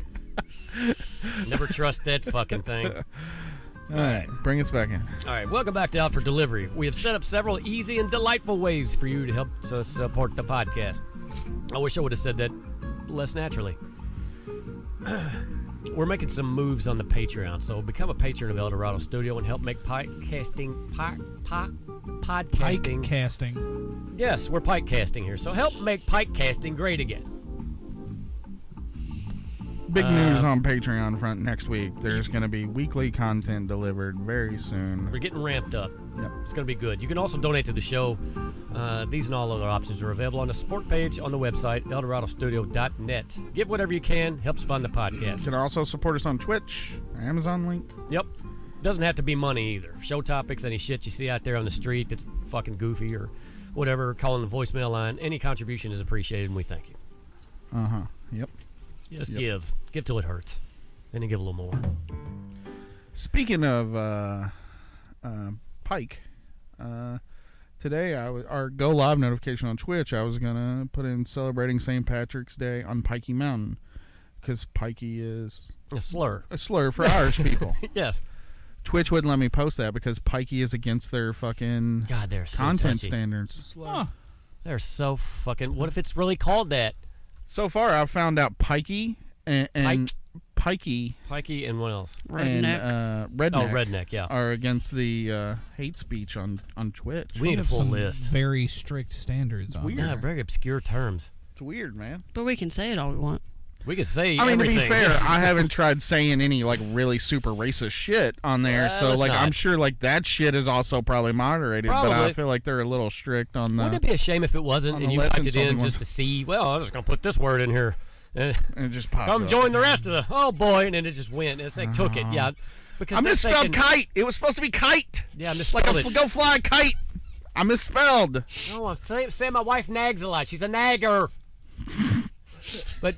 Never trust that fucking thing. All right, bring us back in. All right, welcome back to Out for Delivery. We have set up several easy and delightful ways for you to help us support the podcast. I wish I would have said that less naturally. We're making some moves on the Patreon, so become a patron of El Dorado Studio and help make podcasting. Pike casting. Yes, we're pike casting here, so help make pike casting great again. Big news on Patreon front next week. There's going to be weekly content delivered very soon. We're getting ramped up. Yep. It's going to be good. You can also donate to the show. These and all other options are available on the support page on the website, eldoradostudio.net. Give whatever you can. Helps fund the podcast. You can also support us on Twitch, Amazon link. Yep. Doesn't have to be money either. Show topics, any shit you see out there on the street that's fucking goofy or whatever, calling the voicemail line. Any contribution is appreciated, and we thank you. Uh-huh. Yep. Just give. Give till it hurts. Then you give a little more. Speaking of Pike, today our Go Live notification on Twitch, I was going to put in celebrating St. Patrick's Day on Pikey Mountain, because Pikey is... A slur. A slur for Irish people. Yes. Twitch wouldn't let me post that because Pikey is against their fucking God, they're so content touchy. standards. Huh. They're so fucking. What if it's really called that? So far, I've found out Pikey and Pikey and what else? Redneck. And Redneck. Oh, Redneck, yeah. Are against the hate speech on Twitch. We need a full list. Very strict standards on Yeah, very obscure terms. It's weird, man. But we can say it all we want. We can say I mean, everything. to be fair, I haven't tried saying any like really super racist shit on there, so let's like not. I'm sure like that shit is also probably moderated, but I Probably. feel like they're a little strict on the. Wouldn't it be a shame if it wasn't on and the you typed lesson it in something just to see, well, I'm just going to put this word in here. And it just pops come up. join the rest of the, oh boy, and then it just went. It's like, took it, yeah. Because I they're misspelled thinking- kite. It was supposed to be kite. Yeah, I Like misspelled a it. go fly a kite. I misspelled. No, I'm saying my wife nags a lot. She's a nagger. But,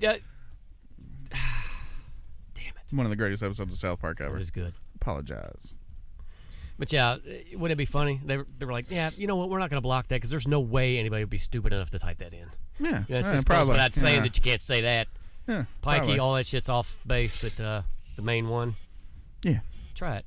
One of the greatest episodes of South Park ever. It is good. Apologize. But yeah, wouldn't it be funny? They were like, yeah, you know what? We're not going to block that because there's no way anybody would be stupid enough to type that in. Yeah, It's yeah, just probably. goes without saying Yeah. that you can't say that. Yeah, Pikey, probably. all that shit's off base, but the main one. Yeah. Try it.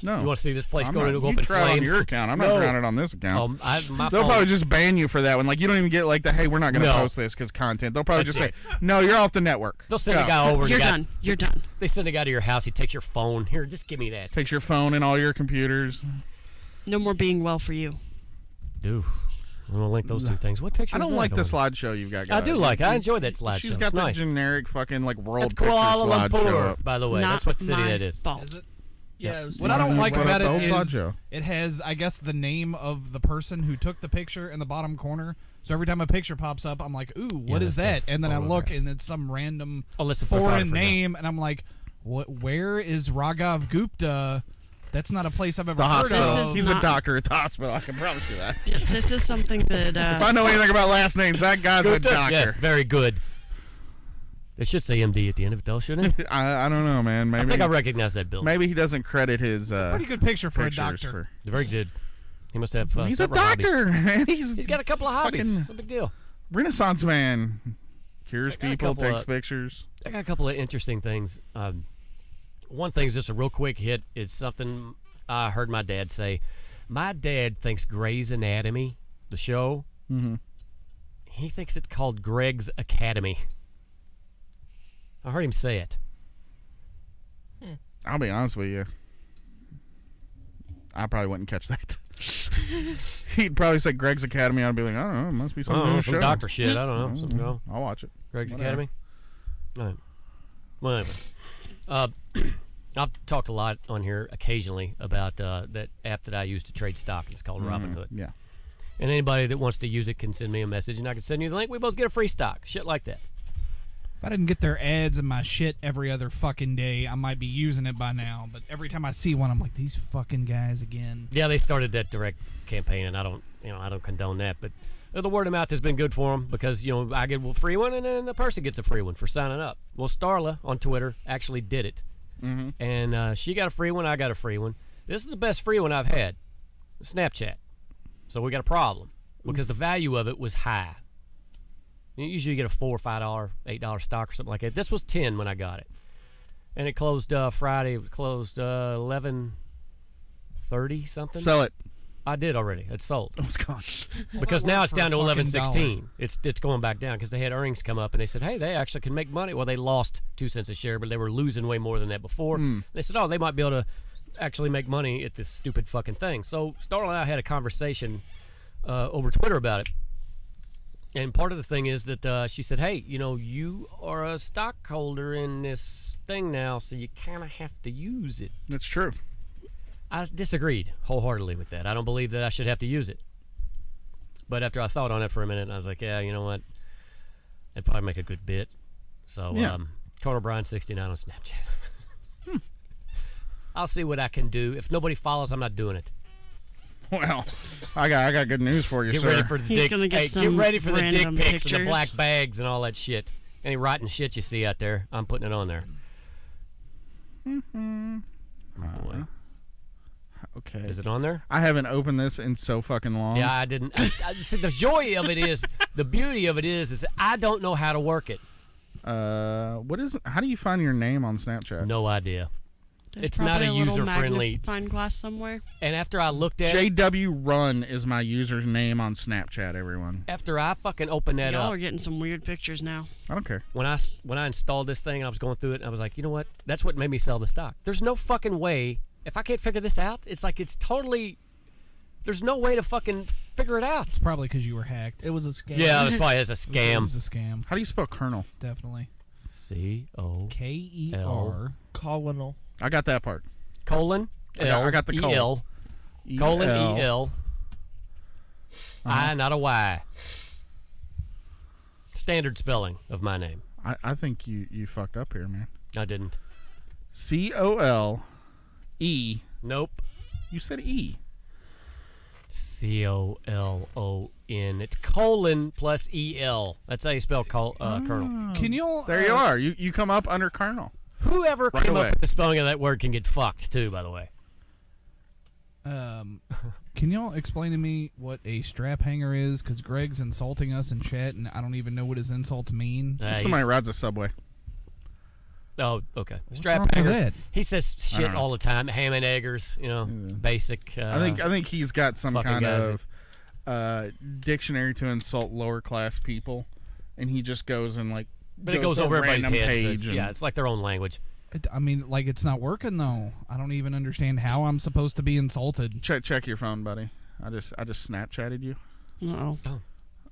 No. You want to see this place I'm go not, up you in try it flames? on your account. I'm not No. trying it on this account. My They'll phone- probably just ban you for that one. Like you don't even get like the hey, we're not going to No. post this because content. They'll probably That's just it. say, no, you're off the network. They'll send Go. a guy over. and You're the guy- done. You're done. They send a guy to your house. He takes your phone. Here, just give me that. Takes your phone and all your computers. No more being well for you. Dude, I'm gonna link those two things. What picture? I is don't that like the on? slideshow you've got. I do going. like it. I enjoy that slideshow. She's It's got the nice. generic fucking like world That's picture Kuala slideshow Lumpur, up. by the way. That's what city that is. Fault. Is it? Yeah, it was What I don't like about it is slideshow. it has, I guess, the name of the person who took the picture in the bottom corner. So every time a picture pops up, I'm like, ooh, what is that's that? the And then I look, photographer. and it's some random Unless the foreign photographer, yeah. name, and I'm like, what? Where is Raghav Gupta? That's not a place I've ever The heard hospital. of. He's a doctor at the hospital. I can promise you that. This is something that. If I know anything about last names, that guy's a Gupta? doctor. Yeah, very good. They should say MD at the end of it, though, shouldn't it? I don't know, man. Maybe I think I recognize that building. Maybe he doesn't credit his. It's a pretty good picture for a pictures doctor. Very good. He must have. He's a several hobbies. doctor, man. He's got a couple of hobbies. fucking It's no big deal. Renaissance man. Cures I got a people, couple takes of- pictures. I got a couple of interesting things. One thing's just a real quick hit. It's something I heard my dad say. My dad thinks Grey's Anatomy, the show, he thinks it's called Greg's Academy. I heard him say it. I'll be honest with you. I probably wouldn't catch that. He'd probably say Greg's Academy. I'd be like, I don't know. It must be something. Oh, new some show. doctor shit. I don't know. Something else. I'll watch it. Greg's Whatever. Academy? All right. Well, anyway. I've talked a lot on here occasionally about that app that I use to trade stock. It's called Robinhood. Yeah. And anybody that wants to use it can send me a message, and I can send you the link. We both get a free stock. Shit like that. If I didn't get their ads and my shit every other fucking day, I might be using it by now. But every time I see one, I'm like, these fucking guys again. Yeah, they started that direct campaign, and I don't condone that. But the word of mouth has been good for them because I get a free one, and then the person gets a free one for signing up. Well, Starla on Twitter actually did it, and she got a free one. I got a free one. This is the best free one I've had. Snapchat. So we got a problem because the value of it was high. Usually you get a $4 or $5, $8 stock or something like that. This was $10 when I got it, and it closed Friday. It closed 11:30 something. Sell it. I did already. It's sold. Oh, it's gone. Because now it's down to $11 $11.16. It's going back down because they had earnings come up and they said, hey, they actually can make money. Well, they lost 2 cents a share, but they were losing way more than that before. They said, oh, they might be able to actually make money at this stupid fucking thing. So Starla and I had a conversation over Twitter about it. And part of the thing is that she said, hey, you are a stockholder in this thing now, so you kind of have to use it. That's true. I disagreed wholeheartedly with that. I don't believe that I should have to use it. But after I thought on it for a minute, I was like, yeah, you know what? It'd probably make a good bit. So, Yeah. Carter Bryan 69 on Snapchat. I'll see what I can do. If nobody follows, I'm not doing it. Well, I got good news for you, Get sir. ready for the He's dick. gonna get Get some ready for the dick random pics and the pictures. black bags and all that shit. Any rotten shit you see out there, I'm putting it on there. Oh boy. Okay. Is it on there? I haven't opened this in so fucking long. Yeah, I didn't. I see, the joy of it is, the beauty of it is I don't know how to work it. What is? How do you find your name on Snapchat? No idea. It's not a user-friendly. Magnifying glass somewhere. And after I looked at it, JW Run is my user's name on Snapchat, everyone. after I fucking opened that Y'all up, are getting some weird pictures now. I don't care. when I installed this thing and I was going through it, I was like, you know what? That's what made me sell the stock. There's no fucking way. If I can't figure this out, it's like it's totally. There's no way to fucking figure it out. It's probably because you were hacked. It was a scam. Yeah, it was probably as a scam. It was a scam. How do you spell Colonel? Definitely. C-O K-E-R. Colonel. I got that part. colon I got the colon. E-L. Colon E-L. E-L. I, not a Y. Standard spelling of my name. I think you fucked up here, man. I didn't. C-O-L-E. Nope. You said E. C-O-L-O-N. It's colon plus E-L. That's how you spell Colonel. Can you? There you are. You come up under Colonel. Whoever Right came away. up with the spelling of that word can get fucked, too, by the way. Can y'all explain to me what a strap hanger is? Because Greg's insulting us in chat, and I don't even know what his insults mean. Somebody rides a subway. Oh, okay. What's Strap wrong with hangers. that? He says I shit don't know. all the time. Ham and eggers, basic. I think he's got some fucking kind guys of dictionary to insult lower class people, and he just goes and like. But it goes to a over everybody's random head. So page it's, and- yeah, it's like their own language. I mean, like, it's not working, though. I don't even understand how I'm supposed to be insulted. Check your phone, buddy. I just Snapchatted you. Uh-oh. Oh.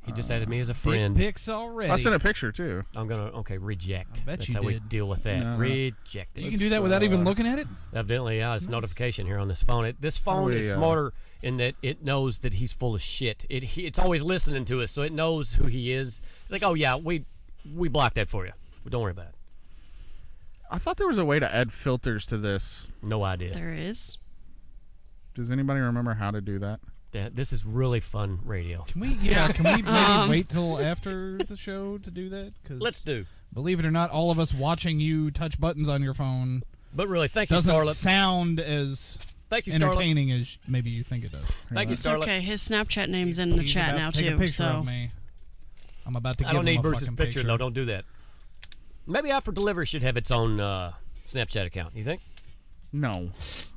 He just added me as a friend. Dick pics already. I sent a picture too. I'm gonna reject. bet That's you how we did. deal with that. No. Reject it. You can do that without even looking at it? Evidently, yeah. It's notification here on this phone. This phone is we, smarter in that it knows that he's full of shit. It's always listening to us, so it knows who he is. It's like, oh yeah, we blocked that for you. Don't worry about it. I thought there was a way to add filters to this. No idea. There is. Does anybody remember how to do that? This is really fun radio. Can we maybe wait till after the show to do that? 'Cause Let's do. Believe it or not, all of us watching you touch buttons on your phone But really, thank you, doesn't Starlet. sound as Thank you, Starlet. entertaining as maybe you think it does. Thank you, It's Starlet. okay. His Snapchat name's in the He's chat about now, to take too. a picture So of me. I'm about to give I don't him need a Bruce's fucking picture, though. Don't do that. Maybe Out for Delivery should have its own Snapchat account. You think? No.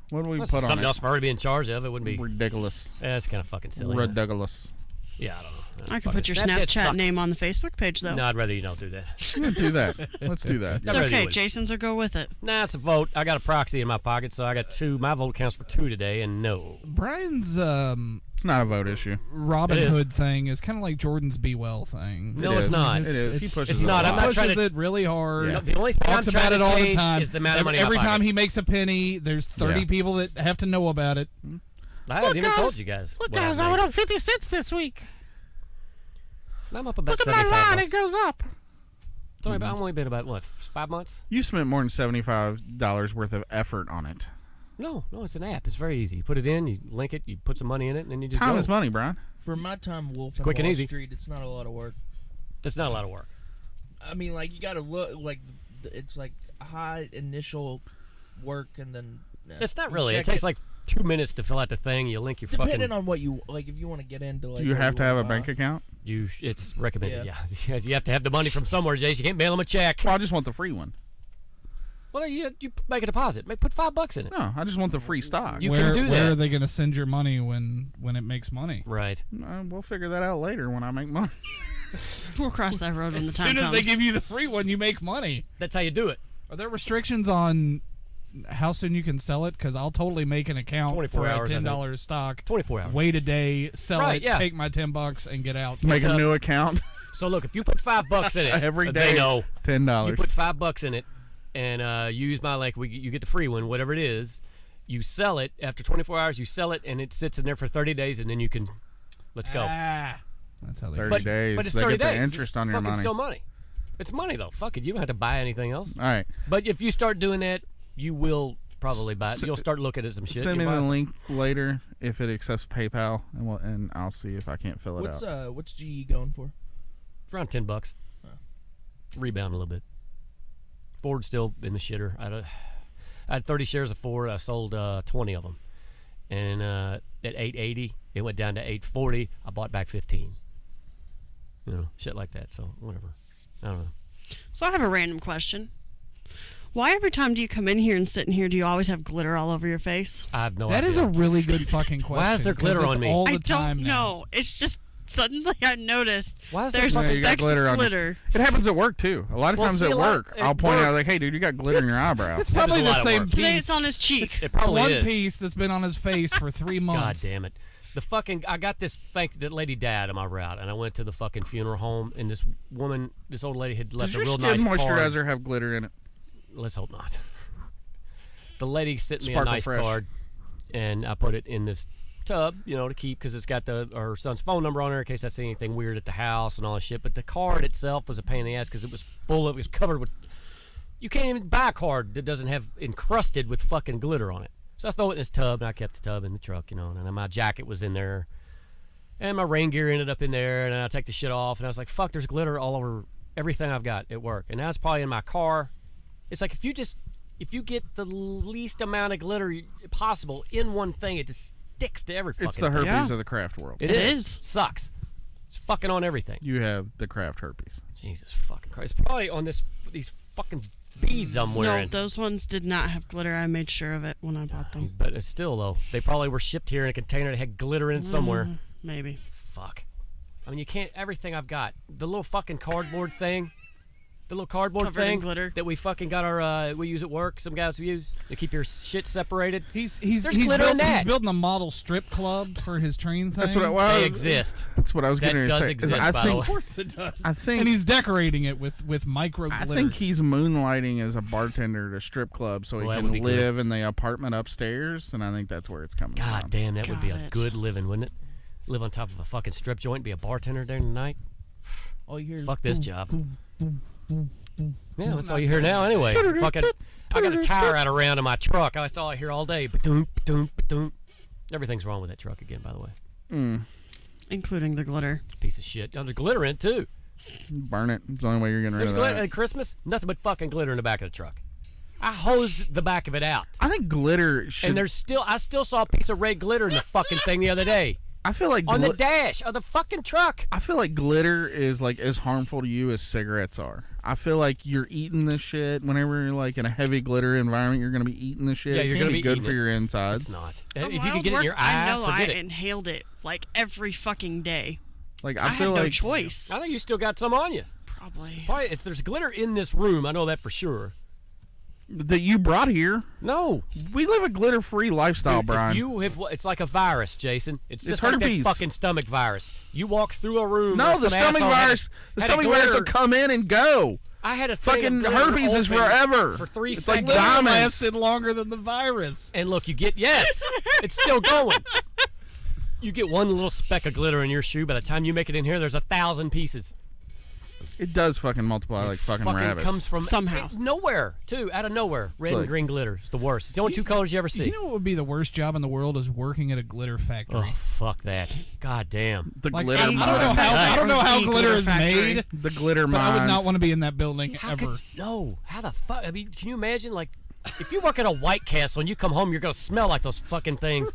What do we That's put on something it? else for her to be in charge of. It wouldn't be ridiculous. That's kind of fucking silly. Ridiculous. Yeah, I don't know. I could put your Snapchat sucks. name on the Facebook page, though. No, I'd rather you don't do that. do that. Let's do that. It's okay. Jason's will go with it. Nah, it's a vote. I got a proxy in my pocket, so I got 2. My vote counts for 2 today, and no. Brian's It's not a vote issue. Robin It is. Hood thing is kind of like Jordan's Be Well thing. No, it's not. It is. He pushes It's it not. a I'm lot. not trying Pushes to. it really hard. No, the only thing Talks I'm about trying it to all change the time. is the amount of money in Every my time pocket. he makes a penny, there's 30 Yeah. people that have to know about it. I haven't even told you guys. Look, what guys, I I made. went up 50 cents this week. I'm up about Look at my 75 line. bucks. It goes up. It's only about, I've only been about, what, 5 months? You spent more than $75 worth of effort on it. No, it's an app. It's very easy. You put it in, you link it, you put some money in it, and then you just Time go. is money, Brian. For my time, Wolf It's on quick and Wall easy. Street, it's not a lot of work. That's not a lot of work. I mean, like, you gotta look, like, it's like high initial work and then... It's not you really. It check takes like 2 minutes to fill out the thing. You link your Depending fucking... on what you, like, if you want to get into, like... You what have to have a wanna bank buy. account? It's recommended, yeah. You have to have the money from somewhere, Jace. You can't mail them a check. Well, I just want the free one. Well, you make a deposit. Put $5 in it. No, I just want the free stock. You where, can do where that. are they going to send your money when it makes money? Right. We'll figure that out later when I make money. We'll cross that road when the As time soon as comes. they give you the free one, you make money. That's how you do it. Are there restrictions on how soon you can sell it? Because I'll totally make an account 24 for a hours, I think. $10 stock. 24 hours. Wait a day, sell Right, it, yeah. take my $10 and get out. Make a up. new account. So look, if you put $5 in it, Every day, they know. $10. You put $5 in it, and you use my link. You get the free one, whatever it is. You sell it after 24 hours. You sell it, and it sits in there for 30 days, and then you can. Let's go. That's how they 30 days. But it's They 30 get the days. interest It's on your fucking money. still money. It's money though. Fuck it. You don't have to buy anything else. All right. But if you start doing that, you will probably buy it. S- You'll start looking at some shit. Send me You'll buy the some. link later if it accepts PayPal, and I'll see if I can't fill it out. What's GE going for? It's around $10. Rebound a little bit. Ford's still in the shitter. I had 30 shares of Ford. I sold 20 of them, and at $8.80, it went down to $8.40. I bought back 15. Shit like that. So whatever. I don't know. So I have a random question. Why every time do you come in here and sit in here, do you always have glitter all over your face? I have no idea. That is a really good fucking question. Why is there 'cause glitter it's on me? all the I time don't now. know. It's just suddenly I noticed Why is there's Yeah, you got specks glitter of on glitter. It happens at work too. A lot of times at work, I'll point out like, "Hey, dude, you got glitter in your eyebrow." It's probably the same piece. Today it's on his cheek. It probably one is. piece that's been on his face for 3 months. God damn it. I got this that lady died on my route, and I went to the fucking funeral home, and this old lady had left Does a your real skin nice moisturizer card. have glitter in it? Let's hope not. The lady sent me Sparkle a nice Fresh. card, and I put it in this tub, to keep, because it's got her son's phone number on there in case I see anything weird at the house and all that shit. But the card itself was a pain in the ass because it was covered with. You can't even buy a card that doesn't have encrusted with fucking glitter on it. So I throw it in this tub, and I kept the tub in the truck, and then my jacket was in there, and my rain gear ended up in there, and then I take the shit off, and I was like, fuck, there's glitter all over everything I've got at work, and now it's probably in my car. It's like if you get the least amount of glitter possible in one thing, it just sticks to every fucking It's the thing. herpes of the craft world. It is. Sucks. It's fucking on everything. You have the craft herpes. Jesus fucking Christ. It's probably on these fucking beads I'm wearing. No, those ones did not have glitter. I made sure of it when I bought them. But it's still, though, they probably were shipped here in a container that had glitter in it somewhere. Maybe. Fuck. I mean, you can't, everything I've got. The little fucking cardboard thing. The little cardboard Covered in thing glitter. that we fucking got we use at work, some guys use to keep your shit separated. There's glitter in that. He's building a model strip club for his train thing. That's what They exist. That's what I was That getting does to say. exist, I by the think, way. Of course it does. I think, and he's decorating it with micro glitter. I think he's moonlighting as a bartender at a strip club so Well, that he would be can good. live in the apartment upstairs, and I think that's where it's coming God from. damn, that would be a Got it. good living, wouldn't it? Live on top of a fucking strip joint, be a bartender during the night. All you hear is Fuck this boom, job. boom, boom, boom, boom. Yeah, that's all you hear now anyway. Fucking, I got a tire out around in my truck. That's all I hear all day. Ba-doom, ba-doom, ba-doom. Everything's wrong with that truck again, by the way. Including the glitter. Piece of shit. There's glitter in it, too. Burn it. It's the only way you're getting rid There's of glitter that. at Christmas. Nothing but fucking glitter in the back of the truck. I hosed the back of it out. I think glitter should. And I still saw a piece of red glitter in the fucking thing the other day. I feel like On the dash of the fucking truck. I feel like glitter is like as harmful to you as cigarettes are. I feel like you're eating this shit whenever you're like in a heavy glitter environment. You're gonna be eating this shit. Yeah, It you're can't gonna be be good eating for it. your insides. It's not. At If you Wild could get it in Work, your I eye, know I forget it. inhaled it like every fucking day. Like I I feel had no like choice. I think you still got some on you. Probably. If there's glitter in this room, I know that for sure. that you brought here. No, we live a glitter-free lifestyle, If Brian. it's like a virus, Jason. It's just It's like that herpes. fucking stomach virus. You walk through a room. No, where the some stomach asshole had virus. The had a stomach virus will glitter- come in and go. I had a thing Fucking of glitter herpes is open forever. for 3 It's like seconds. diamonds. lasted longer than the virus. And look, yes, it's still going. You get one little speck of glitter in your shoe. By the time you make it in here, there's 1,000 pieces. It does fucking multiply like fucking rabbits. Comes from Somehow. nowhere, too, out of nowhere. Red like- and green glitter. It's the worst. It's the only two colors you ever see. You know what would be the worst job in the world is working at a glitter factory. Oh, fuck that. God damn. The Like, glitter I mine. don't know how glitter glitter is factory. made. The glitter But I would mines. not want to be in that building How ever. how the fuck? I mean, can you imagine, like, if you work at a White Castle and you come home, you're going to smell like those fucking things.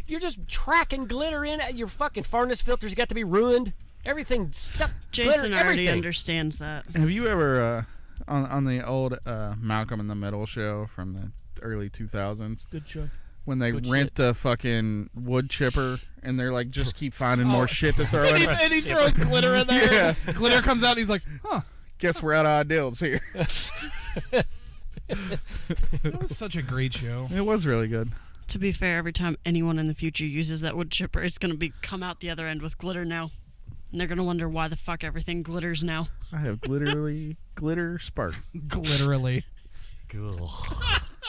You're just tracking glitter in. Your fucking furnace filters got to be ruined. Everything stuck. Jason glitter, already everything. understands that. Have you ever on the old Malcolm in the Middle show from the early 2000s? Good show. When they Good rent shit. the fucking wood chipper and they're like, just keep finding more shit to throw And in. he, it. and he throws glitter in there. Yeah. Glitter comes out and he's like, huh. Guess we're out of ideals here. That was such a great show. It was really good. To be fair, every time anyone in the future uses that wood chipper, it's going to come out the other end with glitter now. And they're going to wonder why the fuck everything glitters now. I have literally glitter spark. Glitterally. Cool.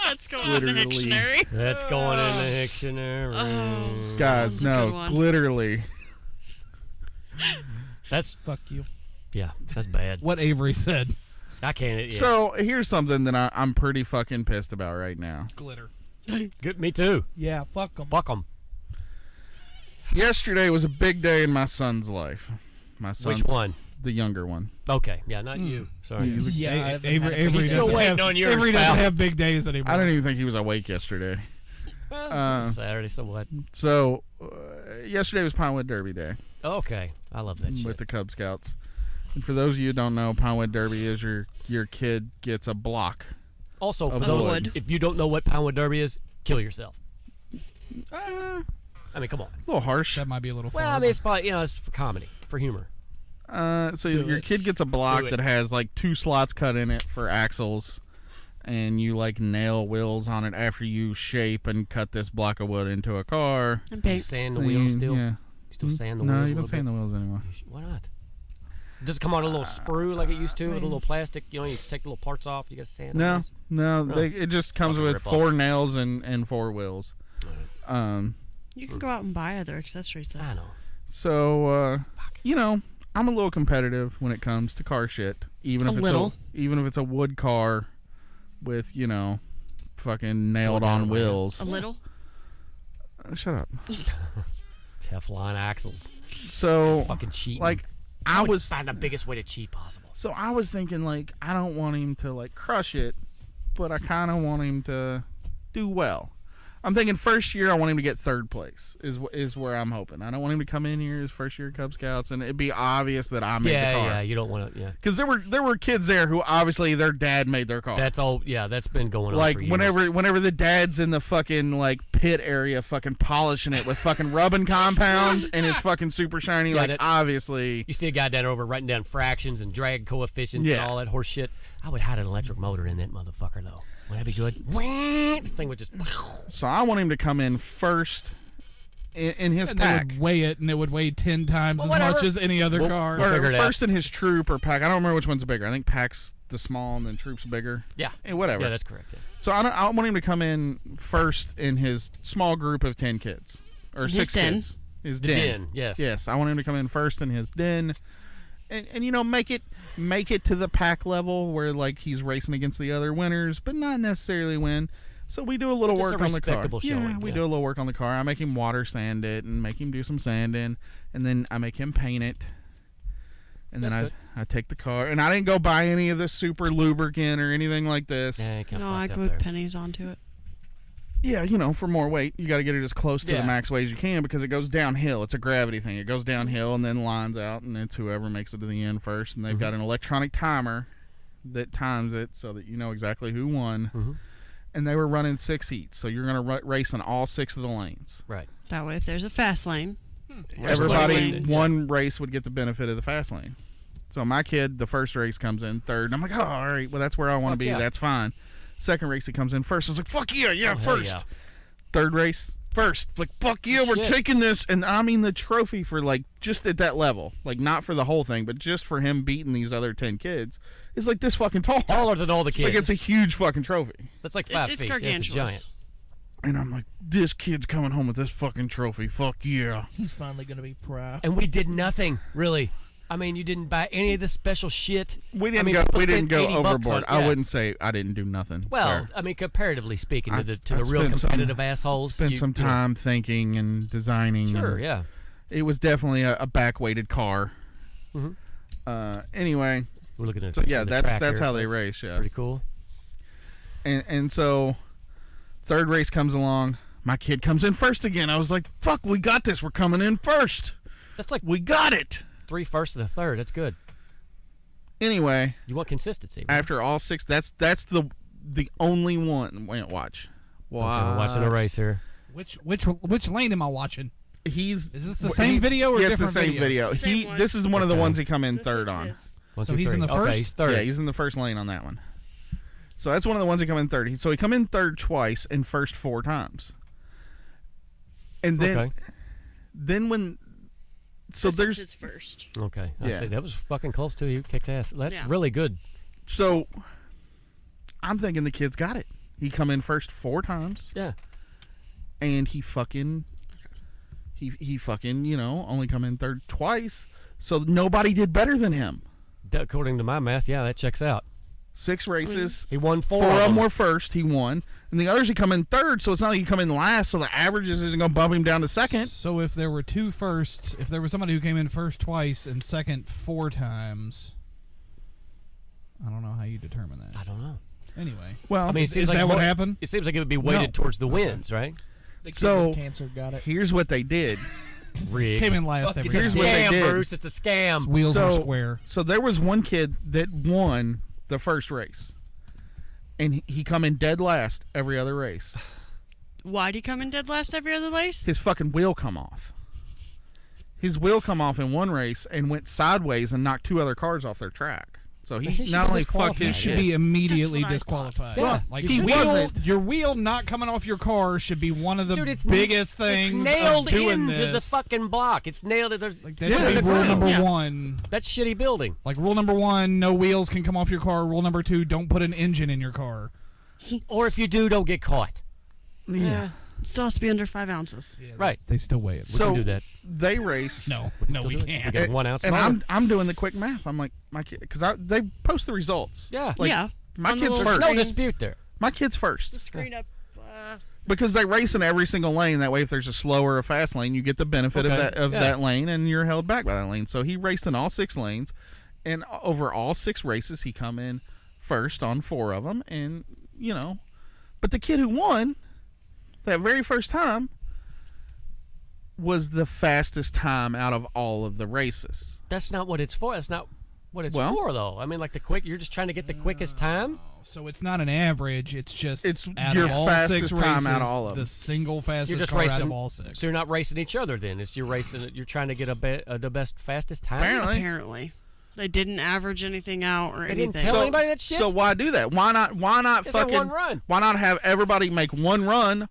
That's going in the Literally. dictionary. That's going in the dictionary. Guys, That's a no, good one. literally. That's Fuck you. yeah. That's bad. What Avery said. I can't. Yeah. So here's something that I'm pretty fucking pissed about right now. Glitter. Good. Me too. Yeah, fuck them. Fuck them. Yesterday was a big day in my son's life. My son's, Which one? The younger one. Okay. Yeah. Not you. Sorry. He's- Yeah, He- Avery He's still doesn't waiting have, on yours, Avery pal. doesn't have big days anymore. I don't even think he was awake yesterday. Well, Saturday. So what? So yesterday was Pinewood Derby Day Okay. I love that shit. with the Cub Scouts. And for those of you who don't know, Pinewood Derby is your kid gets a block Also, for Of those, wood. if you don't know what Poundwood Derby is, kill yourself. I mean, come on. A little harsh. That might be a little. Well, I mean, it's probably, it's for comedy, for humor. So your kid gets a block that has like 2 slots cut in it for axles, and you like nail wheels on it after you shape and cut this block of wood into a car. And You sand the wheels still? Yeah. You still sand the No, wheels you a don't little sand bit? the wheels anymore. Why not? Does it come on a little sprue like it used to with a little plastic? You know, you take the little parts off. You got to sand the No, wheels? no, Really? it just comes Fucking with rip-off. 4 nails and 4 wheels. You can go out and buy other accessories though. I know. So I'm a little competitive when it comes to car shit. Even if it's a wood car with fucking nailed on wheels. A little. Shut up. Teflon axles. So Fucking cheating. like I I would was find the biggest way to cheat possible. So I was thinking, like, I don't want him to, like, crush it, but I kind of want him to do well. I'm thinking first year I want him to get 3rd place is where I'm hoping. I don't want him to come in here his first year Cub Scouts and it'd be obvious that I made the car. Yeah, you don't want to, Because there were kids there who obviously their dad made their car. That's all, that's been going on Like for years. whenever the dad's in the fucking like pit area fucking polishing it with fucking rubbing compound and it's fucking super shiny, Yeah, like that- obviously. You see a guy down over writing down fractions and drag coefficients and Yeah. all that horse shit. I would hide an electric motor in that motherfucker, though. Wouldn't that be good? The thing would just... So I want him to come in first in his And they pack. would weigh it, and it would weigh 10 times as whatever. much as any other car. Or figure it first in his troop or pack. I don't remember which one's bigger. I think pack's the small and then troop's bigger. Yeah. Whatever. Yeah, that's correct. Yeah. So I want him to come in first in his small group of 10 kids. Or In 6 his den. kids. His The den, yes. Yes, I want him to come in first in his den. And make it to the pack level where like he's racing against the other winners, but not necessarily win. So we do a little Just work a on the car. respectable showing, we yeah. do a little work on the car. I make him water sand it and make him do some sanding, and then I make him paint it. And That's then good. I take the car, and I didn't go buy any of the super lubricant or anything like this. Yeah, kinda No, I fucked up glued there. pennies onto it. Yeah, for more weight, you got to get it as close to Yeah. the max weight as you can because it goes downhill. It's a gravity thing. It goes downhill and then lines out, and it's whoever makes it to the end first. And they've got an electronic timer that times it so that you know exactly who won. And they were running 6 heats, so you're going to race in all 6 of the lanes. Right. That way, if there's a fast lane, Everybody, one race would get the benefit of the fast lane. So my kid, the first race comes in 3rd. And I'm like, oh, all right, well, that's where I want to Fuck be. yeah. That's fine. Second race, he comes in first. I was like, fuck yeah, Oh, hell first. yeah. 3rd race, first. Like, fuck yeah, we're Shit. taking this. And I mean the trophy for, like, just at that level. Like, not for the whole thing, but just for him beating these other 10 kids is, like, this fucking tall. Taller than all the kids. Like, it's a huge fucking trophy. That's like 5 it's feet. Yeah, it's a gargantuous. giant. And I'm like, this kid's coming home with this fucking trophy. Fuck yeah. He's finally gonna be proud. And we did nothing, really. I mean, you didn't buy any of the special shit. We didn't I mean, go. people We didn't spent go 80 bucks overboard. on- yeah. I wouldn't say I didn't do nothing. Well, Fair. I mean, comparatively speaking to I the real spent competitive assholes. Spent you- some you know, time thinking and designing. Sure, and yeah. It was definitely a back-weighted car. Anyway, We're looking at a so picture yeah, of the that's track here, how so they it's race. Yeah, Pretty cool. and so 3rd race comes along. My kid comes in first again. I was like, "Fuck, we got this. We're coming in first. That's like We got it." 3 first and a third. That's good. Anyway, You want consistency. Right? after all 6, that's the only one. Wait, watch. Okay, we're watching a race here. Which lane am I watching? Is this the same video or yeah, different it's the same videos? video. It's the same one. This is one of the Okay. ones he come in 3rd on. 1, So 2, he's in 3. the Okay, first? he's third. Yeah, he's in the first lane on that one. So that's one of the ones that come in 3rd. So he come in 3rd twice and first 4 times. And then, Okay. when, so this there's, is his first. Okay. I Yeah. see. That was fucking close to you. Kicked ass. That's Yeah. really good. so I'm thinking the kid's got it. He come in first 4 times, Yeah. and he fucking only come in 3rd twice. So nobody did better than him. According to my math, yeah, that checks out. 6 races. He won 4 4 of of them them. were first. He won, and the others he come in 3rd. So it's not like you come in last. So the averages isn't going to bump him down to 2nd. So if there were 2 firsts, if there was somebody who came in first twice and second 4 times, I don't know how you determine that. I don't know. Anyway, Well, I mean, it is seems like that what more- happened? It seems like it would be weighted No. towards the wins, right? The kid So- with cancer got it. here's what they did. Rigged. came in last It's every a Here's time. what they scam, did. Bruce. It's a scam. Wheels So- are square. So there was one kid that won the first race, and he come in dead last every other race. Why'd he come in dead last every other race? His fucking wheel come off. His wheel come off in one race and went sideways and knocked 2 other cars off their track. So he not only fucked his should shit. be immediately disqualified. Yeah. Like He wheel, wasn't. your wheel not coming off your car should be one of the biggest things. It's nailed of doing into the this. fucking block. It's nailed. There's That should be rule number 1. That's shitty building. Like rule number 1, no wheels can come off your car. Rule number 2, don't put an engine in your car. Or if you do, don't get caught. Yeah. It still has to be under 5 ounces. Right. They still weigh it. We can do that. They race. No, we can't. We got 1 ounce. And smaller. I'm doing the quick math. I'm like, my kid, because they post the results. Yeah. Like, Yeah. My On the kid's little first. no dispute there. My kid's first. The screen up. Because they race in every single lane. That way, if there's a slow or a fast lane, you get the benefit of that lane, and you're held back by that lane. So he raced in all 6 lanes, and over all 6 races, he come in first on 4 of them. And but the kid who won that very first time was the fastest time out of all of the races. That's not what it's for. That's not what it's for, though. I mean, like you're just trying to get the quickest time. So it's not an average. It's just out your of all fastest 6 races, time out of all of them. the single fastest You're just car racing out of all 6. So you're not racing each other. Then you're racing. You're trying to get the best, fastest time. Apparently. They didn't average anything out or anything. Didn't tell anybody that shit. So why do that? Why not Just fucking have one run. Why not have everybody make one run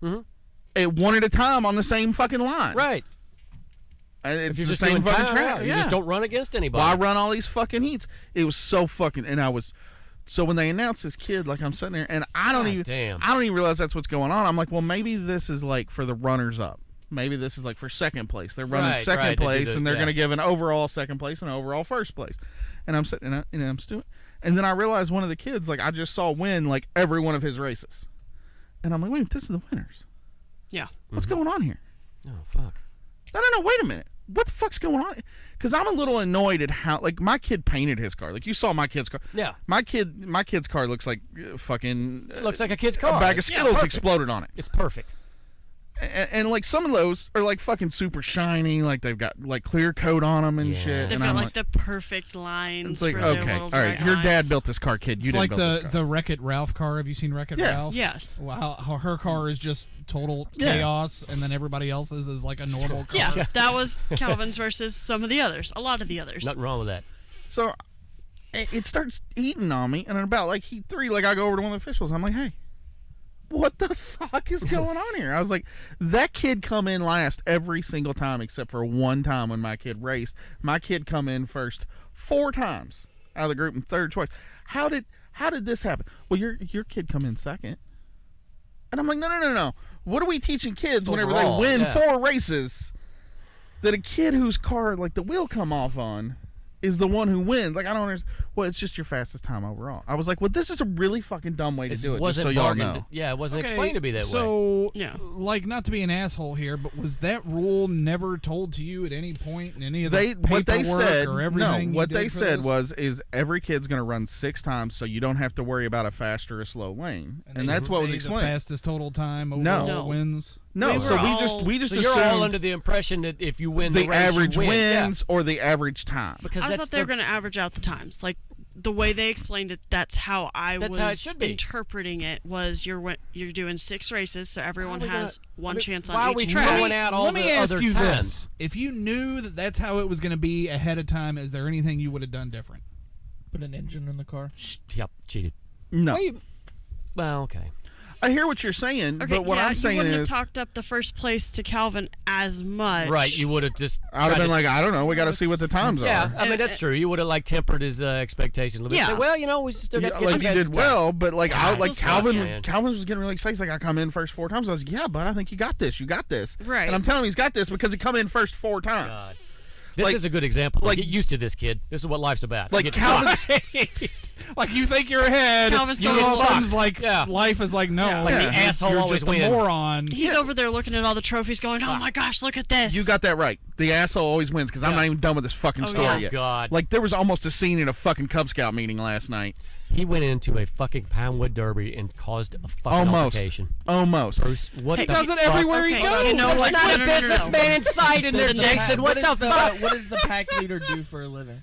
at one at a time on the same fucking line? Right. And it's If you're the just same doing fucking time, track. you just don't run against anybody. Why run all these fucking heats? It was so fucking, and I was. So when they announced this kid, like I'm sitting there, and I don't even realize that's what's going on. I'm like, well, maybe this is like for the runners up. Maybe this is like for second place. They're running second place, and they're going to give an overall second place and an overall first place. And I'm sitting, and I'm doing, and then I realized one of the kids, like I just saw win like every one of his races, and I'm like, wait, this is the winners. Yeah. What's going on here? Oh fuck. No, wait a minute. What the fuck's going on? Because I'm a little annoyed at how, like, my kid painted his car. Like, you saw my kid's car. Yeah. My kid's car looks like fucking. Looks like a kid's car. A bag of Skittles perfect. exploded on it. It's perfect. And like some of those are like fucking super shiny, like they've got like clear coat on them and shit. They've and got I'm like the perfect lines. it's like, for their okay, little all right, bright your eyes. dad built this car, kid. You It's didn't like build this car. the Wreck-It Ralph car. Have you seen Wreck-It Yeah. Ralph? Yes. Wow, how her car is just total chaos, and then everybody else's is like a normal car. Yeah, that was Calvin's versus some of the others. A lot of the others. Nothing wrong with that. So it starts eating on me, and about like heat 3, like I go over to one of the officials. I'm like, hey, what the fuck is going on here? I was like, that kid come in last every single time except for one time when my kid raced. My kid come in first 4 times out of the group and third choice. How did this happen? Well, your kid come in second. And I'm like, no. What are we teaching kids whenever Overall, they win yeah. 4 races? That a kid whose car, like the wheel come off on, is the one who wins. Like, I don't understand. Well, it's just your fastest time overall. I was like, well, this is a really fucking dumb way to do it, just so y'all know. Yeah, it wasn't explained to be that way. So, like, not to be an asshole here, but was that rule never told to you at any point in any of the paperwork what they said, or everything? what you they did for said this? is every kid's going to run 6 times, so you don't have to worry about a fast or a slow lane, and they that's what was say explained. The fastest total time overall wins. No, we just so you're all assumed under the impression that if you win the race, average you win. wins or the average time. Because I thought they were going to average out the times. Like the way they explained it, that's how I was how it should be. interpreting it. Was you're doing 6 races, so everyone we has gonna- one I mean, chance why are on we each track. throwing out all Let me the ask other you times? this: if you knew that that's how it was going to be ahead of time, is there anything you would have done different? Put an engine in the car. Yep, cheated. No. Well, okay. I hear what you're saying, Okay, but what I'm you saying wouldn't is, have talked up the first place to Calvin as much. Right, you would have just. I would have been like, I don't know, we got to see what the times Yeah, are. I mean that's true. You would have like tempered his expectations a little bit. Yeah. Say, well, you know, we still got to get Like the you fastest did time. well, but like God, like it sucks, man. Calvin was getting really excited. He's like, I come in first 4 times. I was like, yeah, but I think you got this. You got this. Right. And I'm telling him he's got this because he come in first 4 times. God. This Like- is a good example. like- Get used to this, kid. This is what life's about. Like Get Calvin, Like you think you're ahead, Calvin's you going all of a to sudden's like life is like no, Like the asshole you're always just wins. a moron. He's over there looking at all the trophies, going, "Oh my gosh, look at this!" you got that right. The asshole always wins because I'm Yeah. not even done with this fucking Oh, story yeah. yet. God. Like there was almost a scene in a fucking Cub Scout meeting last night. He went into a fucking Poundwood Derby and caused a fucking Almost. altercation. Almost. Bruce, what He the does it fuck? everywhere he Okay, goes. you know There's what? not a No. businessman in sight in there, Jason. What the fuck? What does the pack leader do for a living?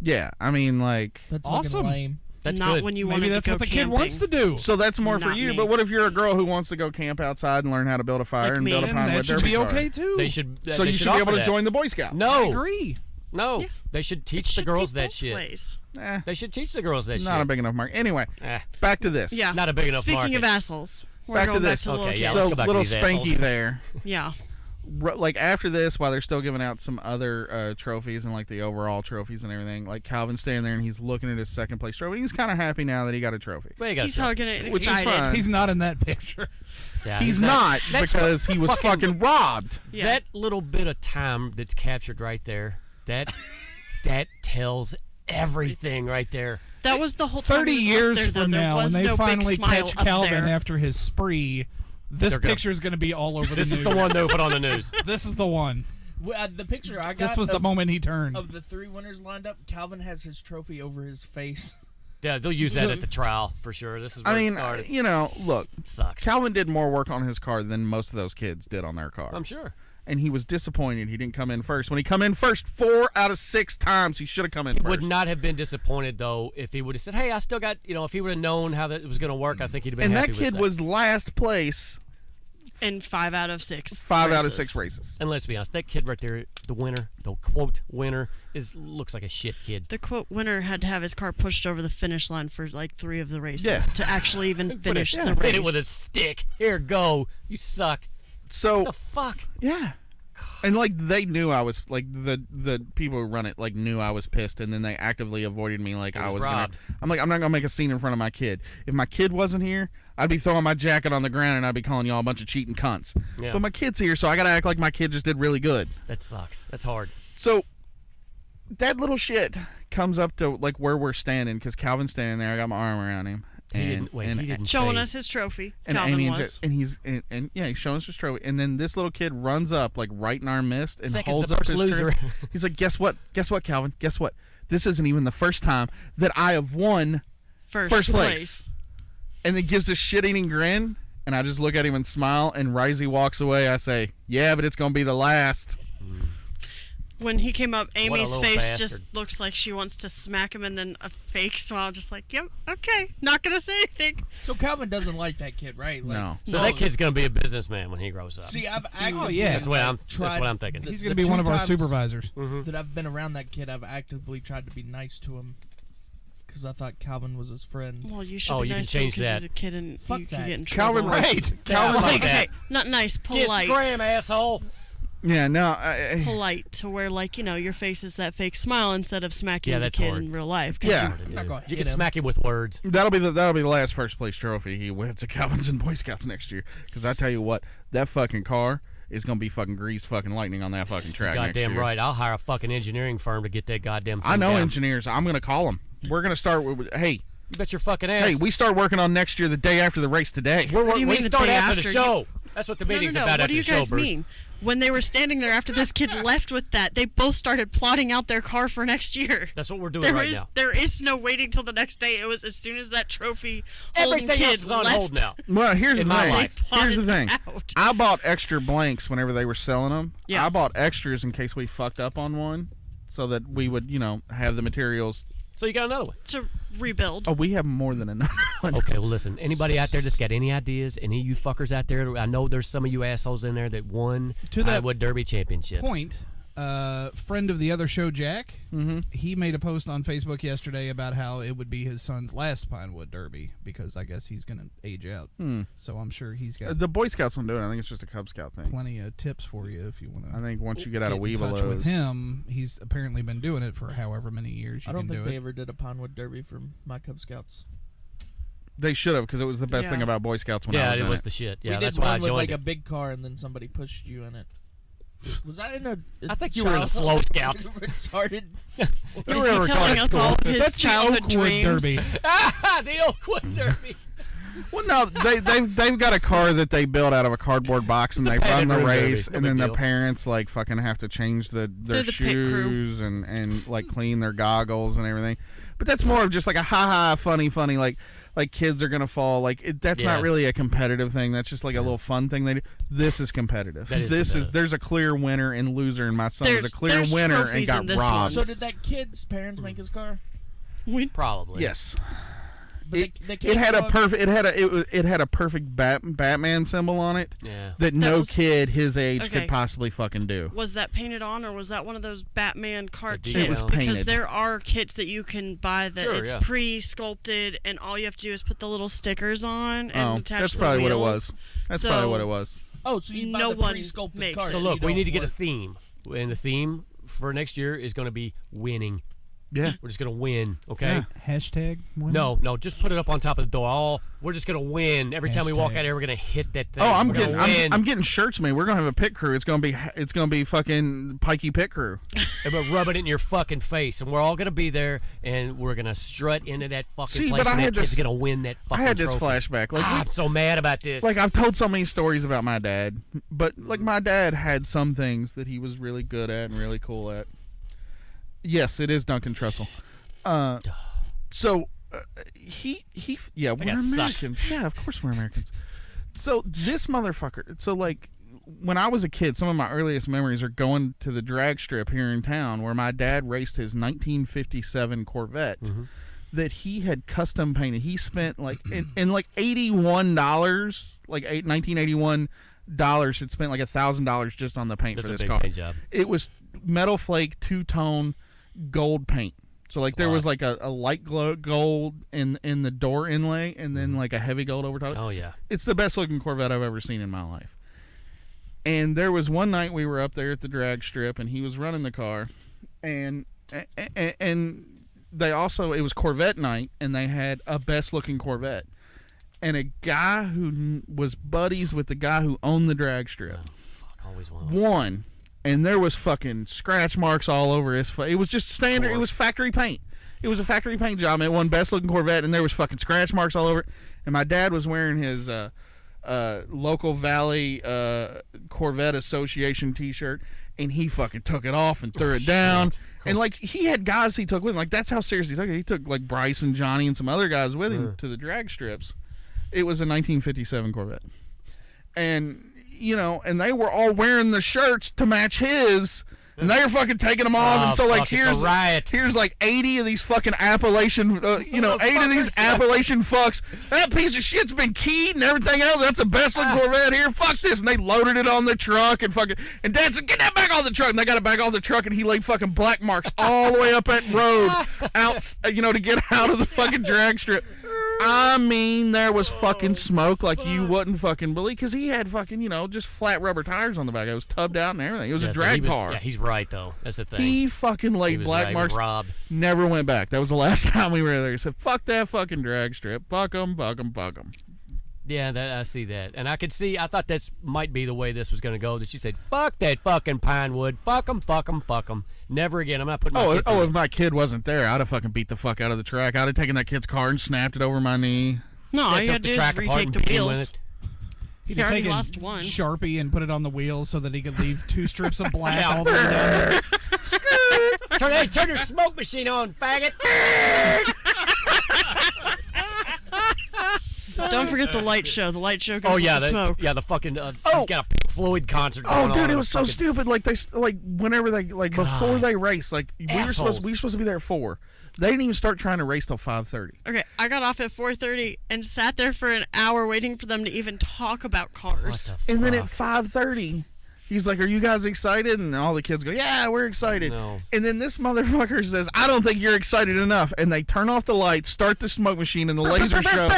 Yeah, I mean, like, That's Awesome. fucking lame. That's not good. when you Maybe wanted that's to go what the camping. kid wants to do. So that's more for Not you. me. But what if you're a girl who wants to go camp outside and learn how to build a fire Like and me. build a Then Pinewood that should Derby be car? okay too. They should. So you should be offer able to that. join the Boy Scouts. I No, agree. no. Yes. They should It teach the should girls be that both shit. ways. They should teach the girls that shit. Not a big enough market. Anyway, Eh. back to this. Yeah. Not a big enough Speaking market. of assholes, we're Back to going this. back to the little Okay, yeah, kids. let's So go back to little these Spanky assholes. there. Yeah. Like after this, while they're still giving out some other trophies and like the overall trophies and everything, like Calvin's standing there and he's looking at his second place trophy. He's kind of happy now that he got a trophy. Well, you got He's a trophy. hugging it and Which is excited. fine. He's not in that picture. Yeah, He's not That's because he was fucking robbed. Yeah. That little bit of time that's captured right there, that tells everything right there. That was the whole time 30 he was up years there, though. from There now, when was they no finally big smile catch up Calvin there. after his spree, this They're gonna- picture is going to be all over the This news. is the one they put on the news. This is the one. The picture I got. This was the moment he turned. Of the 3 winners lined up, Calvin has his trophy over his face. Yeah, they'll use that at the trial for sure. This is where I mean, it started. you know, look, It sucks. Calvin did more work on his car than most of those kids did on their car. I'm sure. And he was disappointed he didn't come in first. When he come in first 4 out of 6 times, he should have come in He first. would not have been disappointed though if he would have said, "Hey, I still got," if he would have known how that it was going to work. I think he'd have been And happy that with kid was last place In 5 out of 6. 5 out of races. 6 races. And let's be honest, that kid right there, the winner, the quote winner, looks like a shit kid. The quote winner had to have his car pushed over the finish line for like 3 of the races Yeah. to actually even finish the race. Hit it with a stick. Here, go. You suck. So What the fuck? yeah. And like they knew I was like the people who run it like knew I was pissed, and then they actively avoided me like He I was was gonna. robbed. I'm like, I'm not gonna make a scene in front of my kid. If my kid wasn't here, I'd be throwing my jacket on the ground and I'd be calling y'all a bunch of cheating cunts. Yeah. But my kid's here, so I gotta act like my kid just did really good. That sucks. That's hard. So that little shit comes up to like where we're standing because Calvin's standing there. I got my arm around him. He didn't Showing say- us his trophy. And Calvin Amy was. and he's and yeah, he's showing us his trophy. And then this little kid runs up like right in our midst and Second's holds the up first his loser. trophy. He's like, "Guess what? Guess what, Calvin? Guess what? This isn't even the first time that I have won First place." And then gives this shit-eating grin, and I just look at him and smile. And Risey walks away. I say, "Yeah, but it's gonna be the last." When he came up, Amy's little face bastard. just looks like she wants to smack him, and then a fake smile, just like, "Yep, okay, not gonna say anything." So Calvin doesn't like that kid, right? Like, No. So that kid's gonna be a businessman when he grows up. See, I've actively yeah. That's what I'm tried- thinking. He's going to be one of our supervisors. That I've been around that kid, I've actively tried to be nice to him because I thought Calvin was his friend. Well, you should Oh, be you can nice to him change 'cause that. he's a kid and Fuck you that. can get in trouble. Calvin, right? Yeah, Calvin, like Okay, that. not nice, Kiss polite. Graham, asshole. yeah, no. Polite to where, like, your face is that fake smile instead of smacking Yeah, the that's kid hard. in real life. 'cause Yeah. I'm not gonna You hit can him. smack him with words. That'll be the last first place trophy he wins at Calvin's and Boy Scouts next year. Because I tell you what, that fucking car is gonna be fucking greased fucking lightning on that fucking track. next Goddamn year. right. I'll hire a fucking engineering firm to get that goddamn thing I know down. engineers. I'm gonna call them. We're gonna start with hey. You bet your fucking ass. Hey, we start working on next year the day after the race today. What do you we mean the start day after the after? show. That's what the meeting's no. about What after do you the show, guys Bruce. mean? When they were standing there after this kid left with that, they both started plotting out their car for next year. That's what we're doing right now. There is no waiting till the next day. It was as soon as that trophy holding Everything kid else is on left. hold now. Well, here's the In my thing. life. Here's the thing. Out. I bought extra blanks whenever they were selling them. Yeah. I bought extras in case we fucked up on one, so that we would, have the materials. So you got another one. To rebuild. Oh, we have more than enough. Okay, well, listen. Anybody out there that's got any ideas? Any of you fuckers out there? I know there's some of you assholes in there that won To that Iowa Derby championships. Point, friend of the other show, Jack, he made a post on Facebook yesterday about how it would be his son's last Pinewood Derby because I guess he's going to age out. So I'm sure he's got The Boy Scouts don't do it. I think it's just a Cub Scout thing. plenty of tips for you if you want to. I think once you get out of in touch Weevillows. with him, he's apparently been doing it for however many years. You I don't can think do they it. ever did a Pinewood Derby for my Cub Scouts. They should have, because it was the best Yeah. thing about Boy Scouts when I Yeah, was it in was the shit. Yeah, we that's did why I one with joined like it. a big car, and then somebody pushed you in it. Was I in a? I think you were in the Slow Scouts. Retarded. You Is were in a he telling retarded us all of school. his That's the childhood Oakwood dreams? Derby. The Oakwood Derby. Well, no, they've got a car that they build out of a cardboard box, and they run the padded room race, derby. No and then big the deal. parents like fucking have to change their They're the pit crew. shoes and like clean their goggles and everything. But that's more of just like a ha funny like kids are gonna fall. Like that's Yeah. not really a competitive thing. That's just like a little fun thing they do. This is competitive. That is This competitive. there's a clear winner and loser, and my son was There's- a clear there's winner and trophies got in this robbed. So did that kid's parents make his car? Probably. Yes. But It had a perfect Batman symbol on it. Yeah. That no kid his age could possibly fucking do. Was that painted on, or was that one of those Batman card The kits? It was Because painted. there are kits that you can buy that Sure, it's yeah. pre-sculpted, and all you have to do is put the little stickers on and attach that's the probably what it wheels. was. That's probably what it was. Oh, so you buy no the one pre-sculpted makes card. So it. look, you we don't need to get a work. theme, and the theme for next year is going to be winning. Yeah. We're just going to win, okay? Yeah. Hashtag winning? No, just put it up on top of the door. We're just going to win. Every time we walk out here, we're going to hit that thing. Oh, We're gonna win. I'm getting shirts made. We're gonna have a pit crew. It's gonna be fucking Pikey pit crew. And we're rubbing it in your fucking face, and we're all gonna be there, and we're gonna strut into that fucking See, place, but and I that had kid's this- gonna win that fucking I had this trophy. flashback. Like I'm so mad about this. Like I've told so many stories about my dad, but like my dad had some things that he was really good at and really cool at. Yes, it is Duncan Trussell. Yeah, we're guy sucks. Americans. Yeah, of course we're Americans. So this motherfucker. So like, when I was a kid, some of my earliest memories are going to the drag strip here in town, where my dad raced his 1957 Corvette that he had custom painted. He spent like in like $81, like $1981. Had spent like $1,000 just on the paint That's for a this big car. paint job. It was metal flake 2-tone gold paint. So like there was like a light gold in the door inlay, and then like a heavy gold over top. Oh yeah, it's the best looking Corvette I've ever seen in my life. And there was one night we were up there at the drag strip, and he was running the car, and they also, it was Corvette night, and they had a best looking Corvette, and a guy who was buddies with the guy who owned the drag strip always won. And there was fucking scratch marks all over his face. It was just standard. It was factory paint. It was a factory paint job. And it won best looking Corvette, and there was fucking scratch marks all over it. And my dad was wearing his local Valley Corvette Association T-shirt, and he fucking took it off and threw it down. And like he had guys he took with him. Like that's how serious he took it. He took like Bryce and Johnny and some other guys with him to the drag strips. It was a 1957 Corvette, and. You know, and they were all wearing the shirts to match his, and they were fucking taking them off. And so, like, here's like 80 of these fucking Appalachian, 8 of these Appalachian fucks. That piece of shit's been keyed and everything else. That's the best looking Corvette here. Fuck this. And they loaded it on the truck and fucking, and Dad said, get that back on the truck. And they got it back on the truck, and he laid fucking black marks all the way up that road out, to get out of the fucking drag strip. I mean, there was fucking smoke like you wouldn't fucking believe, because he had fucking, just flat rubber tires on the back. It was tubbed out and everything. It was a drag car. Yeah, he's right, though. That's the thing. He fucking laid black marks. Robbed. Never went back. That was the last time we were there. He said, fuck that fucking drag strip. Fuck them, fuck them, fuck them. Yeah, I see that. And I thought that might be the way this was going to go, that you said, fuck that fucking Pinewood. Fuck them, fuck them, fuck them. Never again. I'm not putting my kid through if my kid wasn't there, I'd have fucking beat the fuck out of the track. I'd have taken that kid's car and snapped it over my knee. No, all you had to do is retake the wheels. He'd He have already taken lost one. Sharpie and put it on the wheels so that he could leave 2 strips of black all the way down there. Turn your smoke machine on, faggot. Don't forget the light show. The light show goes with the smoke. Yeah, the fucking he's got a Pink Floyd concert going on. Oh, dude, it was so stupid. Like whenever they before they race, like we were supposed to be there at 4. They didn't even start trying to race till 5:30. Okay, I got off at 4:30 and sat there for an hour waiting for them to even talk about cars. And then at 5:30, he's like, "Are you guys excited?" And all the kids go, "Yeah, we're excited." No. And then this motherfucker says, "I don't think you're excited enough." And they turn off the lights, start the smoke machine, and the laser show,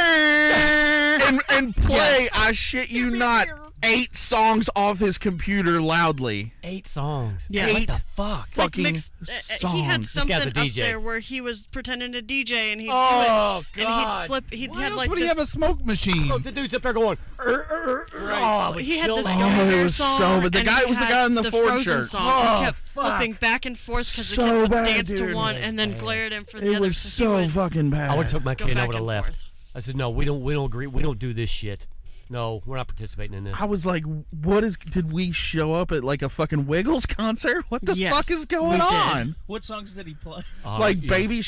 and play. Yes. I shit you not, 8 songs off his computer loudly. 8 songs. Yeah. What the fuck? Fucking songs. He This had guy's something a up DJ. there where he was pretending to DJ, and he'd Oh, do it, God. and he'd flip. He had like Would this, he have a smoke machine? Oh, the dude's up there going. Oh, I would he had kill this that. Gummy Oh, it Bear was song, so bad. The and guy he was the had guy in the Ford Frozen shirt. Song. Oh, he kept fuck. flipping back and forth because the So kids would bad, dance to dude. one Yes, and then bad. glared in for the It other. was so he so would fucking bad. I would have took my go kid and I back would have and left. forth. I said, no, we don't agree. We don't do this shit. No, we're not participating in this. I was like, did we show up at like a fucking Wiggles concert? What the fuck is going on? What songs did he play? Like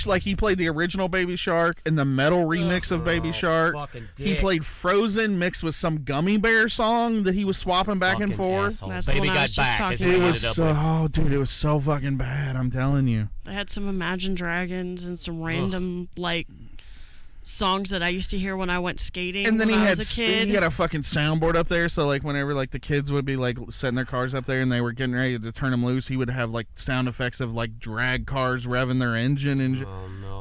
like he played the original Baby Shark and the metal remix of Baby Shark. Fucking He dick. played Frozen mixed with some Gummy Bear song that he was swapping back and forth. That's the one I was just talking It about. was dude, it was so fucking bad. I'm telling you. They had some Imagine Dragons and some random like songs that I used to hear when I went skating And then when he I had was a kid. he had a fucking soundboard up there, so like whenever like the kids would be like setting their cars up there and they were getting ready to turn them loose, he would have like sound effects of like drag cars revving their engine and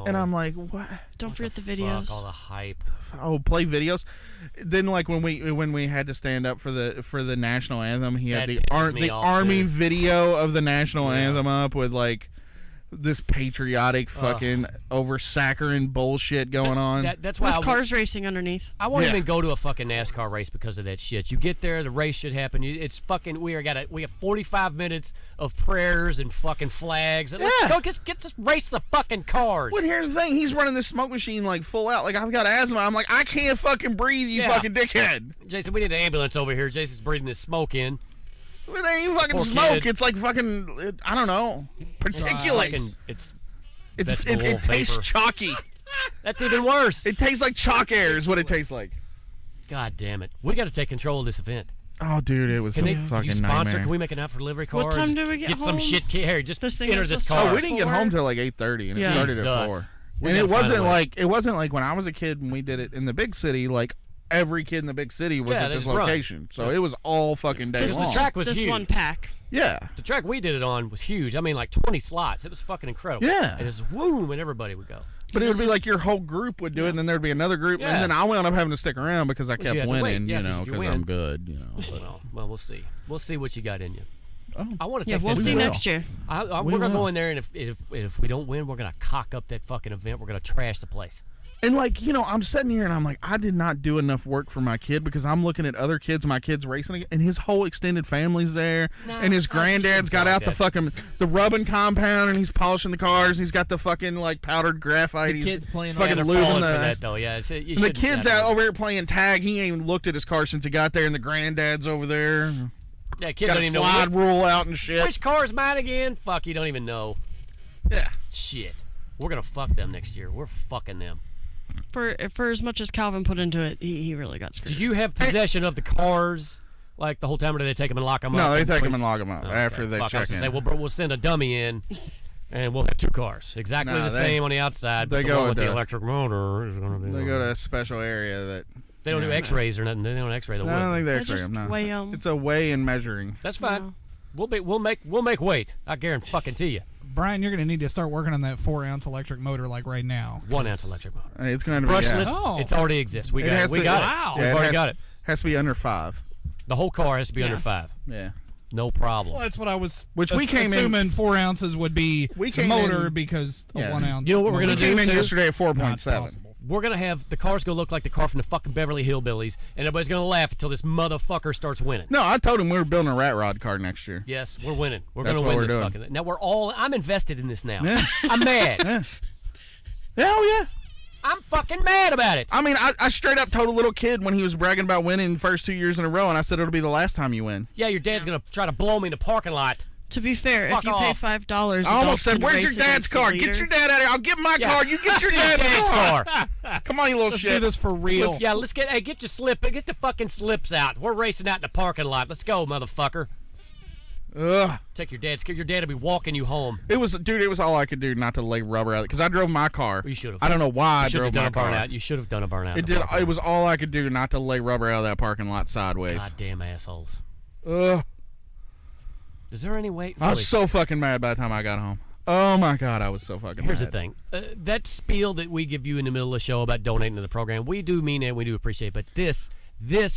and I'm like, what? Don't forget the videos. Fuck all the hype. Oh, play videos. Then like when we had to stand up for the national anthem, he had That the pisses me off, army too. video of the national anthem up with like this patriotic fucking over saccharine bullshit going on. That's why With cars racing underneath. I won't even go to a fucking NASCAR race because of that shit. You get there, the race should happen. It's fucking. We have 45 minutes of prayers and fucking flags. Let's go get this race the fucking cars. Well, here's the thing. He's running this smoke machine like full out. Like I've got asthma. I'm like, I can't fucking breathe, you fucking dickhead. Jason, we need an ambulance over here. Jason's breathing this smoke in. It ain't even fucking Poor smoke. kid. It's like fucking, I don't know, particulate. It It tastes chalky. That's even worse. It tastes like chalk air is what it tastes like. God damn it. We got to take control of this event. Oh, dude, it was Can a you fucking sponsor? nightmare. Can we make an out for delivery car? What time do we get Get some home? shit. Here, just This thing enter was this supposed to car. Oh, we didn't get home till like 8:30, and it started at 4. We And gotta it find a way. wasn't like when I was a kid and we did it in the big city. Like every kid in the big city was Yeah, at they this just run. location, so it was all fucking day This long. was track was this huge. one pack. Yeah. The track we did it on was huge. I mean, like 20 slots. It was fucking incredible. Yeah. And it's boom, and everybody would go. But it would be like your whole group would do it, and then there'd be another group, Yeah. and then I wound up having to stick around because I Well, you kept had to wait. winning, Yeah, you 'cause know, if you because win- I'm good, you know. Well, we'll see. We'll see what you got in you. Oh. I want to Yeah, take we'll this see event. next year. We're gonna go in there, and if we don't win, we're gonna cock up that fucking event. We're gonna trash the place. And like, you know, I'm sitting here and I'm like, I did not do enough work for my kid because I'm looking at other kids, my kids racing, and his whole extended family's there, and his granddad's got out the fucking the rubbing compound, and he's polishing the cars, and he's got the fucking like powdered graphite. The kids playing fucking they're lubing falling the for that though. Yeah, you and the shouldn't- kid's yeah, out over here playing tag. He ain't even looked at his car since he got there, and the granddad's over there. Yeah, kids got don't a even know slide rule out and shit. which car is mine again. Fuck, you don't even know. Yeah. Shit, we're gonna fuck them next year. We're fucking them. For as much as Calvin put into it, he really got screwed. Did you have possession of the cars like the whole time, or did they take them and lock them up? No, they take them and lock them up Okay, after they fuck, I was check gonna in. say, we'll send a dummy in, and we'll have 2 cars, exactly No, the same on the outside. But they the go one with with the the- electric motor is gonna be. They go to a special area that They don't do X-rays or nothing. They don't X-ray the wood. I don't think they They X-ray just them. No. weigh 'em. It's a weigh and measuring. That's fine. We'll make weight. I guarantee fucking to you. Brian, you're going to need to start working on that 4-ounce electric motor like right now. 1 ounce electric motor. It's going to be Brushless. Oh. It's already exists. We It got has it. We to- got Wow. it. We've Yeah, already got it. Has to be under 5. The whole car has to be under 5. Yeah. No problem. Well, that's what I was Which we came in- assuming 4 ounces would be We the came motor in- because a Yeah. 1 ounce. You know what we're motor gonna We came in too? yesterday at Not 4.7. possible. We're going to have the car's going to look like the car from the fucking Beverly Hillbillies, and everybody's going to laugh until this motherfucker starts winning. No, I told him we were building a rat rod car next year. Yes, we're winning. We're That's going to what win we're this doing. fucking. Now I'm invested in this now. Yeah. I'm mad. Yeah. Hell yeah. I'm fucking mad about it. I mean, I straight up told a little kid when he was bragging about winning the first 2 years in a row, and I said it'll be the last time you win. Yeah, your dad's going to try to blow me in the parking lot. To be fair, Fuck if you pay off. $5, I almost said, adults can "Where's your race dad's against the car? leader." Get your dad out of here. I'll get my Yeah. car. You get your Let's see dad's car. car. Come on, you little Let's shit. do this for real. Yeah, let's get get the fucking slips out. We're racing out in the parking lot. Let's go, motherfucker. Ugh. Take your dad's car. Your dad will be walking you home. It was all I could do not to lay rubber out because I drove my car. You should have. I don't know why I You should have drove done my a car. burnout. You should have done a burnout. It did. It was all I could do not to lay rubber out of that parking lot sideways. Goddamn assholes. Ugh. Is there any way? I was so fucking mad by the time I got home. Oh my god, I was so fucking Here's mad. the thing. That spiel that we give you in the middle of the show about donating to the program, we do mean it. We do appreciate it. But this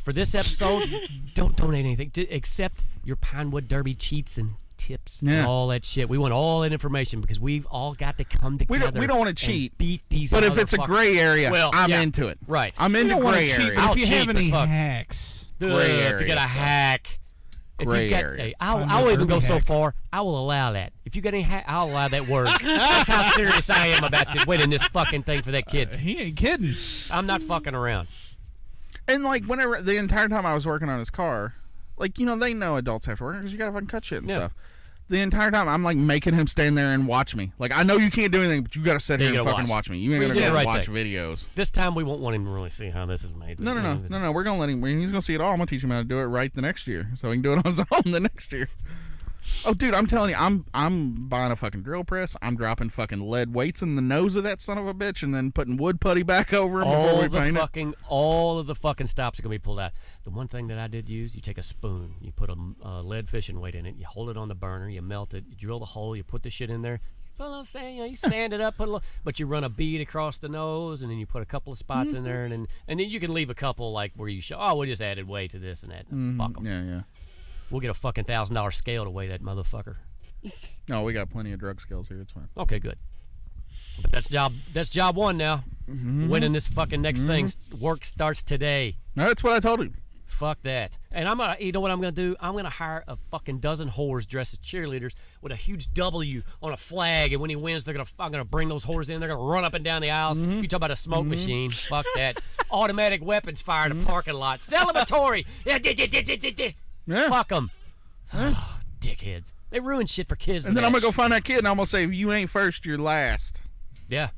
for this episode, don't donate anything except your Pinewood Derby cheats and tips Yeah. and all that shit. We want all that information because we've all got to come together. We don't want to and cheat. beat these. But if it's a motherfuckers. gray area, well, I'm yeah, into it. Right. I'm You into don't wanna gray cheat, area. but I'll if you have cheat, but any fuck. hacks, Gray If you area got a stuff. hack. If Gray you've got, area. hey, I'll Pinewood even go Derby so hack. far. I will allow that. If you got any hack, I'll allow that word. That's how serious I am about winning this fucking thing for that kid. he ain't kidding. I'm not fucking around. And like whenever the entire time I was working on his car, like they know adults have to work because you gotta fucking cut shit and stuff. The entire time I'm like making him stand there and watch me. Like I know you can't do anything, but you gotta sit here and fucking watch me. You ain't gonna go watch videos. This time we won't want him to really see how this is made. No. We're gonna let him. He's gonna see it all. I'm gonna teach him how to do it right the next year, so he can do it on his own the next year. Oh, dude, I'm telling you, I'm buying a fucking drill press. I'm dropping fucking lead weights in the nose of that son of a bitch, and then putting wood putty back over him before we paint it. All of the fucking stops are gonna be pulled out. The one thing that I did use, you take a spoon, you put a lead fishing weight in it, you hold it on the burner, you melt it, you drill the hole, you put the shit in there. Put a little sand, you sand it up, but you run a bead across the nose, and then you put a couple of spots in there, and then you can leave a couple like where you show. Oh, we just added weight to this and that. Fuck them. Yeah. We'll get a fucking $1,000 scale to weigh that motherfucker. No, we got plenty of drug scales here. It's fine. Okay, good. But that's job one now. Winning this fucking next thing. Work starts today. No, that's what I told you. Fuck that. And you know what I'm gonna do? I'm gonna hire a fucking dozen whores dressed as cheerleaders with a huge W on a flag, and when he wins, I'm gonna bring those whores in. They're gonna run up and down the aisles. You talk about a smoke machine? Fuck that. Automatic weapons fired in a parking lot. Celebratory. Yeah. Fuck them. Dickheads. They ruin shit for kids. And then I'm gonna go find that kid, and I'm gonna say, if you ain't first, you're last. Yeah.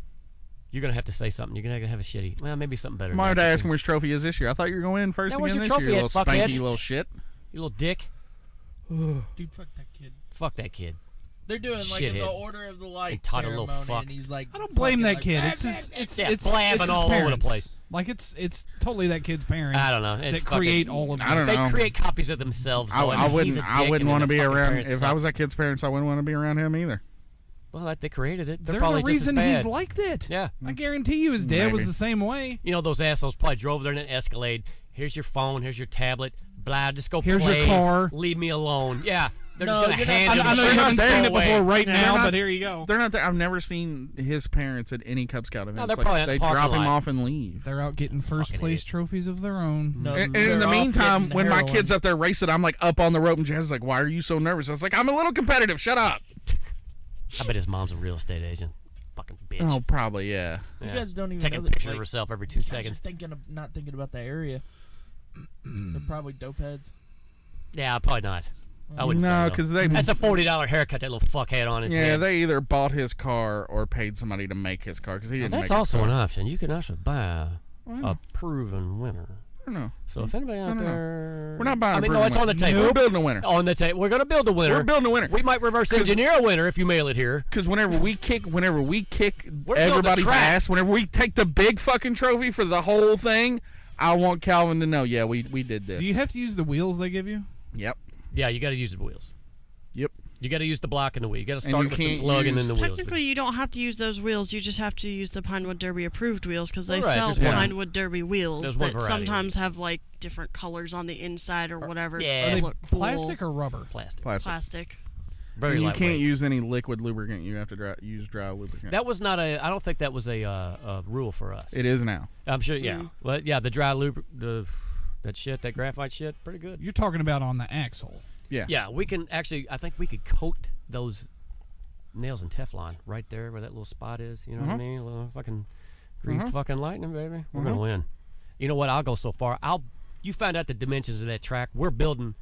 You're going to have to say something. You're going to have a shitty. Well, maybe something better. Might ask him where his trophy is this year. I thought you were going in first again this year. Where's your trophy You little at, spanky little shit. You little dick. Dude, fuck that kid. Fuck that kid. They're doing like Shithead. the Order of the Light Entitled ceremony, little fuck. and he's like, I don't blame that kid. Like, It's blabbing his all over the parents. place. Like it's totally that kid's parents. I don't know. That create all of this. I don't know. They create copies of themselves. Though. I wouldn't want to be around. Parents If I was that kid's parents, I wouldn't want to be around him either. Well, they created it. There's probably a reason just as bad. he's like that. Yeah. I guarantee you his dad was the same way. You know, those assholes probably drove there in an Escalade. Here's your phone. Here's your tablet. Blah, just go Here's play. your car. Leave me alone. Yeah. They're No, just going to you're hand not- him I know you haven't seen it before right now, not- but here you go. They're not there. I've never seen his parents at any Cub Scout event. No, they're probably at the they parking drop him lot. off and leave. They're out getting first place trophies of their own. No, And in they're the off meantime, getting when my heroin. kid's up there racing, I'm like up on the rope, and Jazz is like, "Why are you so nervous?" I was like, "I'm a little competitive. Shut up." I bet his mom's a real estate agent. Fucking bitch. Oh, probably, yeah. You guys don't even Taking know a picture that, of like, herself every 2 guys seconds. are not thinking about that area. They're probably dope heads. Yeah, probably not. I wouldn't say No, no. because they. That's a $40 haircut that little fuck had on his Yeah, head. they either bought his car or paid somebody to make his car because he didn't. That's make also his an car. option. You can actually buy Wow. a proven winner. I don't know. So if anybody out No. there, We're not buying I a mean, no, proven it's on the winner. table. We're building a winner. On the table. We're going to build a winner. We're building a winner. We might reverse engineer a winner if you mail it here. Because whenever we kick building everybody's a track. ass, whenever we take the big fucking trophy for the whole thing, I want Calvin to know, yeah, we did this. Do you have to use the wheels they give you? Yep. Yeah, you got to use the wheels. Yep. You got to use the block and the wheel. You got to And start you with the can't slug and use- then the wheels. Technically, you don't have to use those wheels. You just have to use the Pinewood Derby approved wheels because they Right, sell there's one. Pinewood Derby wheels There's one that variety. sometimes have like different colors on the inside or whatever. Yeah. to Are they look cool. plastic or rubber? Plastic. Plastic. Very And you lightweight. can't use any liquid lubricant. You have to use dry lubricant. That was not a. I don't think that was a rule for us. It is now. I'm sure. Yeah. Well, yeah. The dry lube, that shit, that graphite shit, pretty good. You're talking about on the axle. Yeah. Yeah. We can actually. I think we could coat those nails in Teflon right there where that little spot is. You know what I mean? A little fucking greased fucking lightning, baby. We're gonna win. You know what? I'll go so far. You found out the dimensions of that track. We're building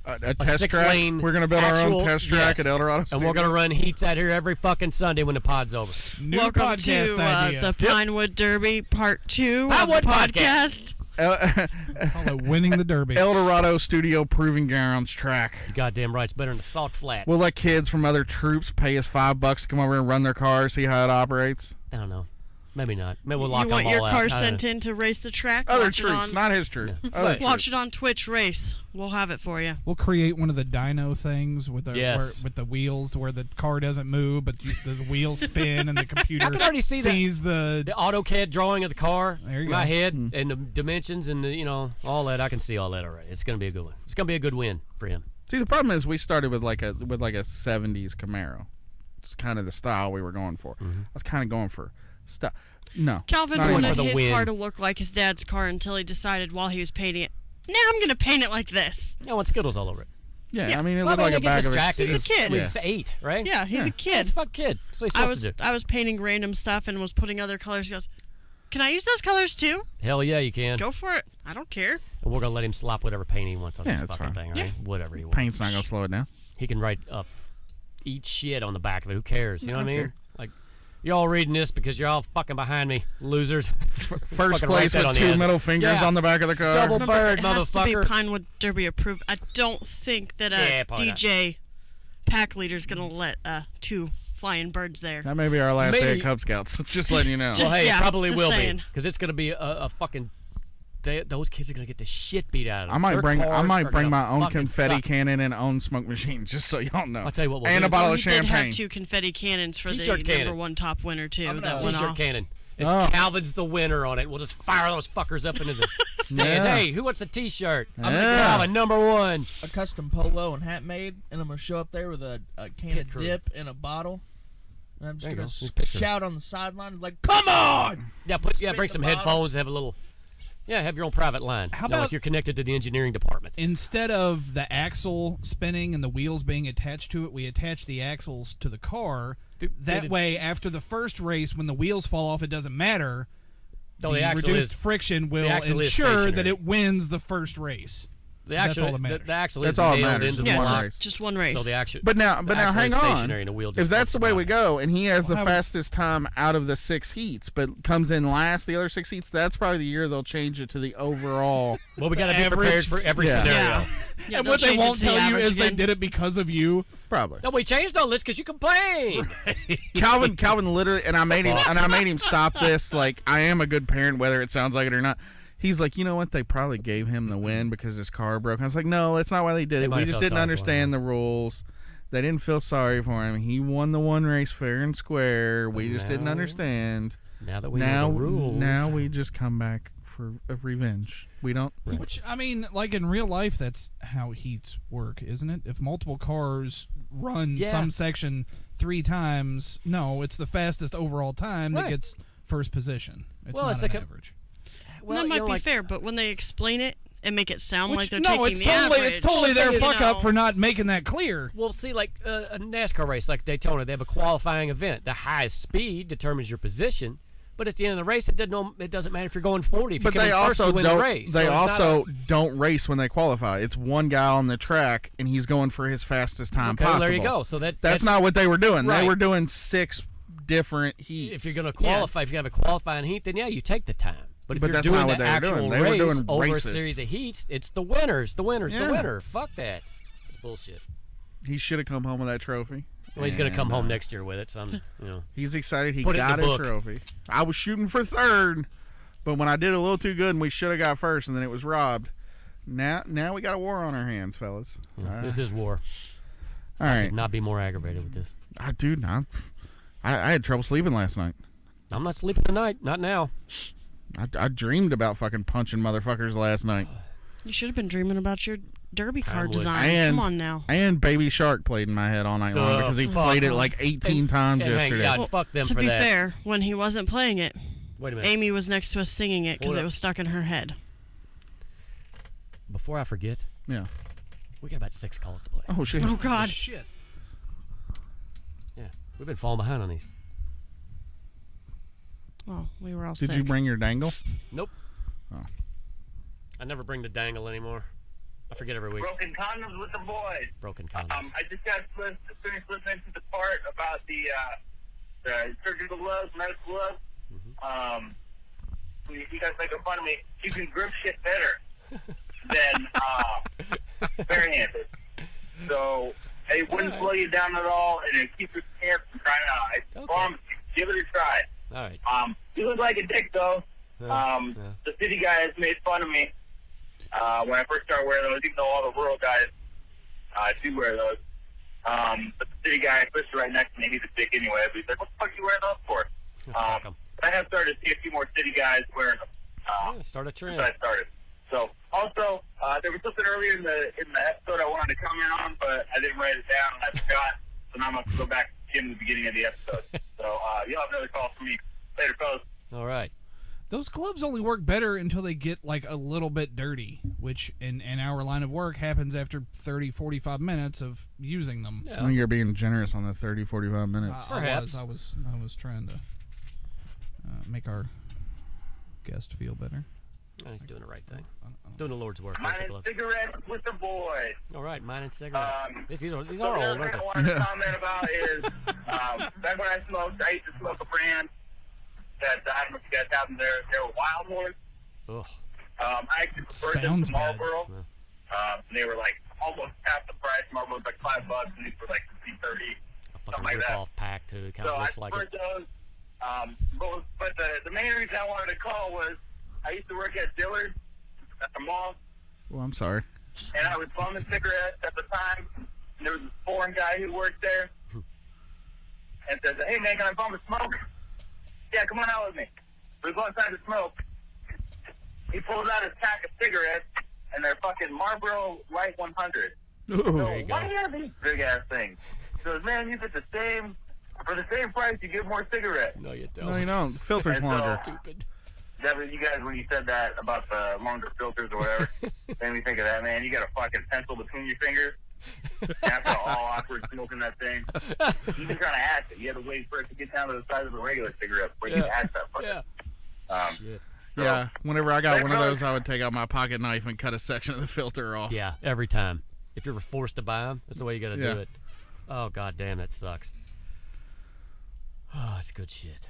A test track. 6-lane. We're gonna build our actual- own test track yes. at El Dorado. And we're gonna run heats out here every fucking Sunday when the pod's over. New Welcome podcast to idea. the Pinewood Derby Part 2 Pinewood of the Podcast. podcast. Call it winning the Derby. El Dorado Studio Proving Grounds track. You goddamn right. It's better than the Salt Flats. We'll let kids from other troops pay us $5 to come over and run their car, see how it operates. I don't know. Maybe not. Maybe we'll lock You them want all your out. car I don't sent know. in to race the track? Other Watch it troops, on- not his troop. Yeah. Other Watch troops. it on Twitch Race. We'll have it for you. We'll create one of the dyno things with the Yes. with the wheels where the car doesn't move, but the wheels spin and the computer I can already see sees the AutoCAD drawing of the car There you in my go. head and the dimensions and the all that. I can see all that already. It's gonna be a good one. It's gonna be a good win for him. See, the problem is we started with like a 70s Camaro. It's kind of the style we were going for. I was kind of going for stuff. No. Calvin not wanted anymore. his car to look like his dad's car until he decided while he was painting it, now I'm going to paint it like this. I want Skittles all over it. Yeah, I mean, it Well, looked like a they get bag of distracted. He's a kid. He's 8, right? Yeah, he's a kid. He's a fucking kid. So he's supposed to do. I was painting random stuff and was putting other colors. He goes, Can I use those colors too? Hell yeah, you can. Go for it. I don't care. And we're gonna let him slap whatever paint he wants on Yeah, this that's fucking fine. thing, right? Whatever he wants. Paint's not gonna slow it down. He can write eat shit on the back of it. Who cares? You know I what I don't mean? Like, you're all reading this because you're all fucking behind me, losers. First Fucking place write that with on the 2 ass. middle fingers Yeah. on the back of the car. Double Remember, bird, it has to be motherfucker. Pinewood Derby approved. I don't think that a Yeah, probably not. DJ pack leader's gonna let 2 flying birds there. That may be our last day Maybe- at Cub Scouts. Just letting you know. Well, hey, Yeah, it probably just will saying. be because it's gonna be a fucking. Those kids are gonna get the shit beat out of them. I might Their bring cars are gonna my own fucking confetti suck. cannon and own smoke machine, just so y'all know. I'll tell you what we'll and do. a bottle Well, of he did champagne. have 2 confetti cannons for T-shirt the cannon. number 1 top winner too. I'm That gonna- went T-shirt off. cannon. If Oh. Calvin's the winner on it, we'll just fire those fuckers up into the stands. Yeah. Hey, who wants a T-shirt? I'm gonna Yeah. Calvin, number 1. A custom polo and hat made, and I'm gonna show up there with a can Pit of crew. dip and a bottle. And I'm just There you gonna go. Pit crew. shout on the sideline like, "Come on!" Yeah, bring the some bottle. headphones. Have a little. Yeah, have your own private line. How You know, about- like you're connected to the engineering department? Instead of the axle spinning and the wheels being attached to it, we attach the axles to the car. That way, after the first race, when the wheels fall off, it doesn't matter. No, the axle reduced is- friction will the axle is ensure that stationary. it wins the first race. The That's axle, all that matters. the axle That's is all that nailed matters. into Yeah, the just- race. just one race. So the axle. But now, the axle is hang stationary and the wheel on. just If that's the way we go, and he has the Well, how- fastest time out of the 6 heats, but comes in last the other 6 heats, that's probably the year they'll change it to the overall. Well, we got to be average- prepared for every Yeah. scenario. Yeah, And they'll what they change it won't to the tell you average is they again. did it because of you. Probably. No, we changed all this because you complained. Calvin literally, and I made him stop this. Like, I am a good parent, whether it sounds like it or not. He's like, you know what? They probably gave him the win because his car broke. I was like, no, that's not why they did They it. might We have just felt didn't sorry for understand the rules. They didn't feel sorry for him. He won the one race fair and square. We just didn't now- understand. Now that we know the rules. Now we just come back for a revenge. We don't. Which, I mean, like in real life, that's how heats work, isn't it? If multiple cars run Yeah. some section 3 times, no, it's the fastest overall time that Right. gets first position. It's Well, not it's an like a- average. Well, that you might know, be like- fair, but when they explain it and make it sound like Which, they're no, taking it's the totally average, it's totally their you fuck up know. for not making that clear. Well, see, like a NASCAR race like Daytona, they have a qualifying event. The highest speed determines your position, but at the end of the race, it doesn't matter if you're going 40. If But you come they in first, also you win don't. the race. They So it's not also a- don't race when they qualify. It's one guy on the track, and he's going for his fastest time Okay, possible. there you go. So that's not what they were doing. Right. They were doing 6 different heats. If you're going to qualify, if you have a qualifying heat, then yeah, you take the time. But if But you're that's doing not what the they were actual doing. They were race doing over races. a series of heats, it's the winners. The winner's the Yeah. winner. Fuck that. That's bullshit. He should have come home with that trophy. Well, he's going to come And, home next year with it. So I'm, He's excited he Put it in got the a book. trophy. I was shooting for 3rd, but when I did a little too good and we should have got 1st, and then it was robbed. Now we got a war on our hands, fellas. This is war. All I right. could not be more aggravated with this. Dude, I had trouble sleeping last night. I'm not sleeping tonight. Not now. I dreamed about fucking punching motherfuckers last night. You should have been dreaming about your derby car would. design. And- Come on now. And Baby Shark played in my head all night long because he fuck. played it like 18 times and hang yesterday. on, fuck them to for be that. fair, when he wasn't playing it, Wait a minute. Amy was next to us singing it because Hold it up. was stuck in her head. Before I forget, Yeah. we got about 6 calls to play. Oh, shit. Oh, God. Shit. Yeah, we've been falling behind on these. Well, we were all Did sick. you bring your dangle? Nope. Oh. I never bring the dangle anymore. I forget every week. Broken condoms with the boys. Broken condoms. I just got finished listening to the part about the surgical gloves, medical gloves. You guys making fun of me. You can grip shit better than barehanded. So it wouldn't slow you down at all, and it keeps your hands from crying out. I promise you, give it a try. All right. You look like a dick, though. The city guys made fun of me when I first started wearing those, even though all the rural guys do wear those. But the city guy, especially right next to me, he's a dick anyway. But he's like, what the fuck are you wearing those for? But I have started to see a few more city guys wearing them. Start a trend. Since I started. So, also, there was something earlier in the episode I wanted to comment on, but I didn't write it down and I forgot. So now I'm going to go back to the beginning of the episode. So, you'll have another call from me later, fellas. All right. Those gloves only work better until they get like a little bit dirty, which in our line of work happens after 30, 45 minutes of using them. I think you're being generous on the 30, 45 minutes. I was trying to make our guest feel better. Oh, he's doing the right thing. Doing the Lord's work. Mine and cigarettes with the boys. All right, mine and cigarettes. These are So all the old, other aren't thing I they? wanted to comment about is back when I smoked, I used to smoke a brand that I don't know if you guys have them there. They were Wild Horse. Ugh. I actually preferred them to Marlboro. They were like almost half the price. Marlboro was like $5, and these were like $3.30. A Something fucking like that. rip-off pack, too. Kind So of I looks like preferred it. those. But the main reason I wanted to call was I used to work at Dillard's at the mall, Well, I'm sorry. and I was bumming cigarettes at the time. And there was this foreign guy who worked there, and said, "Hey man, can I bum a smoke?" Yeah, come on out with me. So we go inside to smoke. He pulls out his pack of cigarettes, and they're fucking Marlboro Light 100. Ooh. So There you go. why do you have these big ass things? He goes, man, you get the same for the same price. You get more cigarettes. No, you don't. No, you don't. The filter's And longer. Stupid. Devin, you guys, when you said that about the longer filters or whatever, made me think of that, man. You got a fucking pencil between your fingers. And after all awkward smoking that thing, even trying to ash it, you had to wait for it to get down to the size of a regular cigarette before you could ash that fucker. Yeah, whenever I got one of those, I would take out my pocket knife and cut a section of the filter off. Yeah, every time. If you're forced to buy them, that's the way you got to Yeah. do it. Oh, god damn, that sucks. Oh, it's good shit.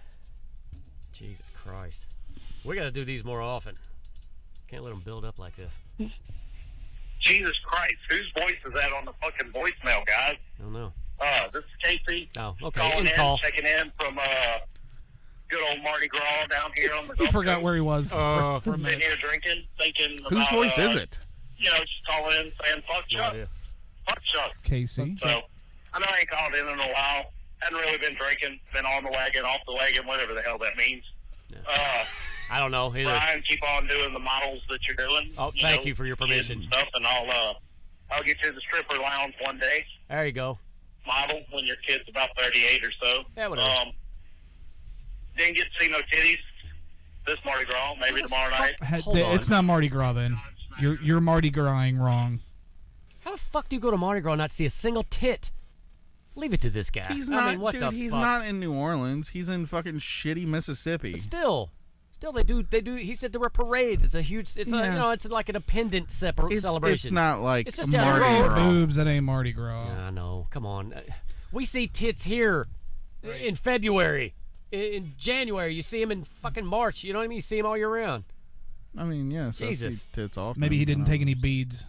Jesus Christ. We got to do these more often. Can't let them build up like this. Jesus Christ, whose voice is that on the fucking voicemail, guys? I don't know. This is Casey. Oh, okay. Calling in, call. checking in from good old Mardi Gras down here on the He Gulf forgot Coast. where he was for a Sitting minute. here drinking, thinking Whose about, voice is it? You know, just calling in saying, fuck Chuck. Fuck Chuck. Casey. So, I know I ain't called in a while. Hadn't really been drinking. Been on the wagon, off the wagon, whatever the hell that means. I don't know either. Brian, keep on doing the models that you're doing. Oh, thank you for your permission. And stuff, and I'll get you to the stripper lounge one day. There you go. Model when your kid's about 38 or so. Yeah, whatever. Didn't get to see no titties this Mardi Gras. Maybe tomorrow night. It's not Mardi Gras then. You're Mardi Gras-ing wrong. How the fuck do you go to Mardi Gras and not see a single tit? Leave it to this guy. He's I not, mean, what dude, the he's fuck? not in New Orleans. He's in fucking shitty Mississippi. But still, they do. He said there were parades. It's a huge. It's a, Yeah. it's like an appendant celebration. It's not like It's just down the Mardi road. Gras. Boobs, that ain't Mardi Gras. I know. Come on. We see tits here in February. In January, you see them in fucking March. You know what I mean? You see them all year round. I mean, yeah. So Jesus. tits off. Maybe he didn't take any beads.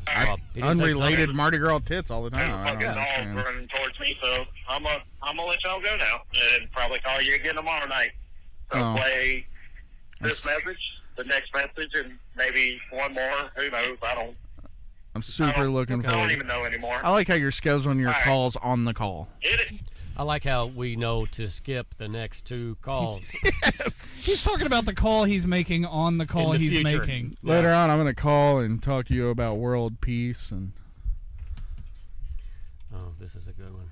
He didn't take Unrelated some. Mardi Gras tits all the time. I Fucking don't dogs understand. running towards me, so I'm gonna let y'all go now, and probably call you again tomorrow night. So Oh. play this message, the next message, and maybe one more. Who knows? I'm super looking I don't forward. even know anymore. I like how you're scheduling your All right. calls on the call. Get it? I like how we know to skip the next two calls. He's talking about the call he's making on the call In the he's future. making. Later on, I'm going to call and talk to you about world peace and. Oh, this is a good one.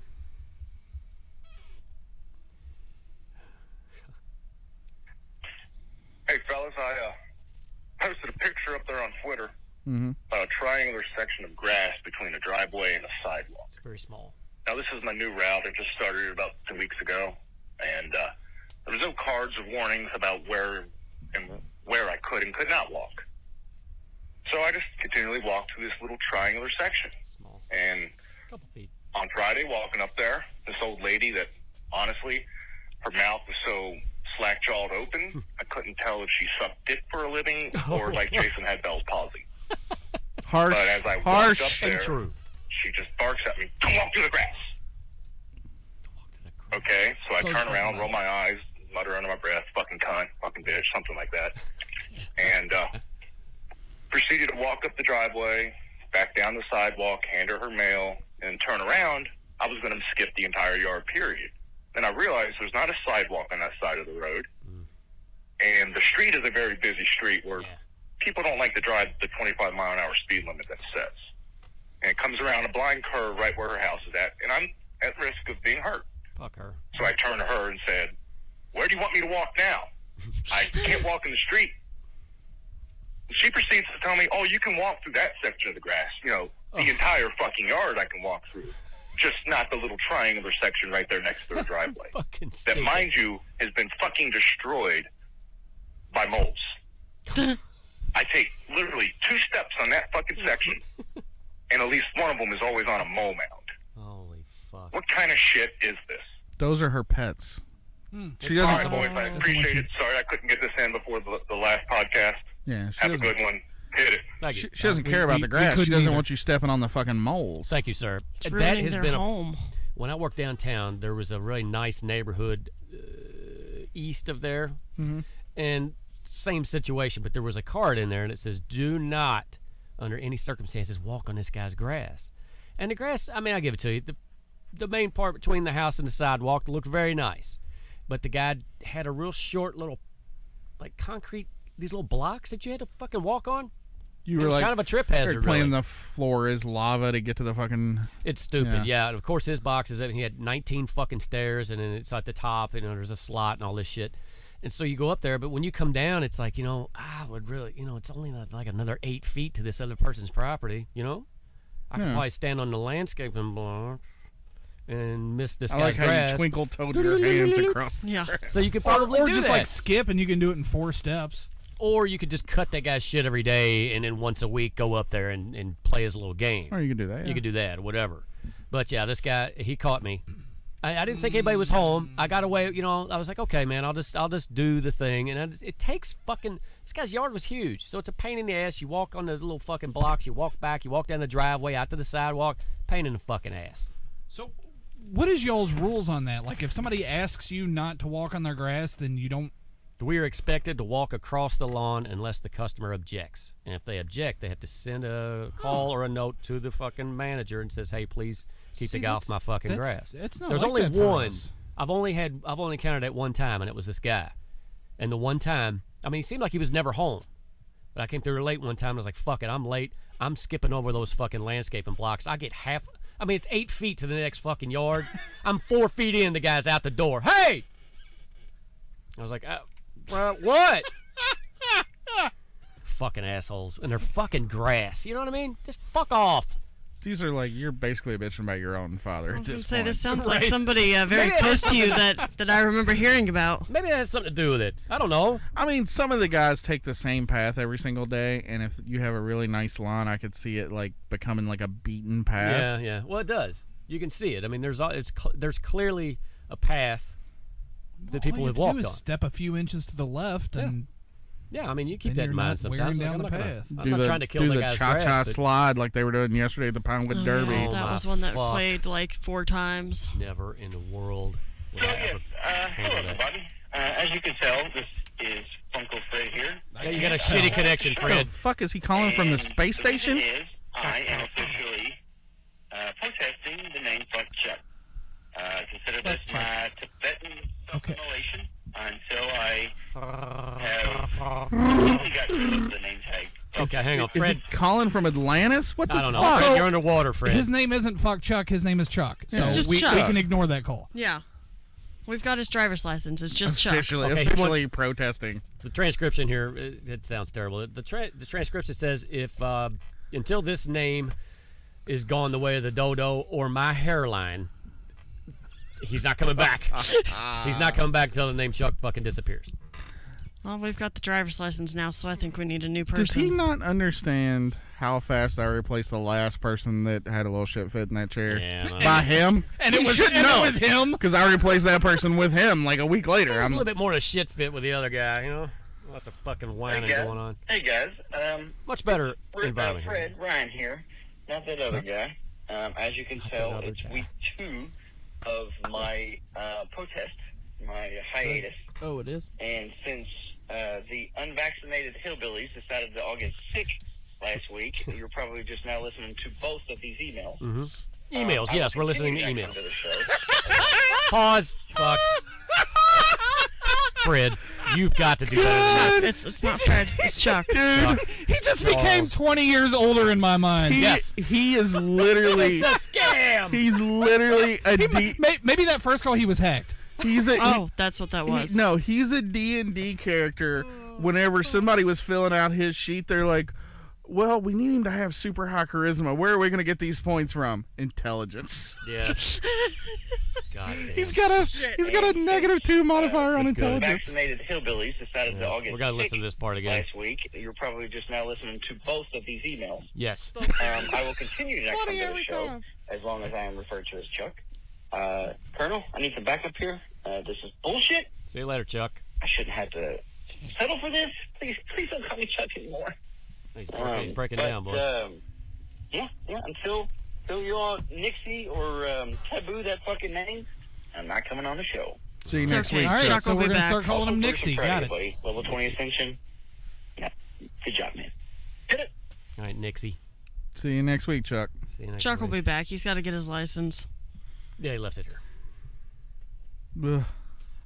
Hey, fellas, I posted a picture up there on Twitter Mm-hmm. of a triangular section of grass between a driveway and a sidewalk. It's very small. Now, this is my new route. I just started it about 2 weeks ago, and there was no cards or warnings about where I could and could not walk. So I just continually walked through this little triangular section. Small. And Couple feet. on Friday, walking up there, this old lady that, honestly, her mouth was so slack-jawed open, I couldn't tell if she sucked dick for a living or like Jason had Bell's palsy. Harsh. But as I walked harsh. up there, And true. she just barks at me, "Don't walk through the grass." Okay, so I turn around, roll my eyes, mutter under my breath, "Fucking cunt, fucking bitch," something like that. And proceeded to walk up the driveway, back down the sidewalk, hand her mail, and turn around. I was going to skip the entire yard, period. Then I realized there's not a sidewalk on that side of the road. And the street is a very busy street where people don't like to drive the 25-mile-an-hour speed limit that sets. And it comes around a blind curve right where her house is at, and I'm at risk of being hurt. Fuck her. So I turned to her and said, "Where do you want me to walk now? I can't walk in the street." She proceeds to tell me, "Oh, you can walk through that section of the grass. You know, the entire fucking yard I can walk through. Just not the little triangular section right there next to the driveway. That, mind you, has been fucking destroyed by moles. I take literally 2 steps on that fucking section, and at least one of them is always on a mole mound. Holy fuck. What kind of shit is this? Those are her pets. She doesn't. All right, boys, I appreciate it. Sorry I couldn't get this in before the last podcast. Yeah, have a good one. Hit it. She doesn't care about the grass. She doesn't want you stepping on the fucking moles. Thank you, sir. It's ruining their home. When I worked downtown, there was a really nice neighborhood east of there, and same situation, but there was a card in there, and it says, "Do not, under any circumstances, walk on this guy's grass." And the grass, I mean, I give it to you. The main part between the house and the sidewalk looked very nice, but the guy had a real short little, like concrete, these little blocks that you had to fucking walk on. You were it was like, kind of a trip hazard. Playing really. the floor is lava to get to the fucking. It's stupid, yeah. And of course, his box is. He had 19 fucking stairs, and then it's at the top, and there's a slot and all this shit. And so you go up there, but when you come down, it's like, I would really, it's only like another 8 feet to this other person's property. I could probably stand on the landscaping block and miss this guy's like grass. how you twinkle-toed your hands across. Yeah. So you could probably or do just that. like skip, and you can do it in 4 steps. Or you could just cut that guy's shit every day, and then once a week go up there and play his little game. Or you could do that. You could do that, whatever. But yeah, this guy, he caught me. I didn't think anybody was home. I got away. I was like, okay, man, I'll just do the thing. And it takes fucking. This guy's yard was huge, so it's a pain in the ass. You walk on the little fucking blocks. You walk back. You walk down the driveway out to the sidewalk. Pain in the fucking ass. So, what is y'all's rules on that? Like, if somebody asks you not to walk on their grass, then you don't. We are expected to walk across the lawn unless the customer objects. And if they object, they have to send a call or a note to the fucking manager and says, "Hey, please keep the guy off my fucking grass." It's not There's like only that for one. us. I've only encountered it one time, and it was this guy. And the one time, he seemed like he was never home. But I came through late one time. I was like, "Fuck it, I'm late. I'm skipping over those fucking landscaping blocks. I get half. It's 8 feet to the next fucking yard. I'm 4 feet in. The guy's out the door. Hey!" I was like, what? Fucking assholes. And they're fucking grass. You know what I mean? Just fuck off. These are like, you're basically bitching about your own father. I was at going this to say, point. this sounds like somebody very close to you that I remember hearing about. Maybe that has something to do with it. I don't know. Some of the guys take the same path every single day, and if you have a really nice lawn, I could see it like becoming like a beaten path. Yeah. Well, it does. You can see it. There's clearly a path that people All have you have walked to do on. is step a few inches to the left, and Yeah, you keep then that in you're mind not sometimes. wearing Like, down I'm the not path. I'm not trying to kill the guy's grass. cha-cha but slide like they were doing yesterday at the Pinewood Derby. Yeah, that was one that fuck. played like 4 times. Never in the world would I ever Hello, handle that. everybody. As you can tell, this is Funko Fred here. Yeah, you got a shitty connection, What Fred. the fuck is he calling from the space station? The reason is I am officially protesting the name Fuck Chuck. Consider this my Tibetan self-immolation until I have really got rid of the name tag. Okay, hang on, Is Fred. he calling from Atlantis? What the I don't know. fuck? Fred, you're underwater, Fred. his name isn't Fuck Chuck. His name is Chuck. So It's just we Chuck. can ignore that call. Yeah. We've got his driver's license. It's just Chuck. Officially protesting. The transcription here, it sounds terrible. The transcription says, if until this name is gone the way of the dodo or my hairline, he's not coming back. He's not coming back until the name Chuck fucking disappears. Well, we've got the driver's license now, so I think we need a new person. Does he not understand how fast I replaced the last person that had a little shit fit in that chair? Yeah, By him? And it He was should know. him. Because I replaced that person with him like a week later. There's a little bit more of a shit fit with the other guy, you know? Lots of fucking whining going on. Hey guys, Much better environment here. Fred Ryan here, not that other guy. As you can tell, it's week 2 of my protest, my hiatus. Oh, it is? And since the unvaccinated hillbillies decided to all get sick last week, you're probably just now listening to both of these emails. Mm-hmm. Emails, yes, we're listening to continue emails. to the show. Pause. Fuck. Fred, you've got to do better than this. It's not Fred. It's Chuck. Dude, he just became 20 years older in my mind. He is literally... It's a scam! He's literally a Maybe that first call he was hacked. That's what that was. He's a D&D character. Whenever somebody was filling out his sheet, they're like, Well, we need him to have super high charisma. Where are we going to get these points from? Intelligence. Yes. God damn. He's got a -2 modifier on intelligence. Vaccinated hillbillies decided to all get We're going to listen to this part again. last week. You're probably just now listening to both of these emails. Yes. I will continue next time to the show, as long as I am referred to as Chuck. Colonel, I need some backup here. This is bullshit. See you later, Chuck. I shouldn't have to settle for this. Please don't call me Chuck anymore. He's breaking down, boys. Yeah. Until you all Nixie or taboo that fucking name, I'm not coming on the show. See you next week. All right, Chuck so will we're be going to back. start calling him Nixie. Got it. Buddy. Level 20 ascension. Yeah. Good job, man. Hit it. All right, Nixie. See you next week, Chuck. See you next Chuck will week. be back. He's got to get his license. Yeah, he left it here. Ugh.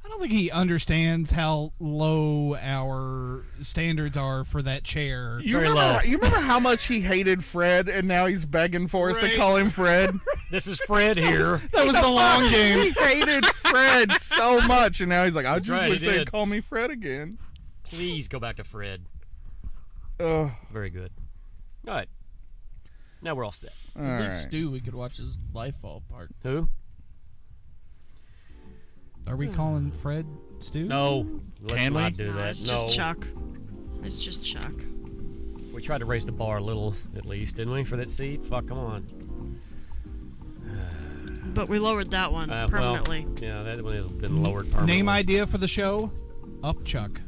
I don't think he understands how low our standards are for that chair. You remember how much he hated Fred, and now he's begging for us to call him Fred? This is Fred here. That was the long game. He hated Fred so much, and now he's like, I just right, wish he they'd did. call me Fred again. Please go back to Fred. Ugh. Very good. All right. Now we're all set. All At least right. Stu, we could watch his life fall apart. Who? Are we calling Fred Stu? No. Let's Can we? not do No, that. it's No. just Chuck. It's just Chuck. We tried to raise the bar a little, at least, didn't we, for that seat? Fuck, come on. But we lowered that one permanently. Well, yeah, that one has been lowered permanently. Name idea for the show? Up Chuck.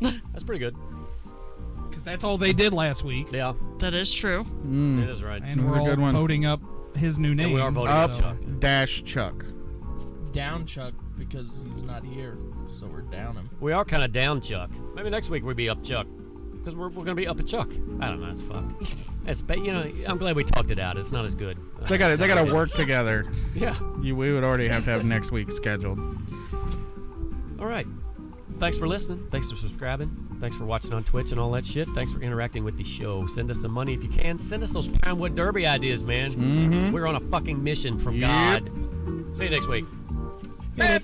That's pretty good. Because that's all they did last week. Yeah. That is true. It is right. And That was we're a all good one. voting up his new name. we are voting Up up Chuck. dash Chuck. Down Chuck because he's not here, so we're down him. We are kind of down Chuck. Maybe next week we'll be up Chuck. Because we're going to be up a Chuck. I don't know. It's fucked. I'm glad we talked it out. It's not as good. They got to work together. Yeah. We would already have to have next week scheduled. All right. Thanks for listening. Thanks for subscribing. Thanks for watching on Twitch and all that shit. Thanks for interacting with the show. Send us some money if you can. Send us those Pinewood Derby ideas, man. Mm-hmm. We're on a fucking mission from Yep. God. See you next week. Yep.